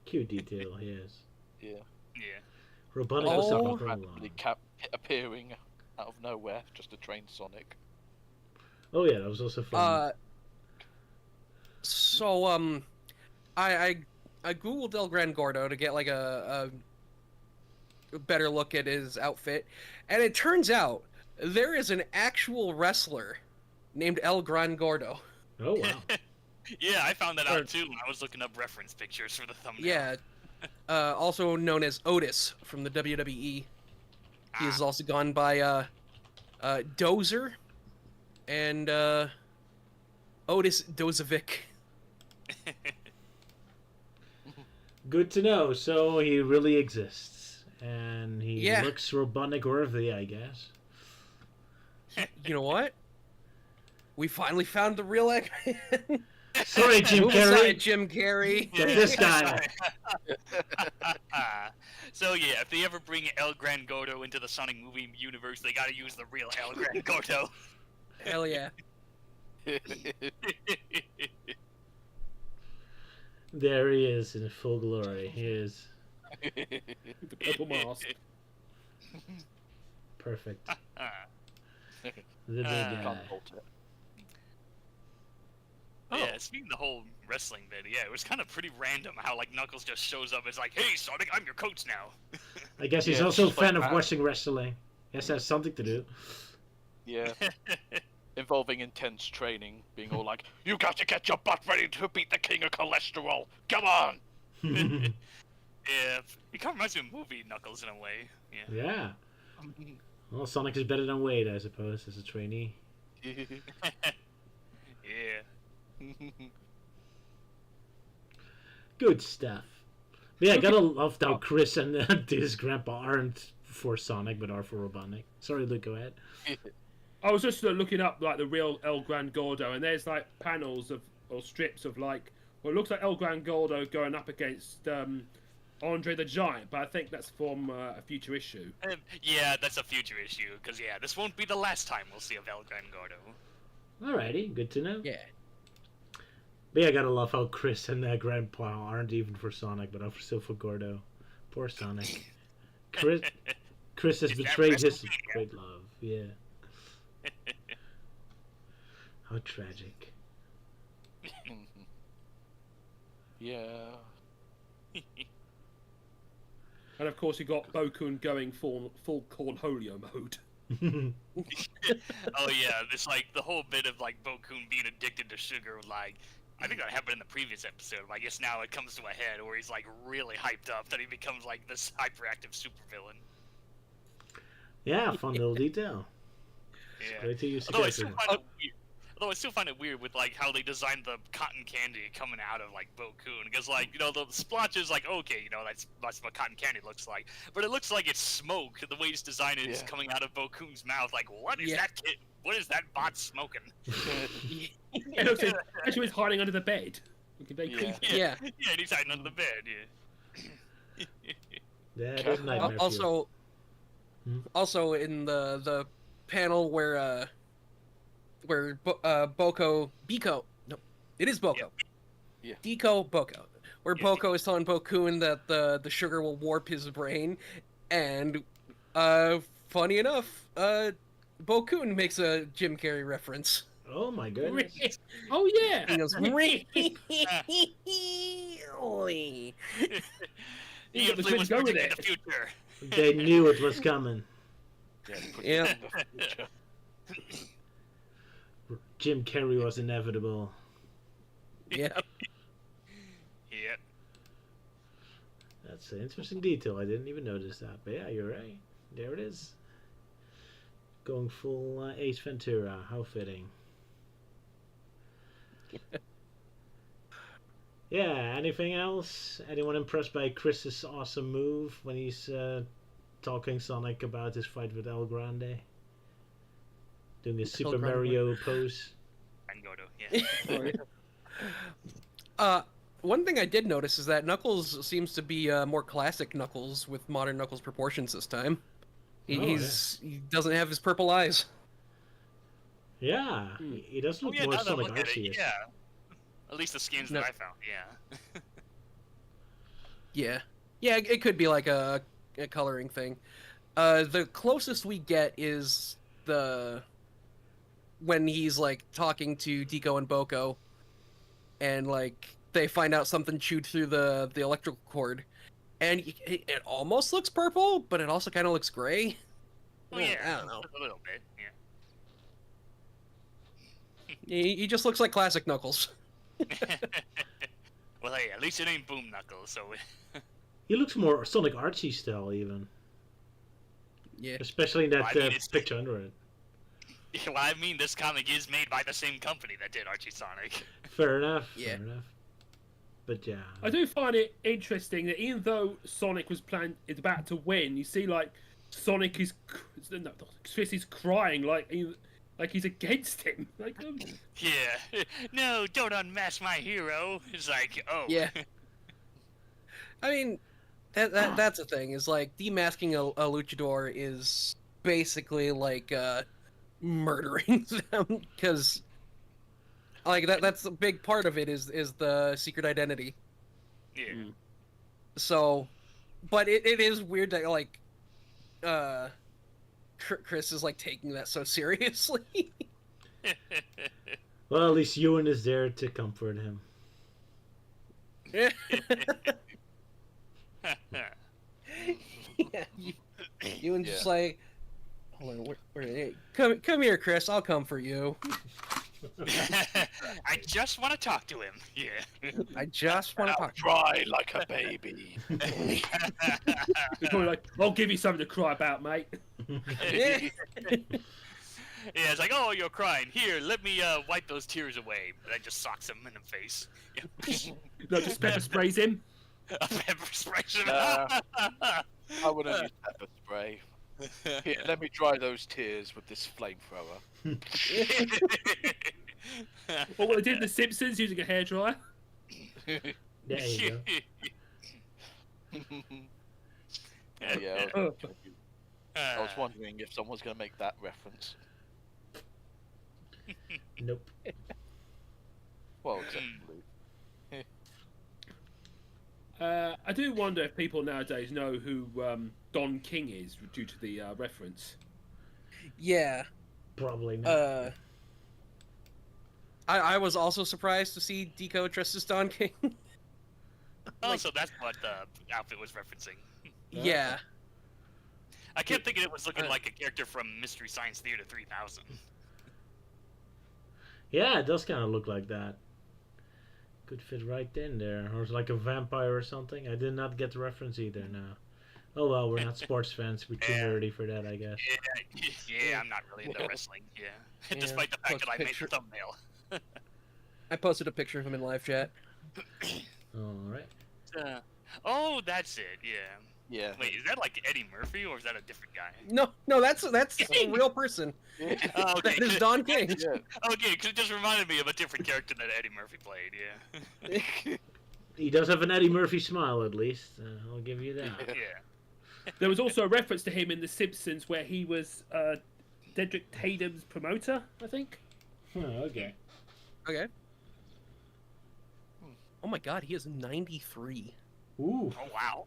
Cute detail, yes. Yeah. Yeah. Robotnik randomly appearing out of nowhere just to train Sonic. Oh yeah, that was also fun. So I googled El Gran Gordo to get like a better look at his outfit, and it turns out there is an actual wrestler named El Gran Gordo. Oh wow. Yeah, I found that out too when I was looking up reference pictures for the thumbnail. Yeah, also known as Otis from the WWE. He has also gone by Dozer and Otis Dozovic. Good to know. So he really exists, and he looks Robotnik worthy, I guess. You know what? We finally found the real Eggman. Sorry, Jim Carrey. Jim Carrey. Get this guy. So yeah, if they ever bring El Gran Gordo into the Sonic movie universe, they gotta use the real El Gran Gordo. Hell yeah. There he is in full glory. He is. The purple mask. Perfect. The big guy. Yeah, speaking of the whole wrestling bit, yeah, it was kind of pretty random how like Knuckles just shows up. It's like, hey, Sonic, I'm your coach now. I guess he's also a fan of watching wrestling. Yes, that has something to do. Yeah. Involving intense training, being all like, you got to get your butt ready to beat the king of cholesterol. Come on! Yeah, it kind of reminds me of movie Knuckles in a way. Yeah. Yeah. Well, Sonic is better than Wade, I suppose, as a trainee. Yeah. Good stuff. But yeah, I gotta love how Chris and his grandpa aren't for Sonic, but are for Robotnik. Sorry, Luke, go ahead. I was just looking up like the real El Gran Gordo, and there's like panels of or strips of like, well, it looks like El Gran Gordo going up against Andre the Giant, but I think that's from a future issue. Yeah, that's a future issue, because yeah, this won't be the last time we'll see of El Gran Gordo. Alrighty, good to know. Yeah. But yeah, I gotta love how Chris and Grandpa aren't even for Sonic, but are still for Gordo. Poor Sonic. Chris has betrayed his great love. Yeah. How tragic. Yeah. And of course, you got Bokun going full Cornholio mode. Oh yeah, it's like the whole bit of like Bokun being addicted to sugar. Like, I think that happened in the previous episode. But I guess now it comes to a head where he's like really hyped up that he becomes like this hyperactive supervillain. Yeah, fun little detail. Yeah. Great to use Although I still find it weird with like how they designed the cotton candy coming out of like Bokun, because like, you know, the splotch is like, okay, you know, that's what cotton candy looks like, but it looks like it's smoke. The way it's designed is coming out of Bokun's mouth. Like, what is that kid? What is that bot smoking? It looks like actually he's hiding under the bed. Looking very creepy. Yeah, and he's hiding under the bed. Yeah. That is nightmare fuel. Also in the panel where Boko, no, it is Boko. Yeah. Deco Boko. Where Boko is telling Bokun that the sugar will warp his brain, and funny enough, Bokun makes a Jim Carrey reference. Oh my goodness. Oh yeah. He goes, He Yeah, but was couldn't go with predicting it. the future. They knew it was coming. Yeah. Jim Carrey was inevitable. Yeah. Yep. That's an interesting detail. I didn't even notice that. But yeah, you're right. There it is. Going full Ace Ventura. How fitting. Yeah, anything else? Anyone impressed by Chris's awesome move when he's talking Sonic about his fight with El Grande? Doing his Super Mario pose. Angodo, yeah. One thing I did notice is that Knuckles seems to be more classic Knuckles with modern Knuckles proportions this time. He doesn't have his purple eyes. Yeah, he does look more Sonic artsy. Yeah. At least the skins that I found, yeah. Yeah, it could be like a coloring thing. The closest we get is when he's like talking to Deco and Boko, and like they find out something chewed through the electrical cord, and it almost looks purple, but it also kind of looks gray. Oh yeah, I don't know. A little bit, yeah. He just looks like classic Knuckles. Well, hey, at least it ain't Boom Knuckles, so. He looks more Sonic artsy style, even. Yeah. Especially in that picture under it. Well, I mean, this comic is made by the same company that did Archie Sonic. Fair enough. Fair enough. But yeah. I do find it interesting that even though Sonic was about to win, you see like Sonic is Chris is crying like he's against him. Like, yeah. No, don't unmask my hero. It's like, oh. Yeah. I mean, that's the thing. Is like demasking a luchador is basically like murdering them, because like that's a big part of it is the secret identity. Yeah. So, but it is weird that like Chris is like taking that so seriously. Well, at least Euan is there to comfort him. Yeah. Euan's just like, hold on, where come here, Chris. I'll comfort you. I just want to talk to him. Yeah. I just want to talk. Cry like a baby. He's probably like, I'll give you something to cry about, mate. Yeah, it's like, oh, you're crying. Here, let me wipe those tears away. But I just socks him in the face. No, just pepper sprays him. Pepper sprays him. I wouldn't use pepper spray. Here, let me dry those tears with this flamethrower. Or what they did in The Simpsons using a hairdryer. There you go. Yeah, I was wondering if someone's going to make that reference. Nope. Well, exactly. I do wonder if people nowadays know who Don King is due to the reference. Yeah. Probably not. I was also surprised to see Deco dressed as Don King. Oh, so that's what the outfit was referencing. Yeah. I kept thinking it was looking like a character from Mystery Science Theater 3000. Yeah, it does kind of look like that. Could fit right in there. Or it's like a vampire or something. I did not get the reference either now. Oh well, we're not sports fans. We're too nerdy for that, I guess. Yeah, I'm not really into wrestling. Yeah. Despite the fact that I made the thumbnail. I posted a picture of him in live chat. Alright. Oh, that's it, yeah. Yeah. Wait, is that like Eddie Murphy or is that a different guy? No, that's a real person. Oh, okay. That is Don King. Okay, because it just reminded me of a different character that Eddie Murphy played, yeah. He does have an Eddie Murphy smile, at least. I'll give you that. Yeah. There was also a reference to him in The Simpsons where he was Dedrick Tatum's promoter, I think. Okay. Okay. Oh my god, he is 93. Ooh. Oh wow.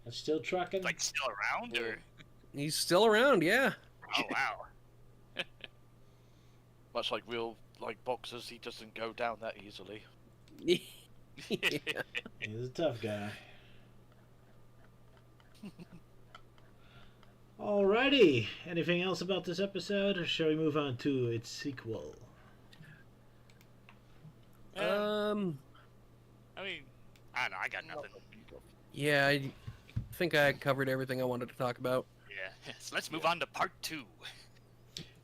That's still trucking? Like still around or? He's still around, yeah. Oh wow. Much like real boxers, he doesn't go down that easily. Yeah. He's a tough guy. Alrighty. Anything else about this episode, or shall we move on to its sequel? I mean, I don't know. I got nothing. Yeah, I think I covered everything I wanted to talk about. Yeah. So let's move on to part 2.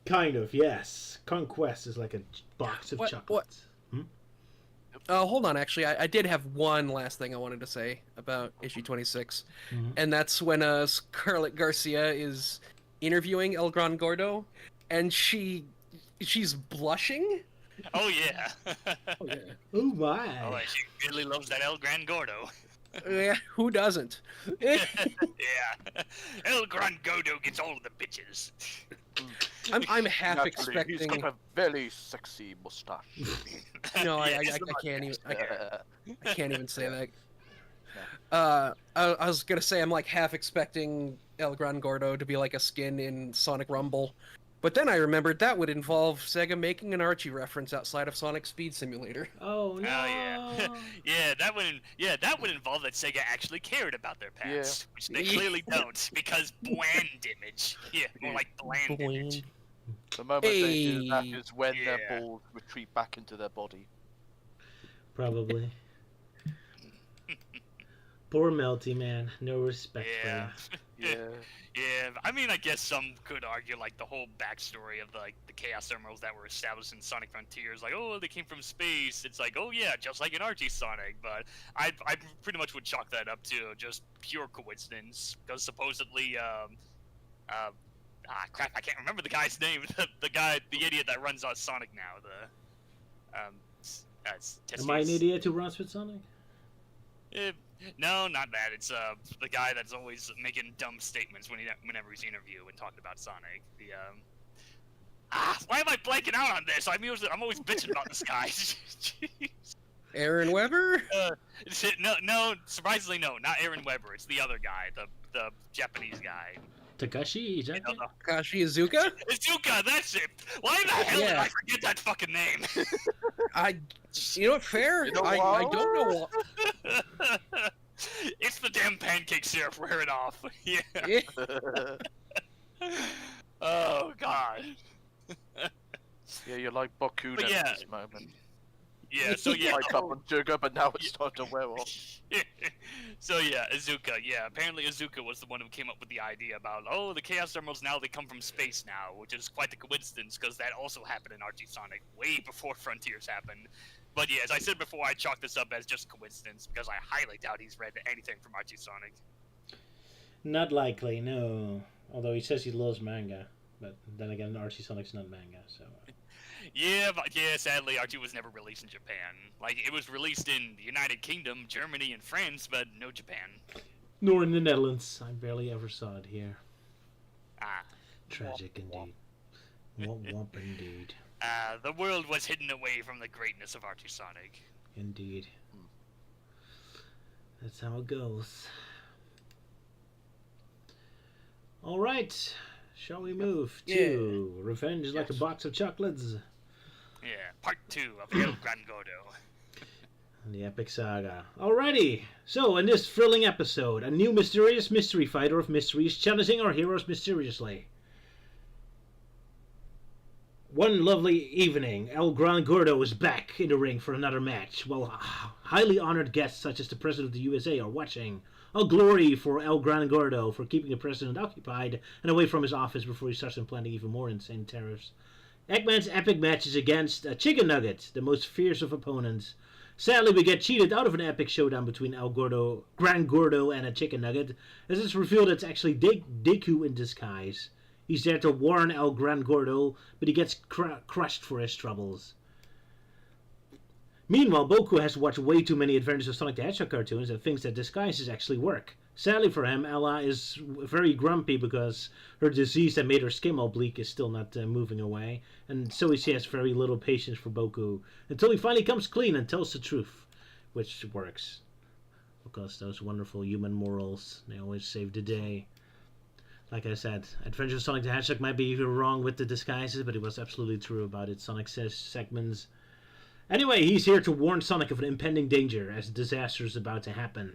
Kind of, yes. Conquest is like a box of What- chocolates. Hold on, actually, I did have one last thing I wanted to say about issue 26, Mhm. and that's when Scarlett Garcia is interviewing El Gran Gordo, and she's blushing. Oh yeah. Oh yeah. Oh my. Oh, she really loves that El Gran Gordo. Yeah, who doesn't? Yeah. El Gran Gordo gets all of the bitches. I'm half Naturally, expecting. He's got a very sexy mustache. No, Yeah, I just can't even. I can't even say that. Yeah. I was gonna say I'm like half expecting El Gran Gordo to be like a skin in Sonic Rumble, but then I remembered that would involve Sega making an Archie reference outside of Sonic Speed Simulator. Oh no. Oh yeah. that would involve that Sega actually cared about their past, which they clearly don't, because bland image. Yeah, more like bland image. The moment they do that Hey. is when Yeah. their balls retreat back into their body. Probably. Poor Melty, man. No respect Yeah. for Yeah. Yeah, I mean, I guess some could argue like the whole backstory of the Chaos Emeralds that were established in Sonic Frontiers, like, oh, they came from space. It's like, oh yeah, just like in Archie Sonic. But I pretty much would chalk that up to just pure coincidence, because supposedly, crap, I can't remember the guy's name. The idiot that runs on Sonic now. you. Am I an idiot who runs with Sonic? No, not that. It's the guy that's always making dumb statements whenever he's interviewed and talking about Sonic. Why am I blanking out on this? I'm always bitching about this guy. Jeez. Aaron Weber? No, surprisingly no, not Aaron Weber. It's the other guy, the Japanese guy. Takashi? Is that it? Kashi Izuka? Izuka, that's it. Why the hell did Yeah. I forget that fucking name? You know what? Fair. You know I what? don't know. It's the damn pancake syrup wearing off. Yeah. Yeah. Oh god. Yeah, you're like Bakuna But yeah. at this moment. Yeah. So yeah. Like up on sugar, but now it's starting to wear off. So yeah, Izuka. Yeah, apparently Izuka was the one who came up with the idea about, oh, the Chaos Emeralds now they come from space now, which is quite the coincidence because that also happened in Archie Sonic way before Frontiers happened. But yeah, as I said before, I chalk this up as just coincidence because I highly doubt he's read anything from Archie Sonic. Not likely, no. Although he says he loves manga. But then again, Archie Sonic's not manga, so... Yeah, but yeah, sadly, Archie was never released in Japan. Like, it was released in the United Kingdom, Germany, and France, but no Japan. Nor in the Netherlands. I barely ever saw it here. Ah. Tragic indeed. Womp womp indeed. The world was hidden away from the greatness of Archie Sonic. Indeed. That's how it goes. Alright. Shall we move to Revenge Like a Box of Chocolates? Yeah, part 2 of El Gran Gordo. The epic saga. Alrighty, so in this thrilling episode, a new mysterious mystery fighter of mysteries challenging our heroes mysteriously. One lovely evening, El Gran Gordo is back in the ring for another match, while highly honored guests such as the President of the USA are watching. A glory for El Gran Gordo for keeping the President occupied and away from his office before he starts implanting even more insane tariffs. Eggman's epic match is against a Chicken Nugget, the most fierce of opponents. Sadly, we get cheated out of an epic showdown between Gran Gordo and a Chicken Nugget, as it's revealed it's actually Deku in disguise. He's there to warn El Gran Gordo, but he gets crushed for his troubles. Meanwhile, Boku has watched way too many Adventures of Sonic the Hedgehog cartoons and thinks that disguises actually work. Sadly for him, Ella is very grumpy because her disease that made her skin all bleak is still not moving away, and so she has very little patience for Boku, until he finally comes clean and tells the truth, which works. Because those wonderful human morals, they always save the day. Like I said, Adventures of Sonic the Hedgehog might be even wrong with the disguises, but it was absolutely true about its Sonic segments. Anyway, he's here to warn Sonic of an impending danger as a disaster is about to happen.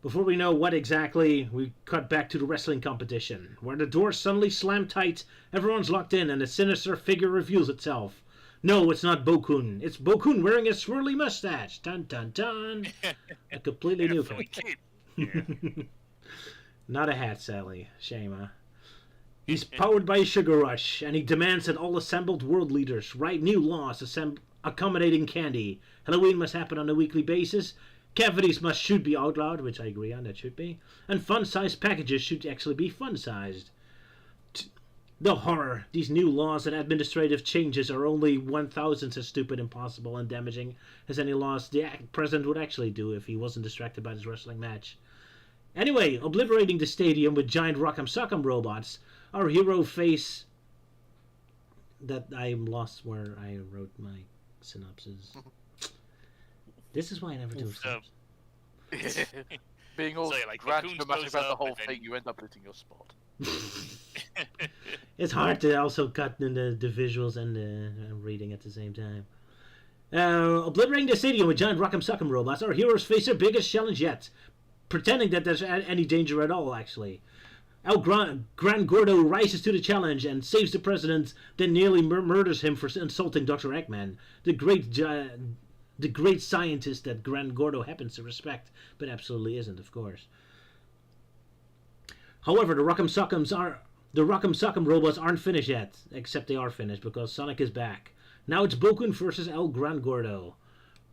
Before we know what exactly, we cut back to the wrestling competition, where the doors suddenly slam tight, everyone's locked in, and a sinister figure reveals itself. No, it's not Bokun. It's Bokun wearing a swirly mustache. Dun dun dun. A completely new character. Not a hat, Sally. Shame, huh? He's powered by a sugar rush, and he demands that all assembled world leaders write new laws accommodating candy. Halloween must happen on a weekly basis. Cavities should be outlawed, which I agree on, that should be. And fun-sized packages should actually be fun-sized. The horror. These new laws and administrative changes are only 1,000th as stupid, impossible, and damaging as any laws the president would actually do if he wasn't distracted by this wrestling match. Anyway, obliterating the stadium with giant Rock'em Sock'em robots, our hero face... That I'm lost where I wrote my synopsis. This is why I never do synopsis. Being all grand dramatic about the whole thing, you end up losing your spot. It's hard to also cut in the visuals and the reading at the same time. Obliterating the stadium with giant Rock'em Sock'em robots, our heroes face their biggest challenge yet. Pretending that there's any danger at all, actually. El Gran Gordo rises to the challenge and saves the president, then nearly murders him for insulting Dr. Eggman, the great scientist that Gran Gordo happens to respect, but absolutely isn't, of course. However, the Rock'em Sock'em robots aren't finished yet, except they are finished because Sonic is back. Now it's Bokun versus El Gran Gordo.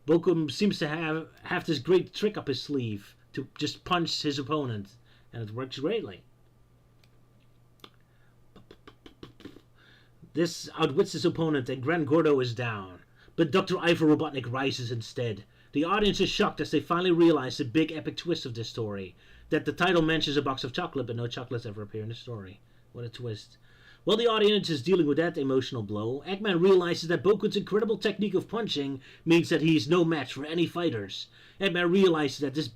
Bokun seems to have this great trick up his sleeve to just punch his opponent, and it works greatly. This outwits his opponent, and Gran Gordo is down. But Dr. Ivor Robotnik rises instead. The audience is shocked as they finally realize the big epic twist of this story. That the title mentions a box of chocolate, but no chocolates ever appear in the story. What a twist. While the audience is dealing with that emotional blow, Eggman realizes that Bokun's incredible technique of punching means that he is no match for any fighters. Eggman realizes that this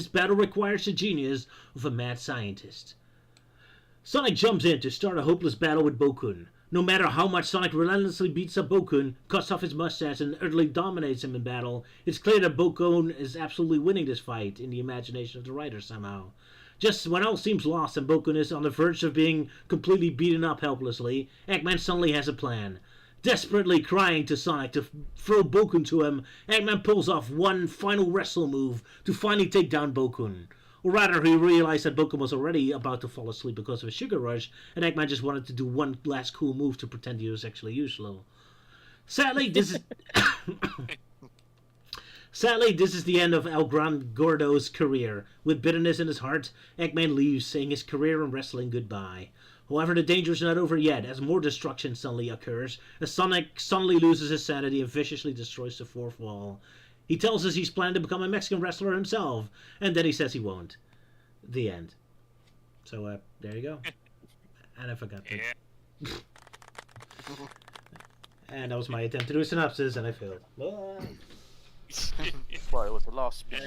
battle requires the genius of a mad scientist. Sonic jumps in to start a hopeless battle with Bokun. No matter how much Sonic relentlessly beats up Bokun, cuts off his mustache, and utterly dominates him in battle, it's clear that Bokun is absolutely winning this fight in the imagination of the writer somehow. Just when all seems lost and Bokun is on the verge of being completely beaten up helplessly, Eggman suddenly has a plan. Desperately crying to Sonic to throw Bokun to him, Eggman pulls off one final wrestle move to finally take down Bokun. Or rather, he realized that Bokun was already about to fall asleep because of a sugar rush, and Eggman just wanted to do one last cool move to pretend he was actually useful. Sadly, this is the end of El Gran Gordo's career. With bitterness in his heart, Eggman leaves, saying his career in wrestling goodbye. However, the danger is not over yet, as more destruction suddenly occurs, as Sonic suddenly loses his sanity and viciously destroys the fourth wall. He tells us he's planning to become a Mexican wrestler himself, and then he says he won't. The end. So, there you go. And I forgot that. And that was my attempt to do a synopsis, and I failed. Well, it was the last one.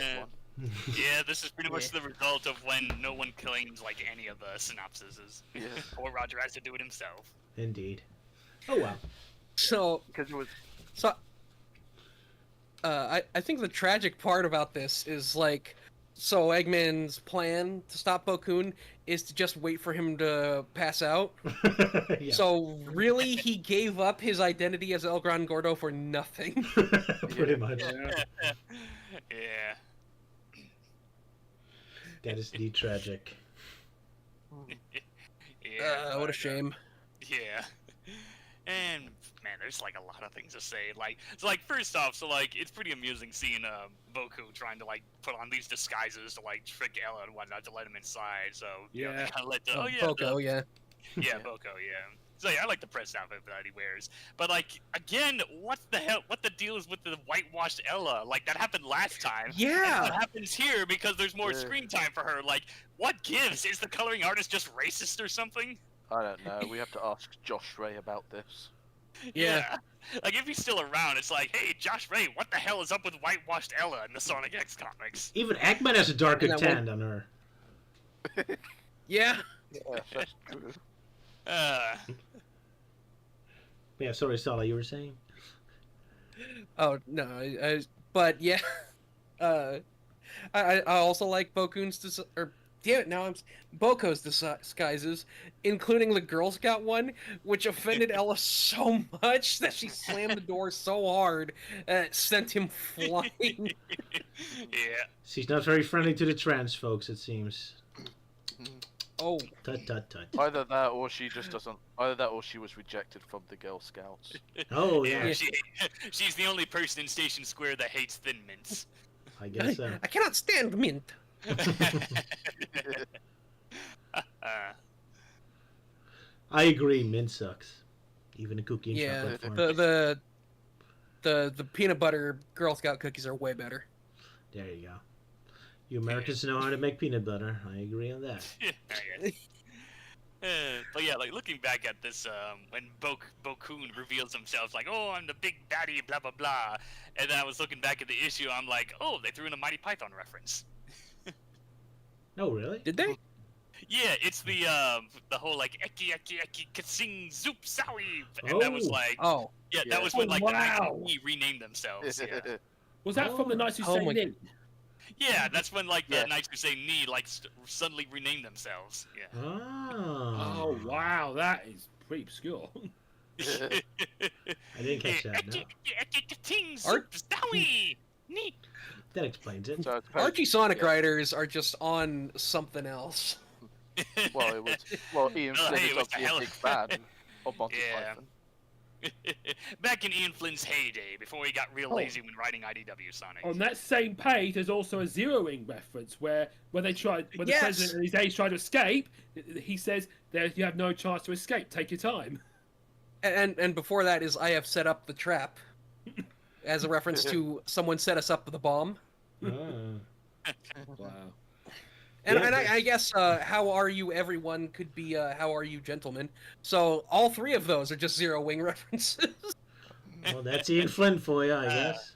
Yeah, this is pretty much the result of when no one claims like any of the synopsises. Yeah. Or Roger has to do it himself. Indeed. Oh wow. So, I think the tragic part about this is like, so Eggman's plan to stop Bokun is to just wait for him to pass out. Yeah. So really, he gave up his identity as El Gran Gordo for nothing. Pretty much. Yeah. That is indeed tragic. Yeah. What a shame. Yeah. And man, there's like a lot of things to say. Like, so like first off, so like it's pretty amusing seeing Boku trying to like put on these disguises to like trick Ella and whatnot to let him inside. So yeah, kind of let the Boko, yeah. Yeah, Boko, yeah. So yeah, I like the press outfit that he wears. But like, again, what the hell? What the deal is with the whitewashed Ella? Like that happened last time. Yeah. And what happens here because there's more screen time for her? Like, what gives? Is the coloring artist just racist or something? I don't know. We have to ask Josh Ray about this. Yeah. Like if he's still around, it's like, hey, Josh Ray, what the hell is up with whitewashed Ella in the Sonic X comics? Even Eggman has a darker that tan than her. Yeah. Yeah, that's true. Yeah, sorry, Sala, you were saying? Oh no, but yeah, I also like Boko's Boko's disguises, including the Girl Scout one, which offended Ella so much that she slammed the door so hard that it sent him flying. Yeah. She's not very friendly to the trans folks, it seems. Oh. Tut tut tut. Either that, or she just doesn't. Either that, or she was rejected from the Girl Scouts. Oh, yeah. Yeah. She's the only person in Station Square that hates Thin Mints. I guess so. I cannot stand mint. I agree, mint sucks. Even a cookie and Yeah, chocolate form. the peanut butter Girl Scout cookies are way better. There you go. You Americans know how to make peanut butter. I agree on that. But yeah, like looking back at this, when Bokoon reveals himself, like, oh, I'm the big baddie, blah blah blah, and then I was looking back at the issue, I'm like, oh, they threw in a Mighty Python reference. Oh, really? Did they? Yeah, it's the whole like eki eki eki katsing zoop sowie, and that was like, Oh. yeah, Yeah. that was when like wow. the Knights renamed themselves. Yeah. Was that from the Knights Who Oh Say my- Knee? Yeah, that's when like the Yeah. Knights Who Say Knee like suddenly renamed themselves. Yeah. Oh. Oh wow, that is pretty obscure. I didn't catch that, no. Art- That explains it. So it's Archie Sonic yeah. Riders are just on something else. Well, it was. Well, Ian Oh, Flynn hey, is it was the obviously a hell- big fan of Monty Yeah. Python. Back in Ian Flynn's heyday, before he got real Oh. lazy when writing IDW Sonic. On that same page, there's also a zeroing reference where they tried, when the Yes. president and his aides tried to escape, he says, "There, you have no chance to escape. Take your time." And before that is I have set up the trap, as a reference to someone set us up with a bomb. Oh. Wow. And, Yeah, and but- I guess how are you everyone could be how are you gentlemen. So all three of those are just Zero Wing references. Well, that's Ian Flynn for you, I guess.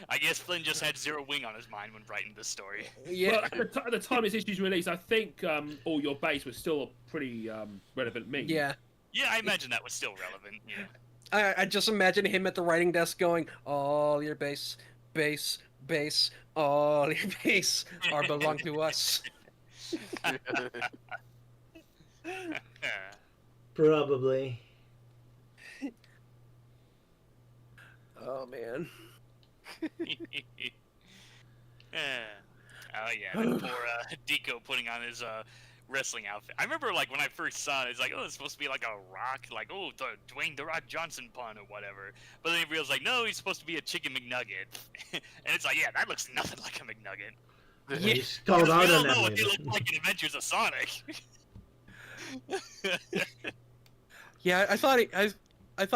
I guess Flynn just had Zero Wing on his mind when writing this story. Yeah. Well, at the time this issue's released, I think All Your Base was still a pretty relevant meme. Yeah. Yeah, I imagine that was still relevant. Yeah. I just imagine him at the writing desk going, all your base, all your base are belong to us. Probably. Oh man. Oh yeah, and poor Deco putting on his wrestling outfit. I remember like when I first saw it, it's like, oh, it's supposed to be like a Rock, like oh, the Dwayne the Rock Johnson pun or whatever. But then he realized like, no, he's supposed to be a chicken McNugget, and it's like, yeah, that looks nothing like a McNugget. Yeah. He's called out We all on that know what he later. looked like in Adventures of Sonic. Yeah, I thought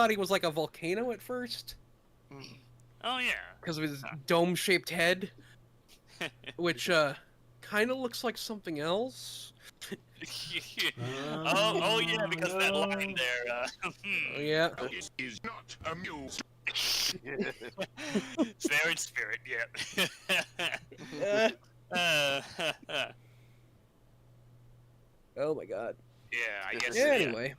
he was like a volcano at first Oh yeah. because of his dome-shaped head, which kind of looks like something else. Oh yeah, because of that line there. Oh, yeah. This is not amused. It's there in spirit, yeah. Oh my god. Yeah, I guess. Yeah, anyway.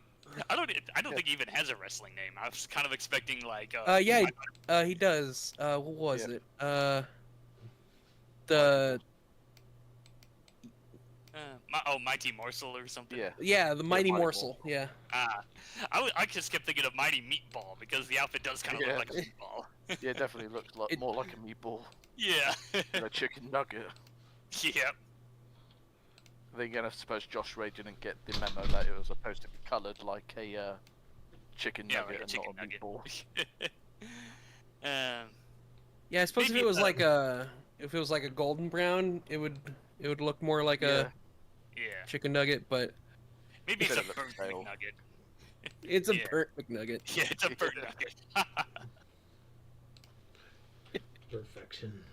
I don't think he even has a wrestling name. I was kind of expecting like. Yeah, he does. What was Yeah. it? The Mighty Morsel or something. Yeah. the Mighty Mighty Morsel. Yeah. I just kept thinking of Mighty Meatball because the outfit does kind of Yeah. look like a meatball. Yeah, it definitely looks like, more like a meatball Yeah. than a chicken nugget. Yep. Then again, I suppose Josh Ray didn't get the memo that it was supposed to be coloured like a chicken Yeah, nugget like a and chicken not a nugget. meatball. Yeah, I suppose if Maybe it was it's, like a golden brown, it would look more like Yeah. a Yeah. chicken nugget, but Maybe it's a Bit of a burnt fail. McNugget. It's a Yeah. burnt McNugget. Yeah, it's a bird nugget. Perfection.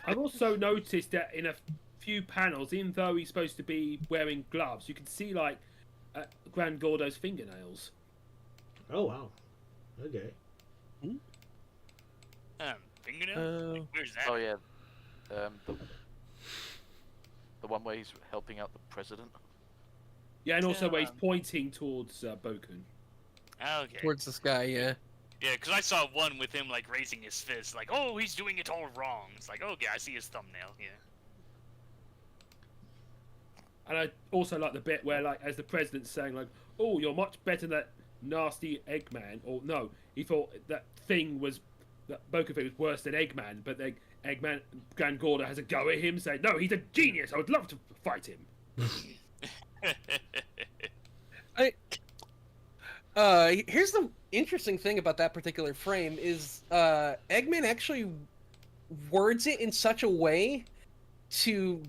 I've also noticed that in a few panels, even though he's supposed to be wearing gloves, you can see like Grand Gordo's fingernails. Oh wow. Okay. Fingernail? Where's that? Oh yeah, the one where he's helping out the president. Yeah, and also where he's pointing towards Bokun. Okay. Towards the sky, yeah. Yeah, because I saw one with him like raising his fist, like, oh, he's doing it all wrong. It's like, okay, I see his thumbnail. Yeah. And I also like the bit where, like, as the president's saying, like, oh, you're much better than that nasty Eggman. Or, no, he thought that Boku thing was worse than Eggman, but then Eggman, Grand Gordo has a go at him, saying, no, he's a genius, I would love to fight him. Here's the interesting thing about that particular frame is Eggman actually words it in such a way to...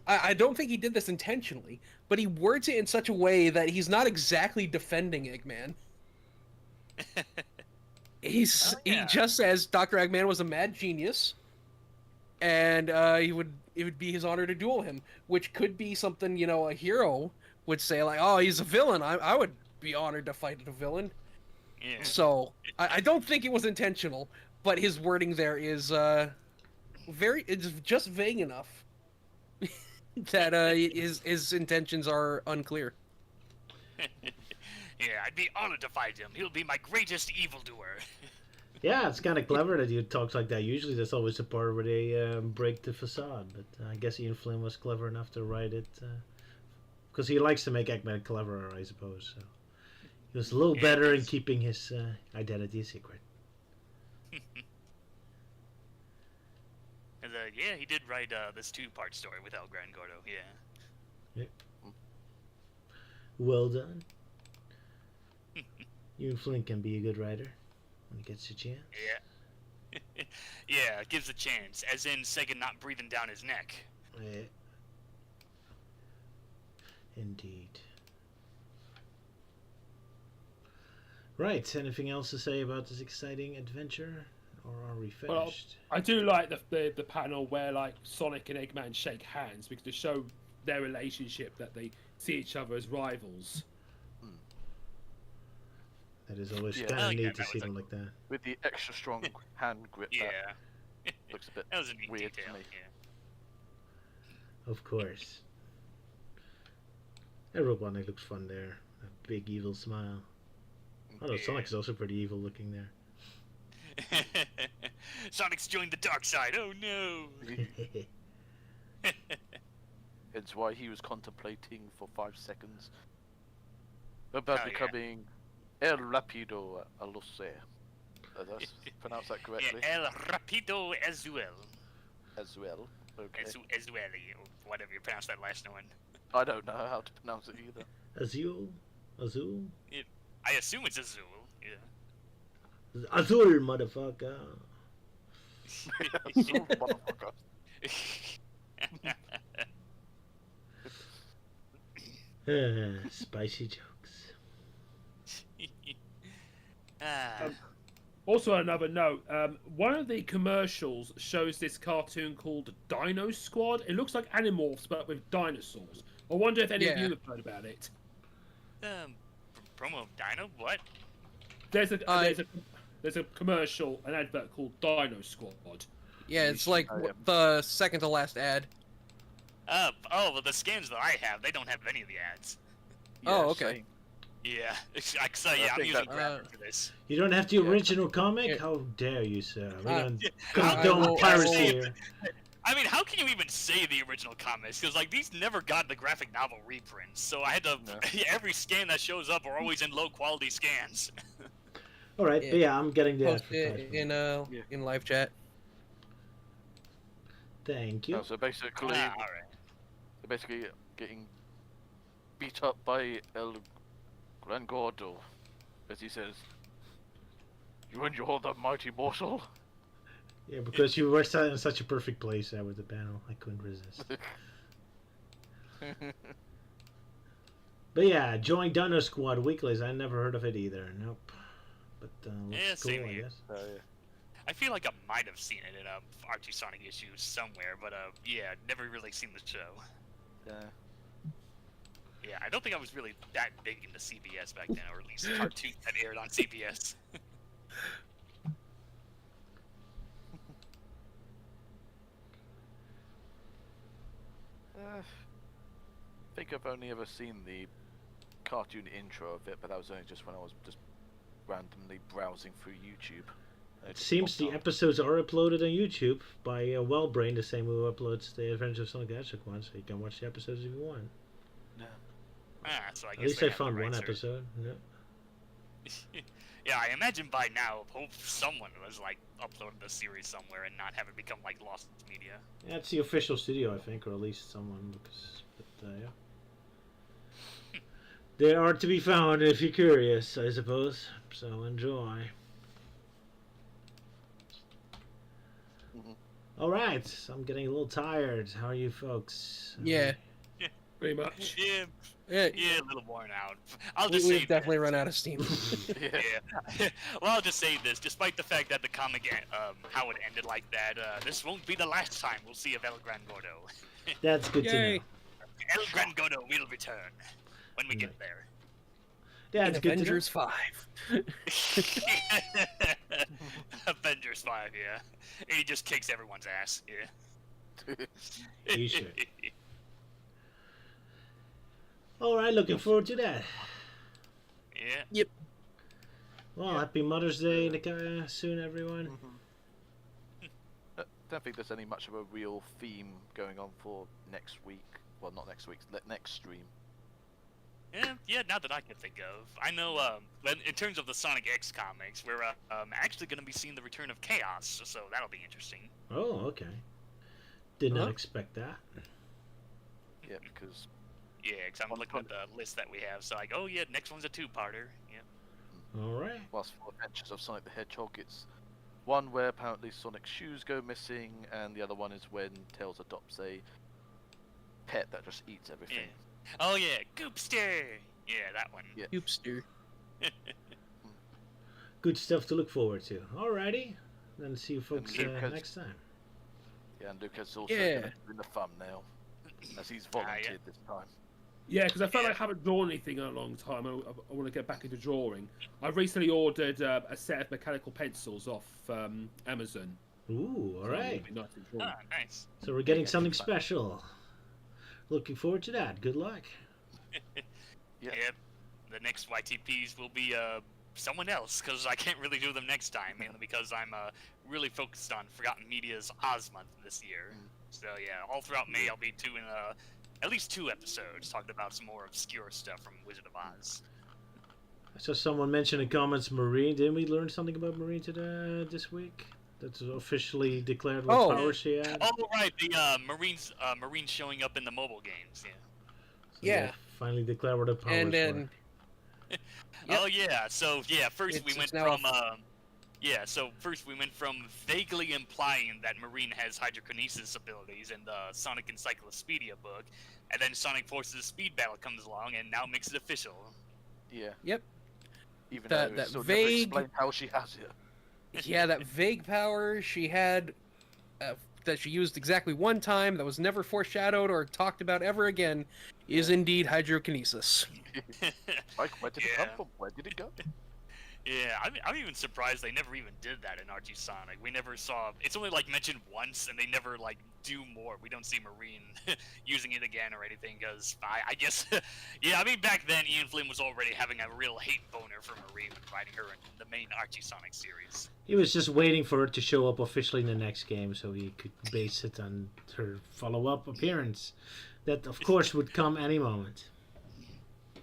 I don't think he did this intentionally, but he words it in such a way that he's not exactly defending Eggman. He just says Dr. Eggman was a mad genius, and it would be his honor to duel him, which could be something, you know, a hero would say, like, oh, he's a villain. I would be honored to fight a villain. Yeah. So I don't think it was intentional, but his wording there is it's just vague enough that his intentions are unclear. Yeah, I'd be honored to fight him. He'll be my greatest evildoer. Yeah, it's kind of clever that he talks like that. Usually that's always the part where they break the facade. But I guess Ian Flynn was clever enough to write it. Because he likes to make Eggman cleverer, I suppose. So he was a little better in keeping his identity secret. And, yeah, he did write this two-part story with El Gran Gordo, yeah. Well done. Ian Flynn can be a good writer when he gets a chance. Yeah. Yeah, gives a chance, as in Sega not breathing down his neck. Yeah. Indeed. Right, anything else to say about this exciting adventure? Or are we finished? Well, I do like the panel where, like, Sonic and Eggman shake hands because to show their relationship, that they see each other as rivals. That is always Yeah. kind I of like neat that. to That see was them like that. With the extra strong hand grip. Yeah. That looks a bit That was a neat weird detail, to me. yeah. Of course. And Robotnik looks fun there. A big evil smile. Although Sonic's also pretty evil looking there. Sonic's joined the dark side. Oh no! It's why he was contemplating for 5 seconds about Oh, yeah. becoming El Rapido Alose. That's pronounced that correctly Yeah, El Rapido as well. as well. Okay. As well, whatever you pronounce that last one. I don't know how to pronounce it either. Azul? Azul? I assume it's Azul. Yeah. Azul, motherfucker. Motherfucker. Spicy jokes. Also, on another note, one of the commercials shows this cartoon called Dino Squad. It looks like Animorphs, but with dinosaurs. I wonder if any of you have heard about it. Promo of Dino? What? There's a commercial, an advert called Dino Squad. Yeah, it's like Oh, yeah. the second to last ad. Well, the scans that I have, they don't have any of the ads. Oh, okay. same. Yeah, I'm think using that- Graphic for this. You don't have the Yeah. original comic? Yeah. How dare you, sir? We Uh, don't I condone will- piracy I will- here. I mean, how can you even say the original comics? Because, like, these never got the graphic novel reprints, so I had to... No. Every scan that shows up are always in low-quality scans. Alright, but yeah, I'm getting the Post advertisement. it in live chat. Thank you. No, so basically, Alright. they're basically getting beat up by El Gran Gordo, as he says. You and you're the mighty mortal. Yeah, because you were in such a perfect place there with the panel. I couldn't resist. But yeah, join Dino Squad Weeklies. I never heard of it either. Nope. But Yeah, looks cool, same I here. guess. Oh yeah. I feel like I might have seen it in a Archie Sonic issue somewhere, but yeah, never really seen the show. Yeah. Yeah, I don't think I was really that big into CBS back then, or at least cartoons that aired on CBS. I think I've only ever seen the cartoon intro of it, but that was only just when I was just randomly browsing through YouTube. It seems the episodes are uploaded on YouTube by Wellbrain, the same who uploads the Adventures of Sonic the Hedgehog one, so you can watch the episodes if you want. So I guess At least they I have the found one rights, or- episode. Yeah. Yeah, I imagine by now, hope someone was like uploaded the series somewhere and not have it become like lost media. Yeah, it's the official studio, I think, or at least someone. But yeah, they are to be found if you're curious, I suppose. So enjoy. All right, so I'm getting a little tired. How are you folks? Yeah. Pretty much. Yeah, Yeah, a little worn out. I'll just say we've definitely run out of steam. Yeah. Well, I'll just say this: despite the fact that the comic, how it ended like that, this won't be the last time we'll see of El Gran Gordo. That's good to know. Yay. El Gran Gordo will return when we get there. That's In good Avengers to know. 5. Avengers 5, yeah. And he just kicks everyone's ass, yeah. You should. All right, looking forward to that. Yeah. Yep. Well, happy Mother's Day soon, everyone. Don't think there's any much of a real theme going on for next week. Well, not next week. Next stream. Yeah, not that I can think of. I know, in terms of the Sonic X comics, we're actually going to be seeing the return of Chaos, so that'll be interesting. Oh, okay. Did not expect that. Yeah, because Yeah, because I'm looking at the list that we have, so like, oh yeah, next one's a two-parter. Yeah. All right. whilst for Adventures of Sonic the Hedgehog, it's one where apparently Sonic's shoes go missing, and the other one is when Tails adopts a pet that just eats everything. Oh yeah, Goopster! Yeah, that one. Yeah. Oopster. Good stuff to look forward to. Alrighty. Then see you folks Lucas- next time. Yeah, and Lucas is also Yeah. going to do the thumbnail, as he's volunteered this time. Yeah, because I felt like I haven't drawn anything in a long time. I want to get back into drawing. I've recently ordered a set of mechanical pencils off Amazon. Ooh, So alright. it'll be nice to draw. Ah, nice. So we're getting Yeah, something fun. special. Looking forward to that. Good luck. Yeah. Yep. The next YTPs will be someone else, because I can't really do them next time, mainly because I'm really focused on Forgotten Media's Oz month this year. So yeah, all throughout May I'll be doing at least 2 episodes talking about some more obscure stuff from Wizard of Oz. I saw someone mention in comments Marine. Didn't we learn something about Marine today, this week? That's officially declared what Oh. power she had? Oh right, the Marines showing up in the mobile games. Yeah. So Yeah. they finally declared what her powers And then were. Yep. Oh yeah, so yeah, first we It's went now from first we went from vaguely implying that Marine has hydrokinesis abilities in the Sonic Encyclopedia book, and then Sonic Forces Speed Battle comes along and now makes it official. Yeah. Yep. Even That- though that it's still vague- never explained how she has it. yeah, that vague power she had that she used exactly one time that was never foreshadowed or talked about ever again is indeed hydrokinesis. Like, where did it Yeah. come from? Where did it go? Yeah, I'm even surprised they never even did that in RG Sonic. We never saw. It's only like mentioned once, and they never like do more. We don't see Marine using it again or anything, because I guess, yeah. I mean, back then Ian Flynn was already having a real hate boner for Marine when writing her in the main RG Sonic series. He was just waiting for her to show up officially in the next game so he could base it on her follow-up appearance. That, of course, would come any moment.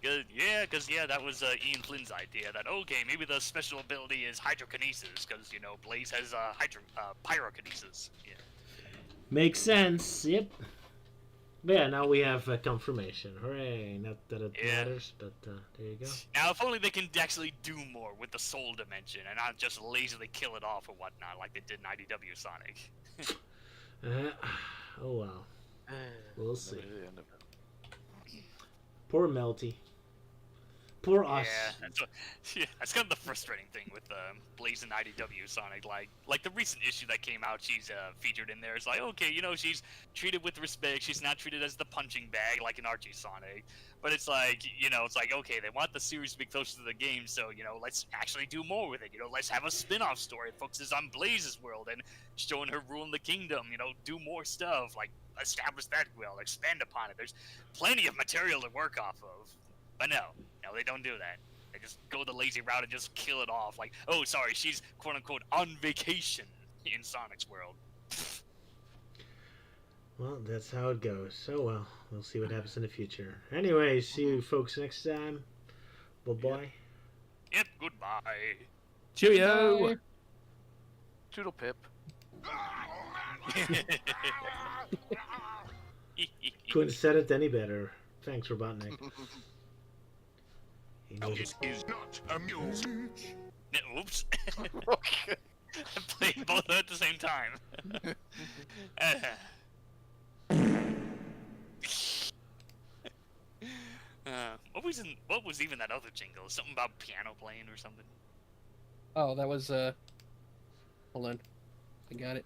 Because that was Ian Flynn's idea. That okay, maybe the special ability is hydrokinesis, because Blaze has pyrokinesis. Yeah. Makes sense, yep. But yeah, now we have confirmation. Hooray, not that it Yeah. matters, but there you go. Now, if only they can actually do more with the Soul Dimension and not just lazily kill it off or whatnot, like they did in IDW Sonic. Oh well, we'll see. Yeah, no. Poor Melty. For us. Yeah, that's kind of the frustrating thing with Blaze and IDW Sonic. Like the recent issue that came out, she's featured in there. It's like, okay, you know, she's treated with respect. She's not treated as the punching bag like an Archie Sonic. But it's like, you know, it's like, okay, they want the series to be closer to the game, so, you know, let's actually do more with it. You know, let's have a spin-off story that focuses on Blaze's world and showing her ruling the kingdom. You know, do more stuff, like establish that world, expand upon it. There's plenty of material to work off of. But no, they don't do that. They just go the lazy route and just kill it off. Like, oh, sorry, she's quote-unquote on vacation in Sonic's world. Well, that's how it goes. So, well, we'll see what happens in the future. Anyway, see you folks next time. Bye-bye. Yep, goodbye. Cheerio! Toodle pip. Couldn't have said it any better. Thanks, Robotnik. This is not amusing. Oops. I played both at the same time. What was even that other jingle? Something about piano playing or something? Oh, that was hold on. I got it.